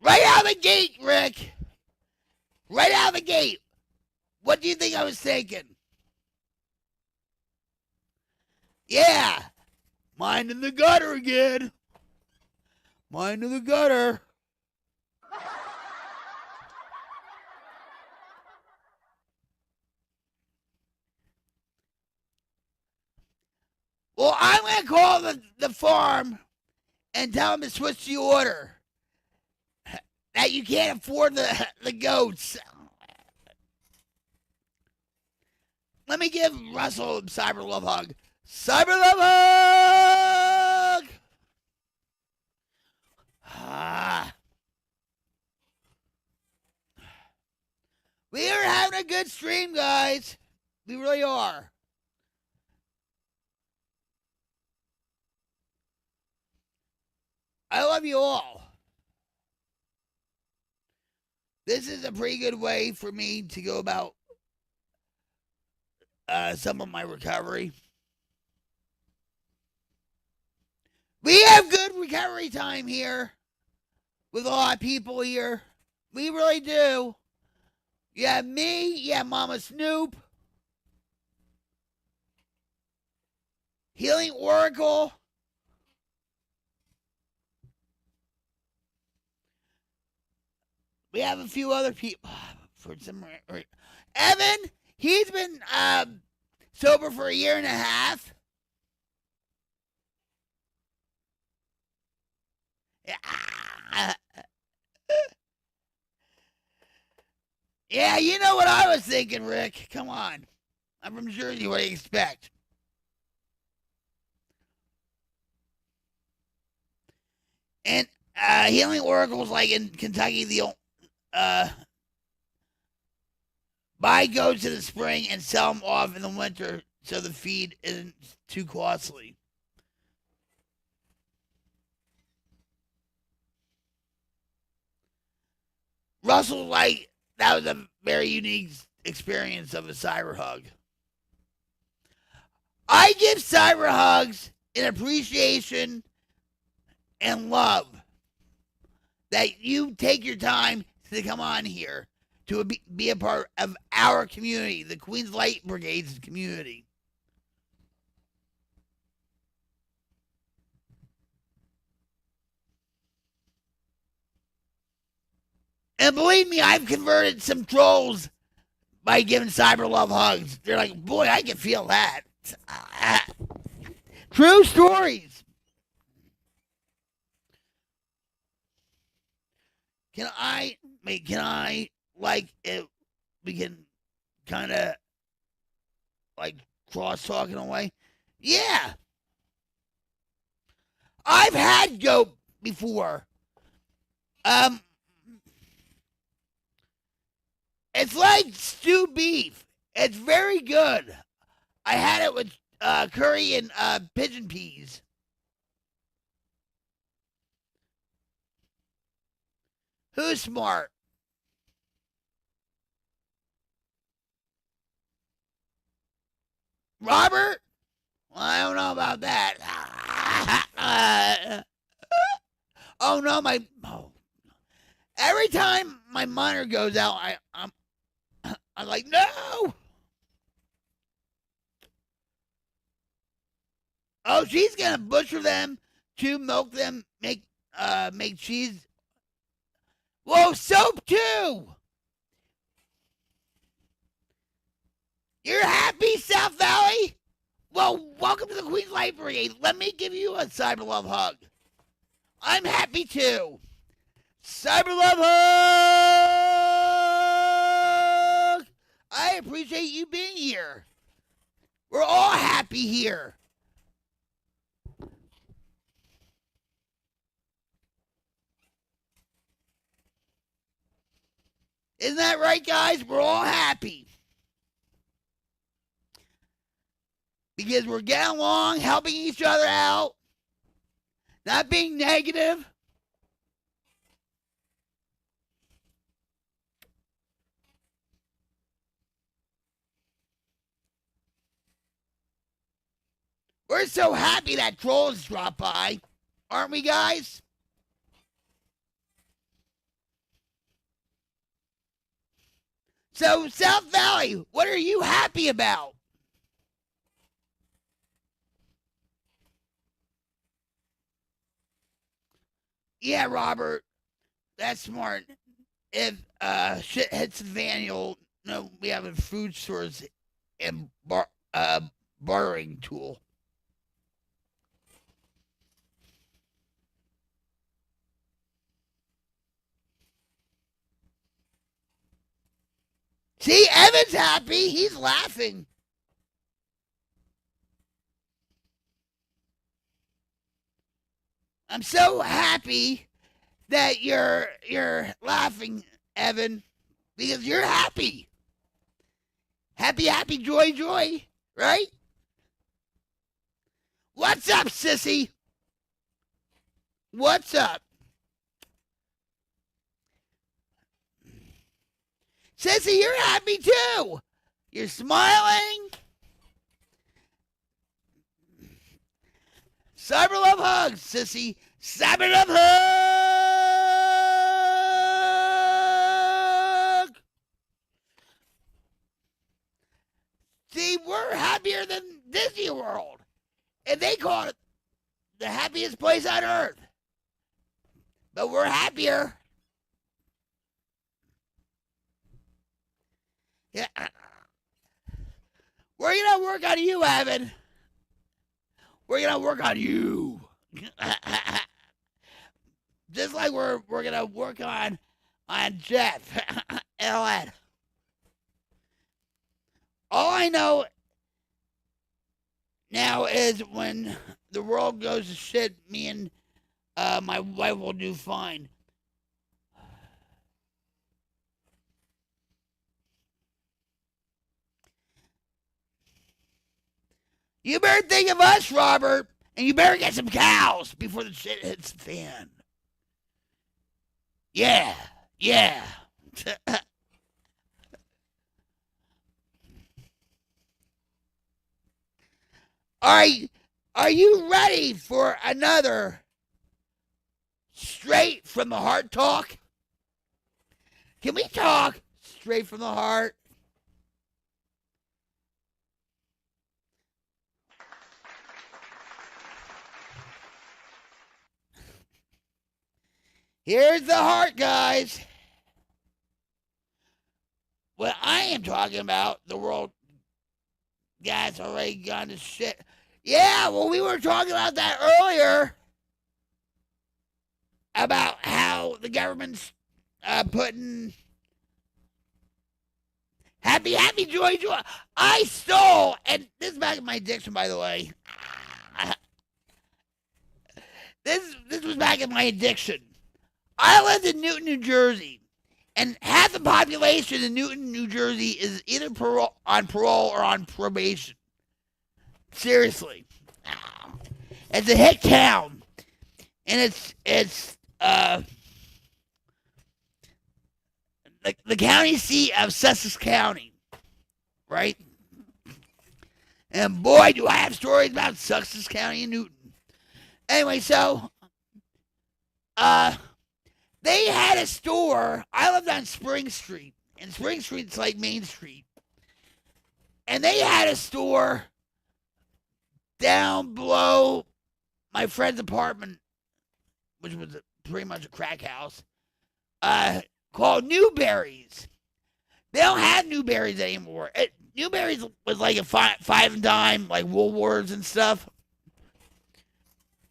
Right out of the gate, Rick. Right out of the gate. What do you think I was thinking? Yeah. Mine in the gutter again. Mine in the gutter. Well, I'm going to call the farm and tell them to switch the order. That you can't afford the goats. Let me give Russell a Cyber Love Hug. Cyber Love Hug! We are having a good stream, guys. We really are. I love you all. This is a pretty good way for me to go about some of my recovery. We have good recovery time here with a lot of people here. We really do. You have me, you have Mama Snoop, Healing Oracle, we have a few other people. For some Evan, he's been sober for 1.5 years. Yeah, you know what I was thinking, Rick. Come on. I'm from Jersey. What do you expect? And Healing Oracle's like in Kentucky, buy goats in the spring and sell them off in the winter so the feed isn't too costly. Russell, like, that was a very unique experience of a cyber hug. I give cyber hugs in appreciation and love that you take your time to come on here to be a part of our community, the Queens Light Brigade's community. And believe me, I've converted some trolls by giving cyber love hugs. They're like, boy, I can feel that. True stories. Can I, like, if we can kind of, like, cross-talking away? Yeah. I've had goat before. It's like stewed beef. It's very good. I had it with curry and pigeon peas. Who's smart? Robert? Well, I don't know about that. Oh no, every time my monitor goes out, I'm like, no. Oh, she's gonna butcher them to milk them, make cheese. Whoa, soap too. You're happy, South Valley? Well, welcome to the Queen's Light Brigade. Let me give you a cyber love hug. I'm happy too. Cyber love hug. I appreciate you being here. We're all happy here. Isn't that right, guys? We're all happy. Because we're getting along, helping each other out, not being negative. We're so happy that trolls dropped by, aren't we, guys? So, South Valley, what are you happy about? Yeah, Robert, that's smart. If shit hits the fan, you'll know we have a food stores and bartering tool. See, Evan's happy. He's laughing. I'm so happy that you're laughing, Evan, because you're happy. Happy, happy, joy, joy, right? What's up, sissy? What's up? Sissy, you're happy too. You're smiling. Cyber love hugs, sissy. Cyber love hug. See, we're happier than Disney World. And they call it the happiest place on earth. But we're happier. Yeah. We're going to work on you, Evan. We're going to work on you. Just like we're going to work on Jeff. Ellen. All I know now is when the world goes to shit, me and my wife will do fine. You better think of us, Robert, and you better get some cows before the shit hits the fan. Yeah, yeah. Are you ready for another straight from the heart talk? Can we talk straight from the heart? Here's the heart, guys. What I am talking about, the world, guys, already gone to shit. Yeah, well, we were talking about that earlier. About how the government's putting happy, joy. I stole, and this is back in my addiction, by the way. This was back in my addiction. I lived in Newton, New Jersey, and half the population in Newton, New Jersey is either on parole or on probation. Seriously. It's a hick town, and it's the county seat of Sussex County, right? And boy, do I have stories about Sussex County and Newton. Anyway, so they had a store. I lived on Spring Street, and Spring Street's like Main Street. And they had a store down below my friend's apartment, which was pretty much a crack house, called Newberry's. They don't have Newberry's anymore. Newberry's was like a five and dime, like Woolworths and stuff.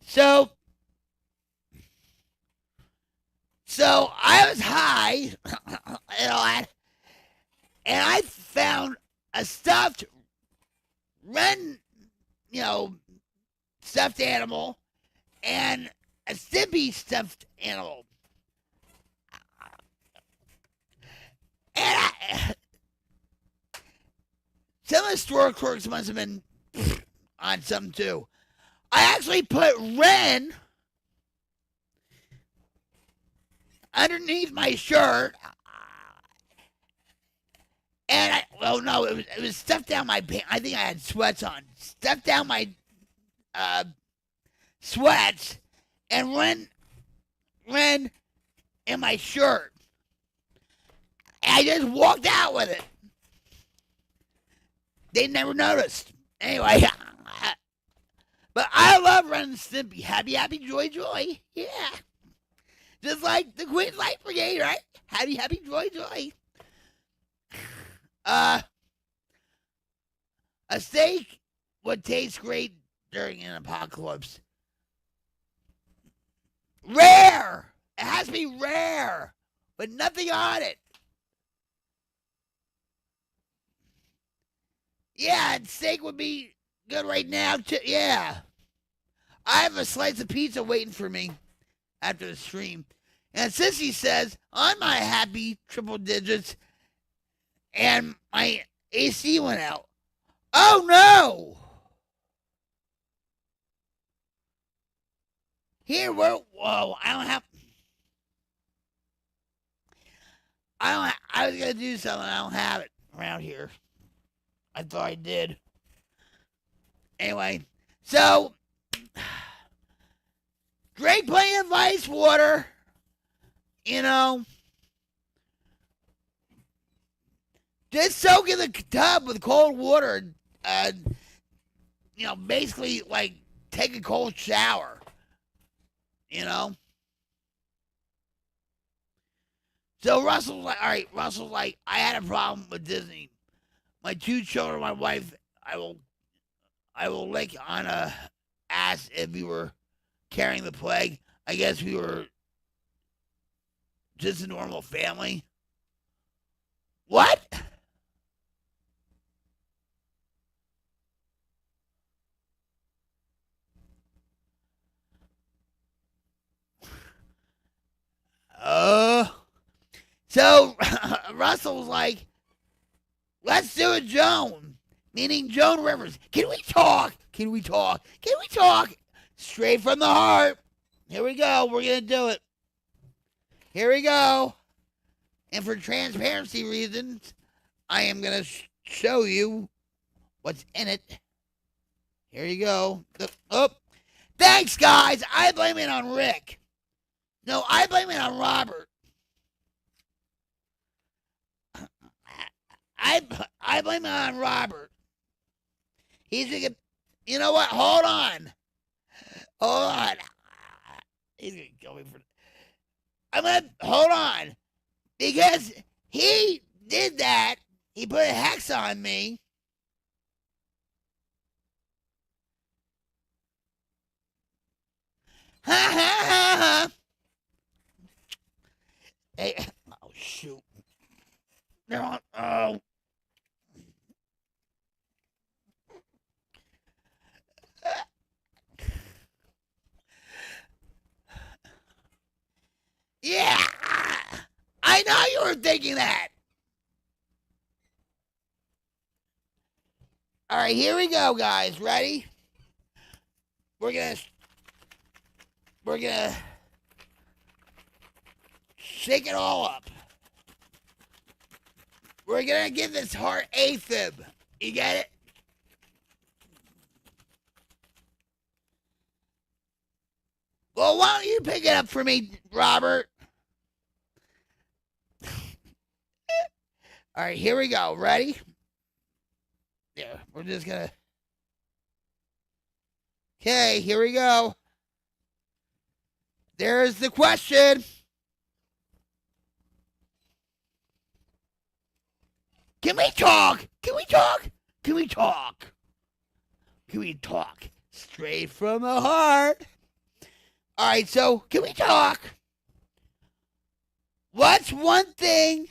So I was high and all that, and I found a stuffed stuffed animal and a Stimpy stuffed animal. And some of the store clerks must have been on some too. I actually put Ren underneath my shirt, and it was stuffed down my pants. I think I had sweats on, stuffed down my sweats, and Ren in my shirt. And I just walked out with it. They never noticed. Anyway, but I love Ren and Stimpy. Happy, joy, joy. Yeah. Just like the Queen's Light Brigade, right? Happy, joy, joy. A steak would taste great during an apocalypse. Rare! It has to be rare, with nothing on it. Yeah, and steak would be good right now, too. Yeah. I have a slice of pizza waiting for me after the stream. And Sissy says, on my happy triple digits, and my AC went out. Oh, no! Whoa, I was going to do something, I don't have it around here. I thought I did. Anyway, so drink plenty of ice water. Just soak in the tub with cold water. Basically like take a cold shower. So Russell's like, all right, I had a problem with Disney. My 2 children, my wife, I will lick on a ass if we were carrying the plague. I guess we were just a normal family. What? So Russell was like, let's do it, Joan. Meaning Joan Rivers. Can we talk? Straight from the heart. Here we go. We're going to do it. Here we go. And for transparency reasons, I am going to show you what's in it. Here you go. Oh, thanks, guys. I blame it on Rick. No, I blame it on Robert. I blame it on Robert. He's thinking, you know what? Hold on. He's gonna kill me for. Hold on, because he did that. He put a hex on me. Ha ha ha ha. Hey, oh shoot. They're on. Oh. Yeah. I know you were thinking that. All right, here we go, guys. Ready? We're gonna shake it all up. We're gonna give this heart AFib. You get it? Well, why don't you pick it up for me, Robert? All right, here we go. Ready? Yeah, we're just gonna. Okay, here we go. There's the question. Can we talk? Can we talk? Can we talk? Can we talk? Straight from the heart. All right, so can we talk? What's one thing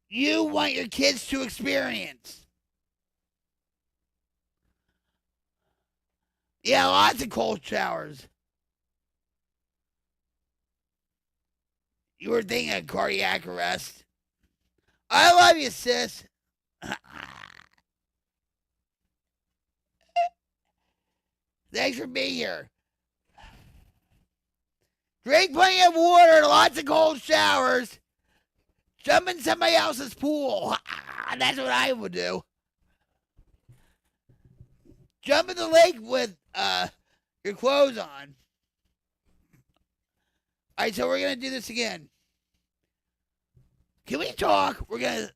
you want your kids to experience? Yeah, lots of cold showers. You were thinking of cardiac arrest. I love you, sis. Thanks for being here. Drink plenty of water, lots of cold showers. Jump in somebody else's pool. That's what I would do. Jump in the lake with your clothes on. All right, so we're going to do this again. Can we talk? We're going to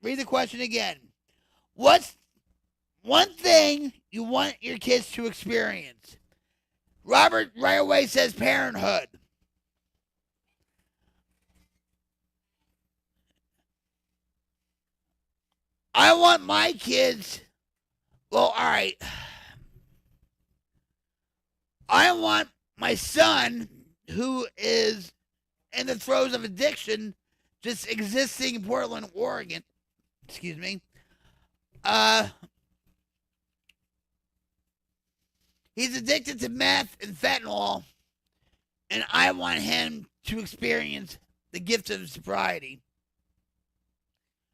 read the question again. What's one thing you want your kids to experience? Robert right away says parenthood. I want my kids. Well, all right. I want my son, who is in the throes of addiction, just existing in Portland, Oregon. Excuse me. He's addicted to meth and fentanyl, and I want him to experience the gift of sobriety.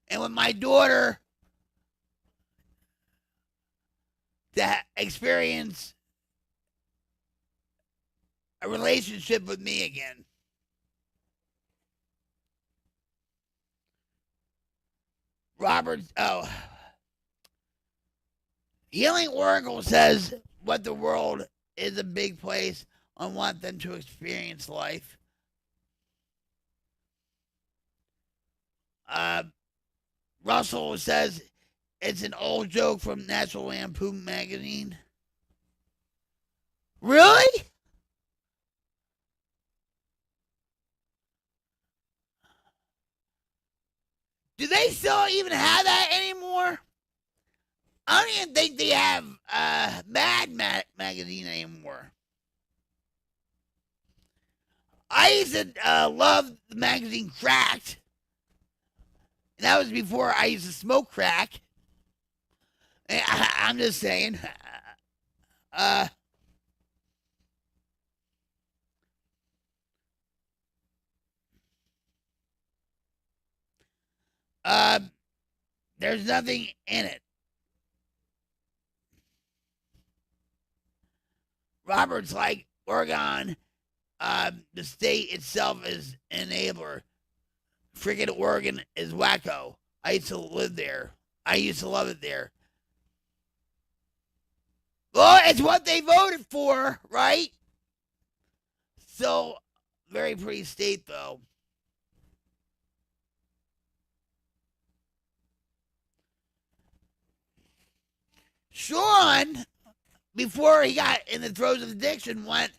And with my daughter, to experience a relationship with me again. Robert, Healing Oracle says what the world is a big place. I want them to experience life. Russell says it's an old joke from National Lampoon magazine. Really? Do they still even have that anymore? I don't even think they have Mad magazine anymore. I used to love the magazine Cracked. And that was before I used to smoke crack. And I'm just saying. There's nothing in it. Robert's like, Oregon, the state itself is an enabler. Freaking Oregon is wacko. I used to live there. I used to love it there. Well, it's what they voted for, right? So, very pretty state, though. Sean, before he got in the throes of addiction, went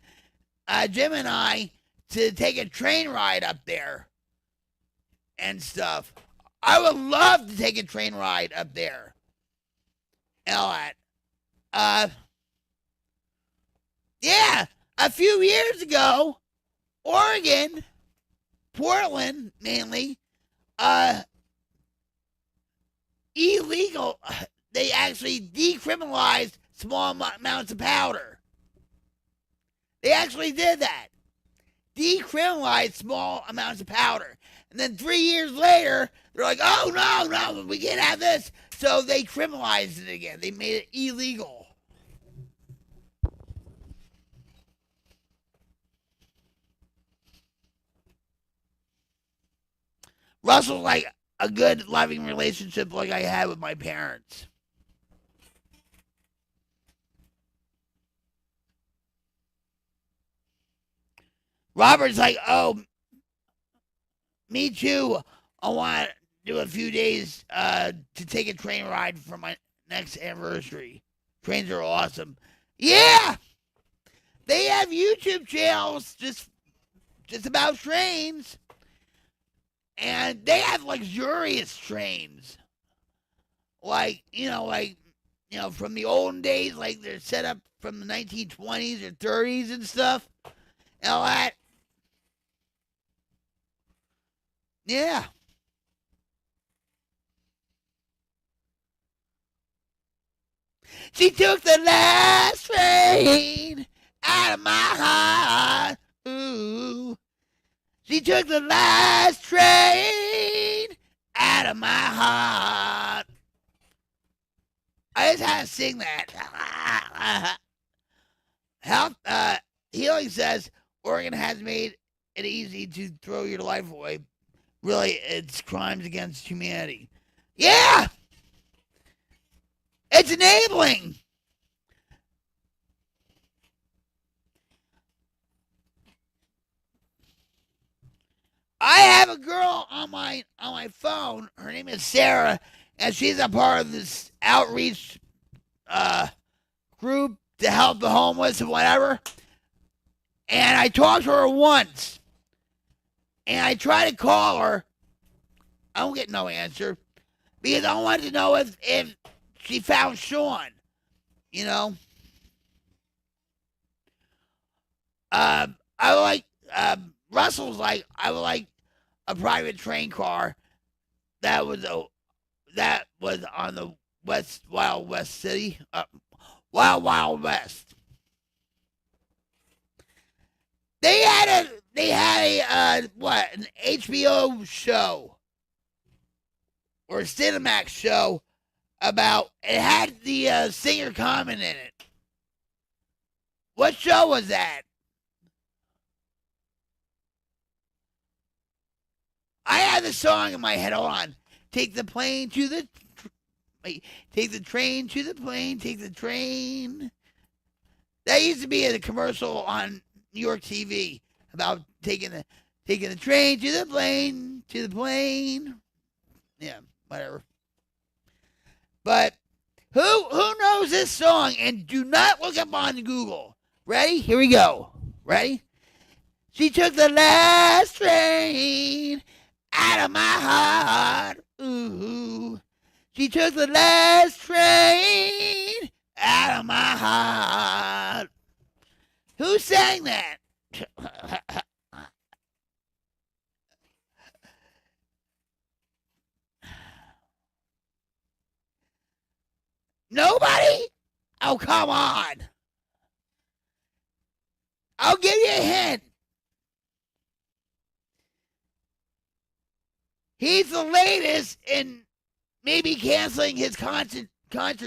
Jim and I to take a train ride up there and stuff. I would love to take a train ride up there. And all that. Yeah, a few years ago, Oregon, Portland mainly, illegal. They actually decriminalized small amounts of powder. They actually did that. Decriminalized small amounts of powder. And then 3 years later, they're like, oh, no, we can't have this. So they criminalized it again. They made it illegal. Russell's like a good, loving relationship like I had with my parents. Robert's like, oh, me too. I want to do a few days to take a train ride for my next anniversary. Trains are awesome. Yeah! They have YouTube channels just about trains. And they have luxurious trains. Like, from the olden days, like they're set up from the 1920s or 30s and stuff. And all that. Yeah. She took the last train out of my heart. Ooh. She took the last train out of my heart. I just had to sing that. Health Healing says Oregon has made it easy to throw your life away. Really, it's crimes against humanity. Yeah! It's enabling. I have a girl on my phone. Her name is Sarah, and she's a part of this outreach group to help the homeless and whatever. And I talked to her once, and I tried to call her. I don't get no answer because I wanted to know if she found Sean. You know. I would like. Russell's like, I would like a private train car that was on the Wild West City, Wild West. They had an HBO show or a Cinemax show about, it had the singer Common in it. What show was that? I had the song in my head. Hold on. Take the plane to the... take the train to the plane. Take the train. That used to be a commercial on New York TV about taking the train to the plane. Yeah, whatever. But who knows this song? And do not look up on Google. Ready? Here we go. Ready? She took the last train out of my heart. Ooh. She took the last train out of my heart. Who sang that? Nobody? Oh, come on. I'll give you a hint. He's the latest in maybe canceling his concert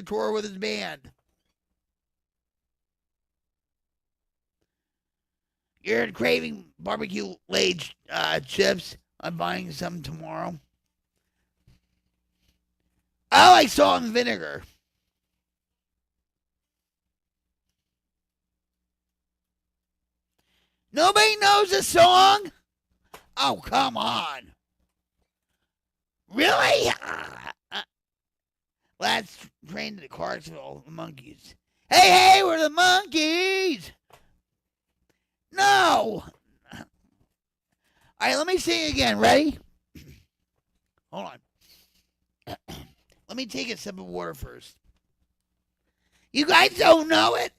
tour with his band. You're craving barbecue laid chips. I'm buying some tomorrow. I like salt and vinegar. Nobody knows the song? Oh, come on. Really? Let's train to the Clarksville, the monkeys. Hey, we're the monkeys. No. All right, let me sing again. Ready? Hold on. Let me take a sip of water first. You guys don't know it?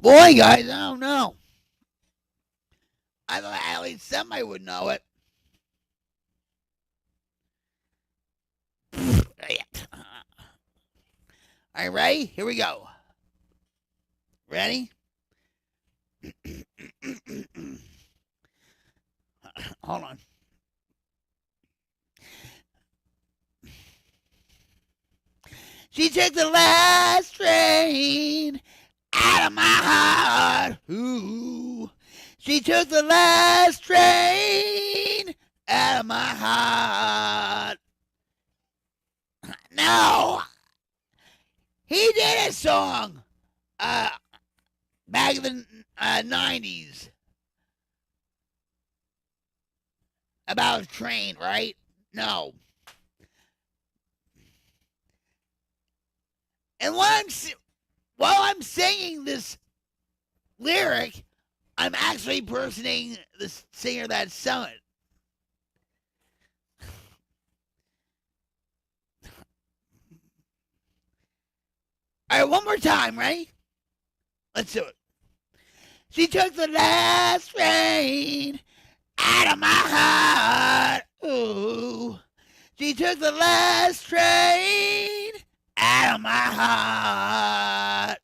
Boy, guys, I don't know. I thought at least somebody would know it. All right, ready? Here we go. Ready? Hold on. She took the last train out of my heart. Ooh. She took the last train out of my heart. No. He did a song back in the 90s about a train, right? No. And while I'm singing this lyric, I'm actually impersonating the singer that sung it. All right, one more time, right? Let's do it. She took the last train out of my heart. Ooh. She took the last train out of my heart.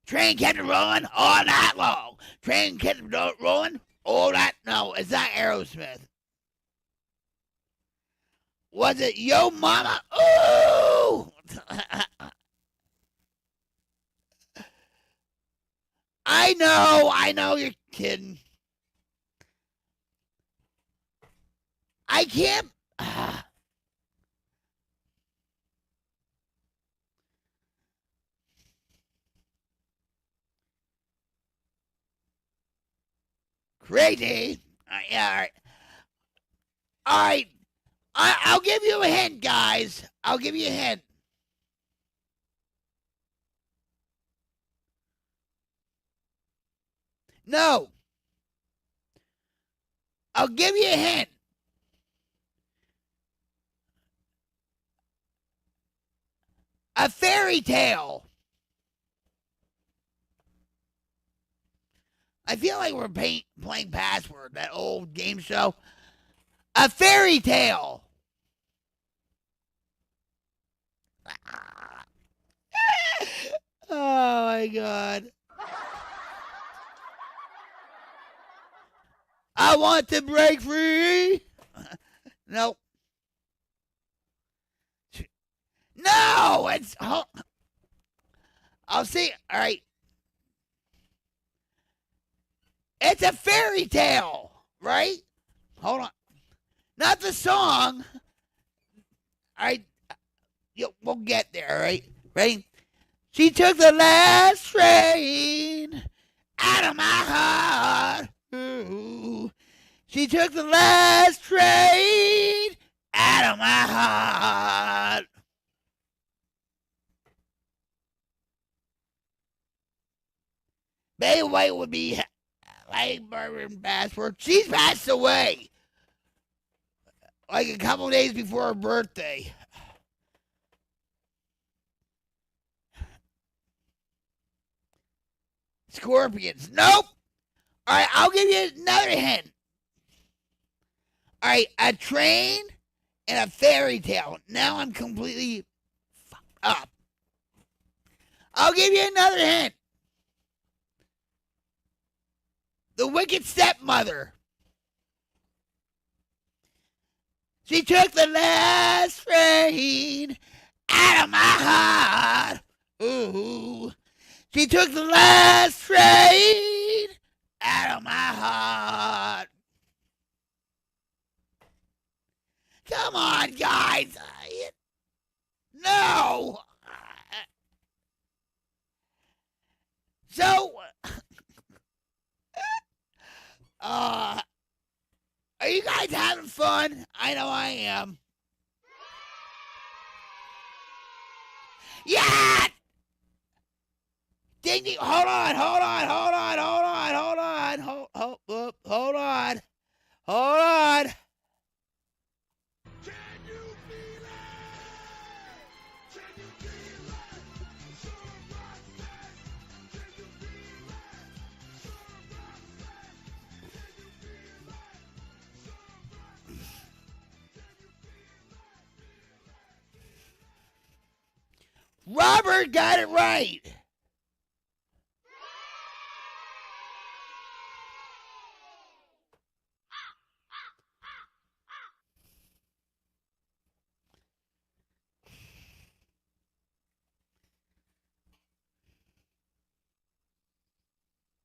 Train kept rolling all night long. Train kept rolling all night. No, it's not Aerosmith. Was it Yo Mama? Ooh! I know you're kidding. I can't. Crazy. Yeah, all right. All right. I'll give you a hint, guys. I'll give you a hint. No. I'll give you a hint. A fairy tale. I feel like we're playing Password, that old game show. A fairy tale. Oh my God. I want to break free. Nope. No, it's. I'll see. All right. It's a fairy tale, right? Hold on. Not the song. All right. We'll get there, all right? Ready? She took the last train out of my heart. Ooh. She took the last train out of my heart. Bay White would be like murdering Password. She's passed away like a couple days before her birthday. Scorpions. Nope. All right, I'll give you another hint. All right, a train and a fairy tale. Now I'm completely fucked up. I'll give you another hint. The Wicked Stepmother. She took the last train out of my heart. Ooh. She took the last train out of my heart. Come on, guys. No. So, are you guys having fun? I know I am. Yeah! Ding ding, hold on. Hold on. Robert got it right.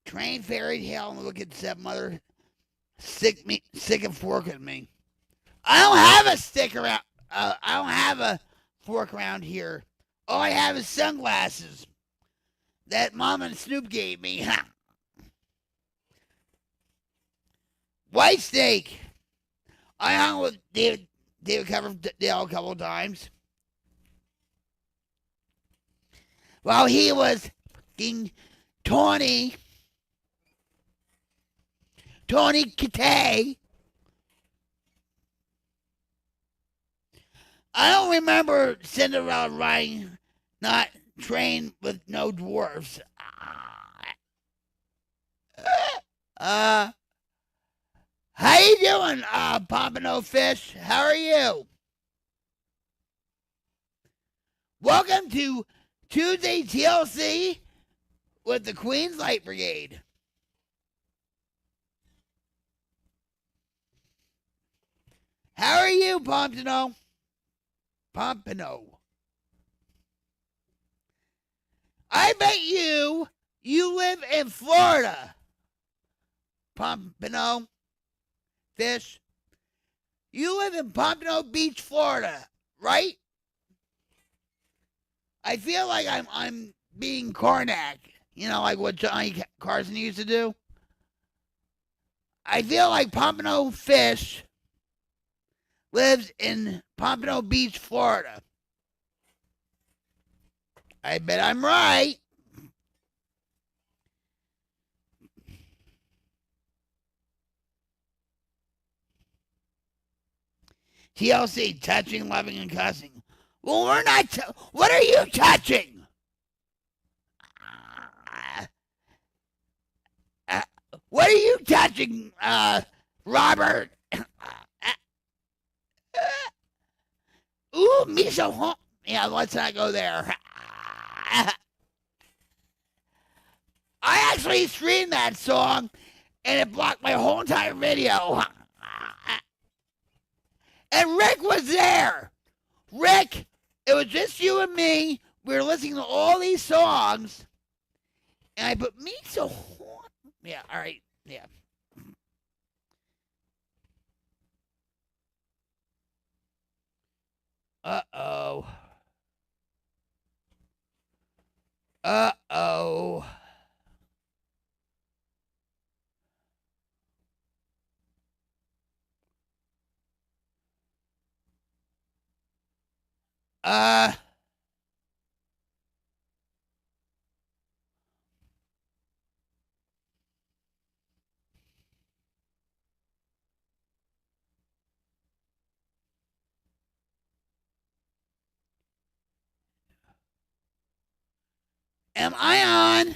Train, fairy tale, and look at stepmother. Sick and fork with me. I don't have a stick around. I don't have a fork around here. All I have is sunglasses that Mom and Snoop gave me. White steak. I hung with David Coverdale a couple of times. While he was fucking Tony Katay. I don't remember Cinderella riding not train with no dwarfs. How you doing, Pompano Fish? How are you? Welcome to Tuesday TLC with the Queen's Light Brigade. How are you, Pompano? I bet you live in Florida. Pompano Fish. You live in Pompano Beach, Florida, right? I feel like I'm being Karnak. You know, like what Johnny Carson used to do. I feel like Pompano Fish lives in Pompano Beach, Florida. I bet I'm right. TLC, touching, loving, and cussing. Well, we're not. What are you touching? What are you touching, Robert? Ooh, me so hot. Yeah, let's not go there. I actually streamed that song, and it blocked my whole entire video. And Rick was there. Rick, it was just you and me. We were listening to all these songs, and I put me so hot. Yeah, all right, yeah. Uh-oh. Uh-oh. Am I on?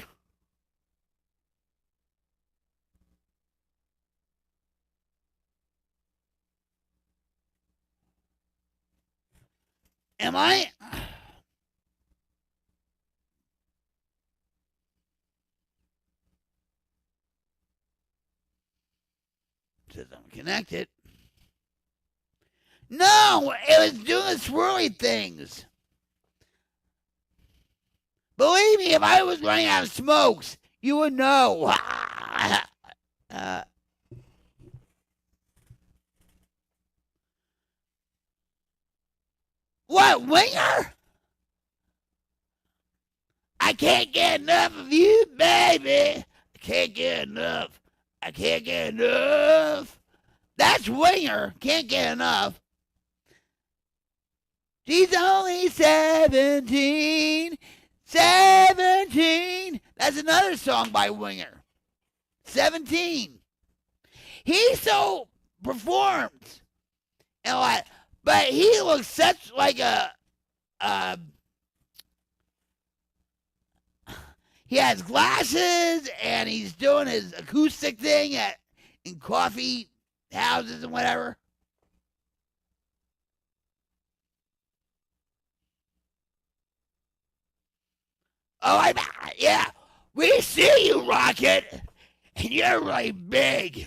Am I? Says I'm connected. No, it was doing the swirly things. Believe me, if I was running out of smokes, you would know. What, Winger? I can't get enough of you, baby. I can't get enough. I can't get enough. That's Winger. Can't get enough. She's only 17. 17. That's another song by Winger. 17. He so performs. And like, but he looks such like a he has glasses and he's doing his acoustic thing in coffee houses and whatever. Oh, yeah. We see you, Rocket. And you're really big.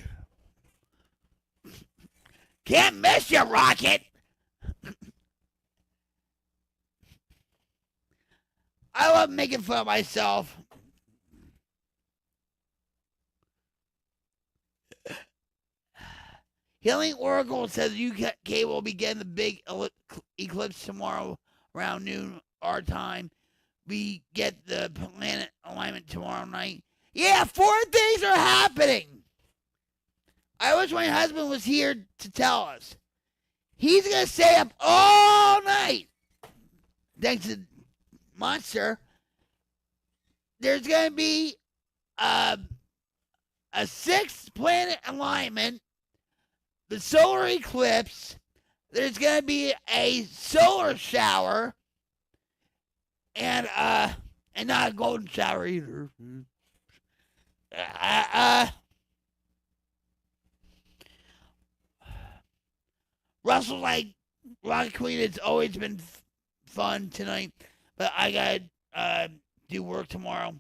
Can't miss you, Rocket. I love making fun of myself. Healing Oracle says UK will begin the big eclipse tomorrow around noon our time. We get the planet alignment tomorrow night. Yeah, 4 things are happening. I wish my husband was here to tell us. He's going to stay up all night. Thanks to Monster. There's going to be a 6th planet alignment, the solar eclipse. There's going to be a solar shower, and not a golden shower either. Russell's like, Rocket Queen, it's always been fun tonight, but I gotta do work tomorrow.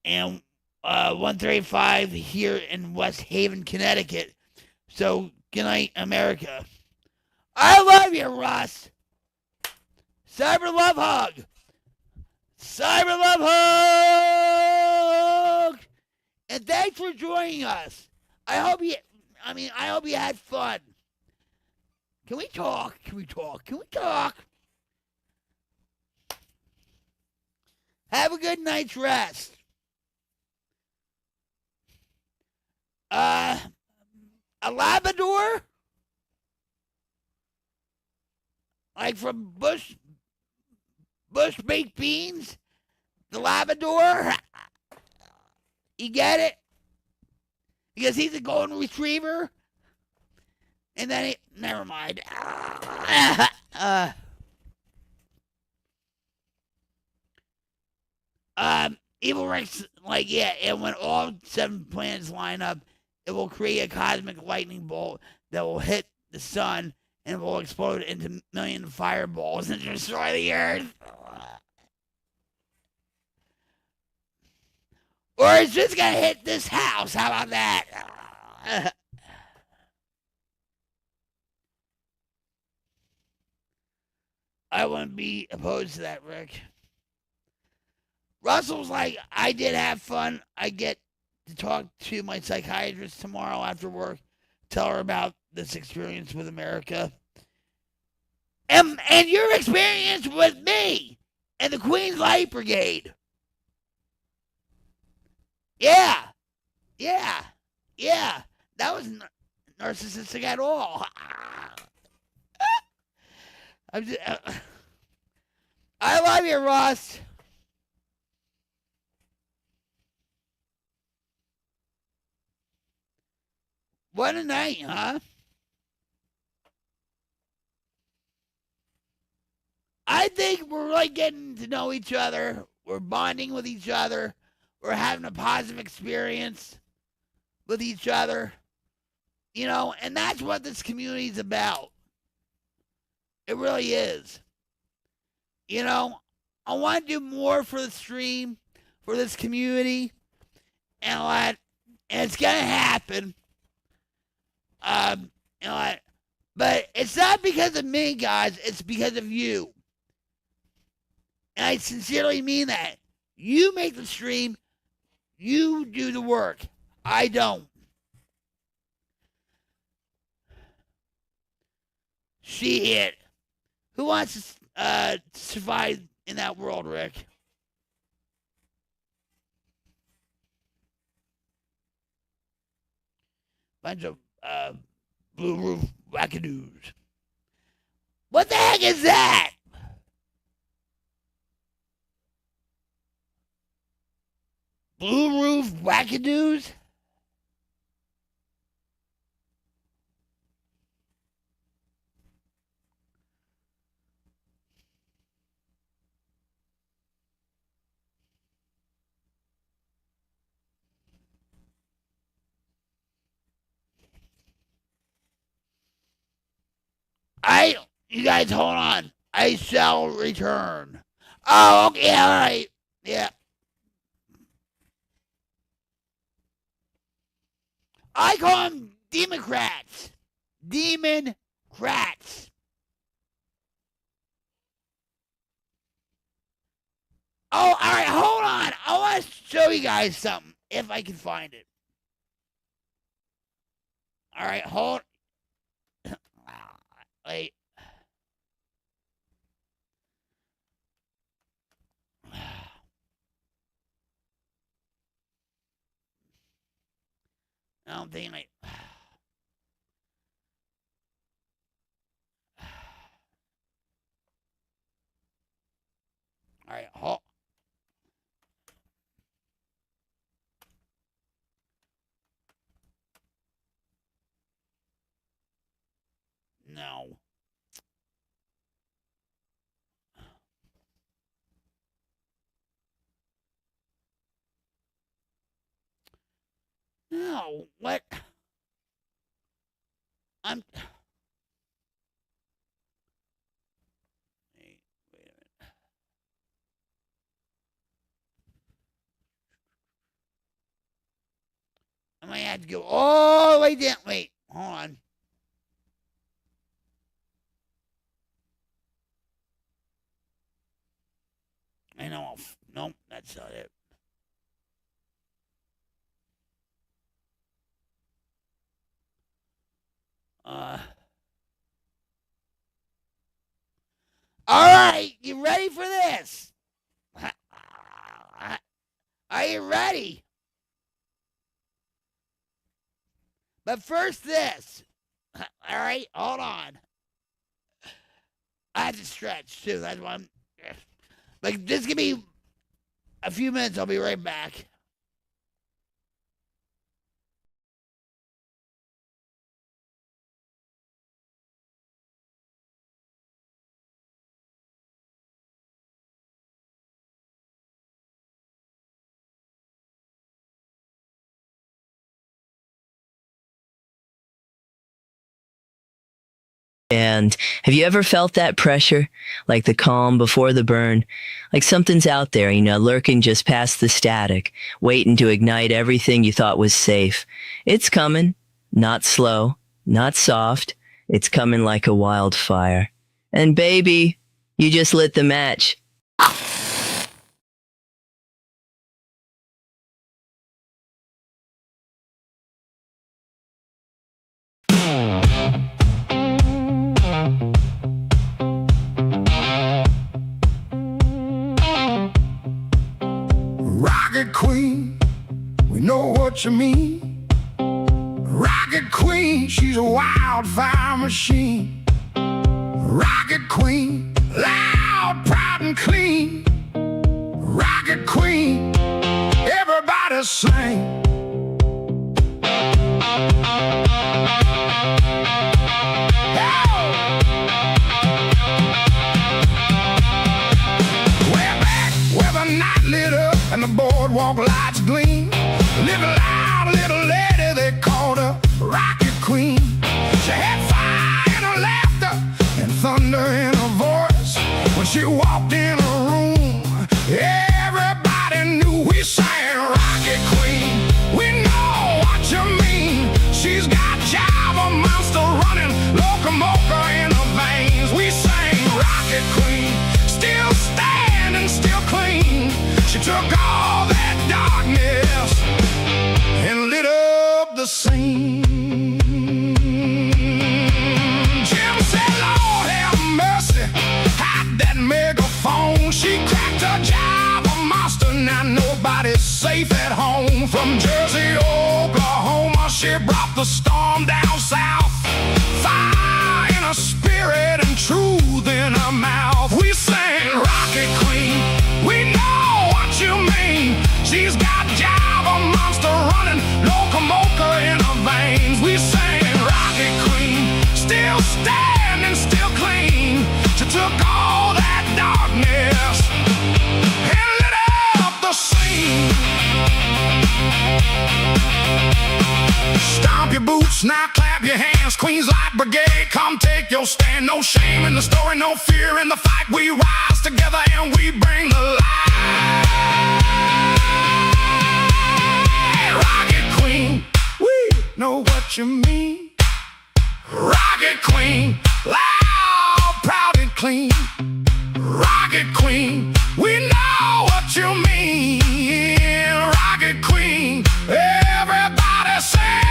And 135 here in West Haven, Connecticut. So good night, America. I love you, Russ. Cyber love hug. Cyber love hug. And thanks for joining us. I hope you had fun. Can we talk? Can we talk? Can we talk? Have a good night's rest. A Labrador? Like from Bush baked beans? The Labrador? You get it? Because he's a golden retriever? And then never mind. Evil Rex, like, yeah, and when all 7 planets line up, it will create a cosmic lightning bolt that will hit the sun and will explode into a million fireballs and destroy the Earth. Or it's just gonna hit this house. How about that? I wouldn't be opposed to that, Rick. Russell's like, I did have fun. I get to talk to my psychiatrist tomorrow after work, tell her about this experience with America. And your experience with me and the Queen's Light Brigade. Yeah. That was narcissistic at all. I love you, Ross. What a night, huh? I think we're really getting to know each other. We're bonding with each other. We're having a positive experience with each other. You know, and that's what this community is about. It really is. You know, I want to do more for the stream, for this community, and it's going to happen. But it's not because of me, guys. It's because of you. And I sincerely mean that. You make the stream. You do the work. I don't. Shit. Who wants to survive in that world, Rick? Bunch of blue roof wackadoos. What the heck is that? Blue roof wackadoos? You guys hold on. I shall return. Oh, okay, all right. Yeah. I call them Democrats. Demon-crats. Oh, all right, hold on. I want to show you guys something, if I can find it. All right, hold. Wait. I don't think I. All right, hold. No. No, what? I'm. Wait a minute. I might have to go all the way down. Wait, hold on. I know. Nope, that's not it. All right, you ready for this? Are you ready? But first, this. All right, hold on. I have to stretch too. That's why I'm. Like, just give me a few minutes. I'll be right back. And have you ever felt that pressure? Like the calm before the burn? Like something's out there, lurking just past the static, waiting to ignite everything you thought was safe. It's coming. Not slow, not soft. It's coming like a wildfire. And baby, you just lit the match. Rocket Queen, we know what you mean. Rocket Queen, she's a wildfire machine. Rocket Queen, loud, proud, and clean. Rocket Queen, everybody sing. We're back where the night lit up and the boardwalk lights gleam. Living loud, little lady, they called her Rocket Queen. She had fire in her laughter and thunder in her voice. When she walked in a room, everybody knew we sang Rocket Queen. We know what you mean. She's got Java monster running, locomotive in her veins. We sang Rocket Queen, still standing, still clean. She took all that darkness and lit up the scene. Jim said, Lord have mercy, hide that megaphone. She cracked a Java monster, now nobody's safe at home. From Jersey, Oklahoma, she brought the storm down south. Fire in her spirit and truth in her mouth. We sang Rocket Queen, we know what you mean. She's got Java monster running, locomotive in her veins. We sang Rocket Queen, still standing, still clean. She took all that darkness and lit up the scene. Stomp your boots, now clap your hands. Queen's Light Brigade, come take your stand. No shame in the story, no fear in the fight. We rise together and we bring the light. Rocket Queen, we know what you mean. Rocket Queen, loud, proud and clean. Rocket Queen, we know what you mean. Rocket Queen, everybody say.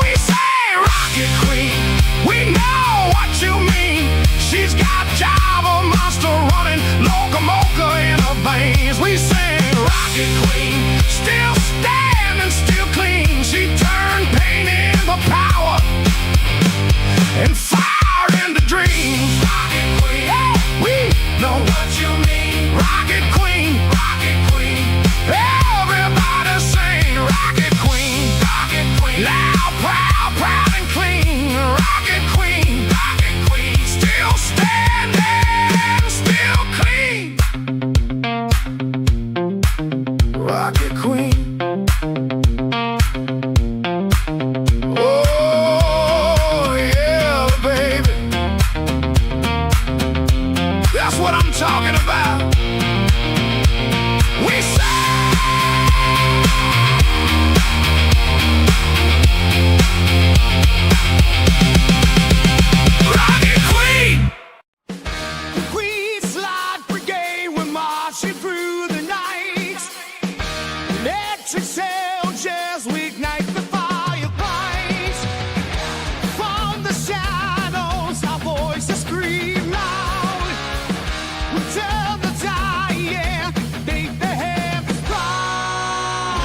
We say Rocket Queen, we know what you mean. She's got Java monster running, locomotive in her veins. We say Rocket Queen, still standing, still clean. She turned pain into power and fire into dreams. Rocket Queen, we know what you mean. Rocket Queen, everybody sing Rocket Queen, loud, proud, proud and clean. Rocket Queen, still standing, still clean. Rocket Queen. Oh, yeah, baby. That's what I'm talking about. We say Rocket Queen. Queen's Light Brigade, we're marching through the night. Electric soldiers, we ignite the fireplace. From the shadows, our voices scream loud. We tell the dying, make the heavens proud.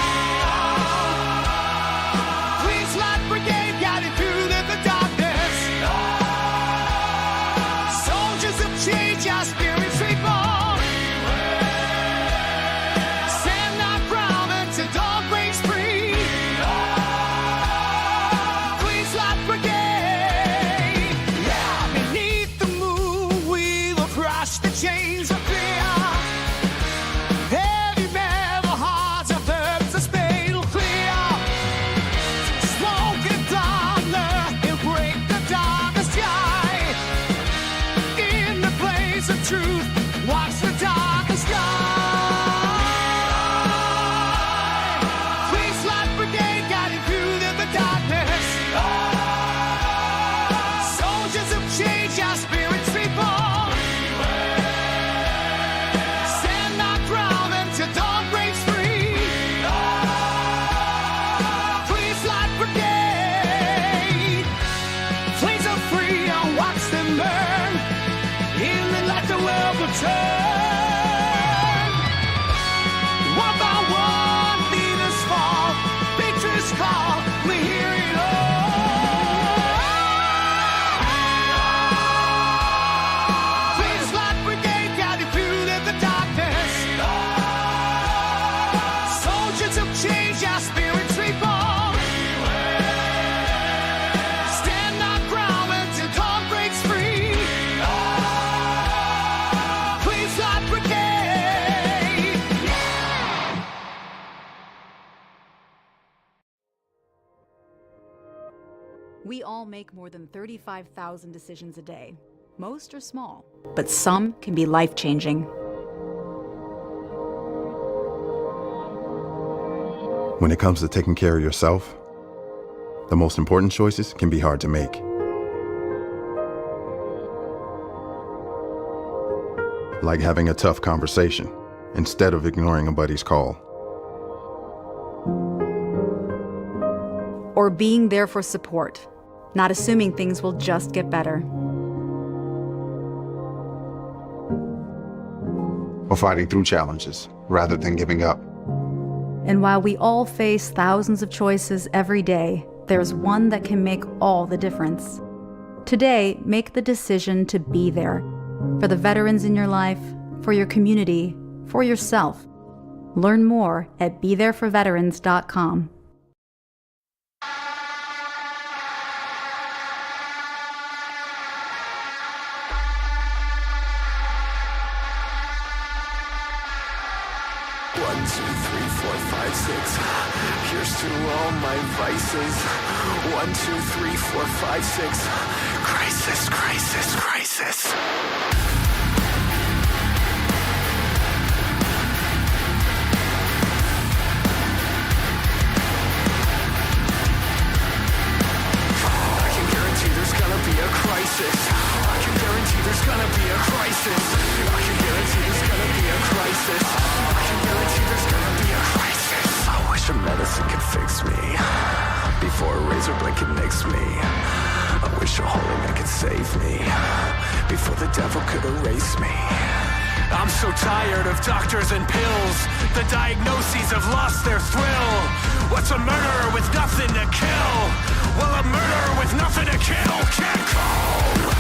Queen's Light Brigade, guiding through the darkness. Soldiers of change, our spirits reborn. Stand our ground until dawn breaks free. Queen's Light Brigade. Yeah, beneath the moon, we will crush the chains of fear. Heavy metal hearts of earth, the spade will clear. Smoke and thunder, it'll break the darkest sky. In the place of truth, watch the darkest sky. Queen's Light Brigade, guiding through the darkness. Soldiers of change, our spirits reborn. Stand our ground until dawn breaks free. Queen's Light Brigade. Flames are free, and watch them burn. In the light, the world will turn. One by one, leaders fall. Victory's call, we hear it all. Queen's Light Brigade, guiding through the darkness. Soldiers of change, our spirits reborn. Stand our ground until dawn breaks free. Queen's Light Brigade. We all make more than 35,000 decisions a day. Most are small, but some can be life-changing. When it comes to taking care of yourself, the most important choices can be hard to make. Like having a tough conversation instead of ignoring a buddy's call. Or being there for support, not assuming things will just get better. Or fighting through challenges rather than giving up. And while we all face thousands of choices every day, there's one that can make all the difference. Today, make the decision to be there. For the veterans in your life, for your community, for yourself. Learn more at BeThereForVeterans.com. One, two, three, four, five, six. Here's to all my vices. 1, 2, 3, 4, 5, 6. Crisis, crisis, crisis. never could erase me. I'm so tired of doctors and pills. The diagnoses have lost their thrill. What's a murderer with nothing to kill? Well, a murderer with nothing to kill can't call.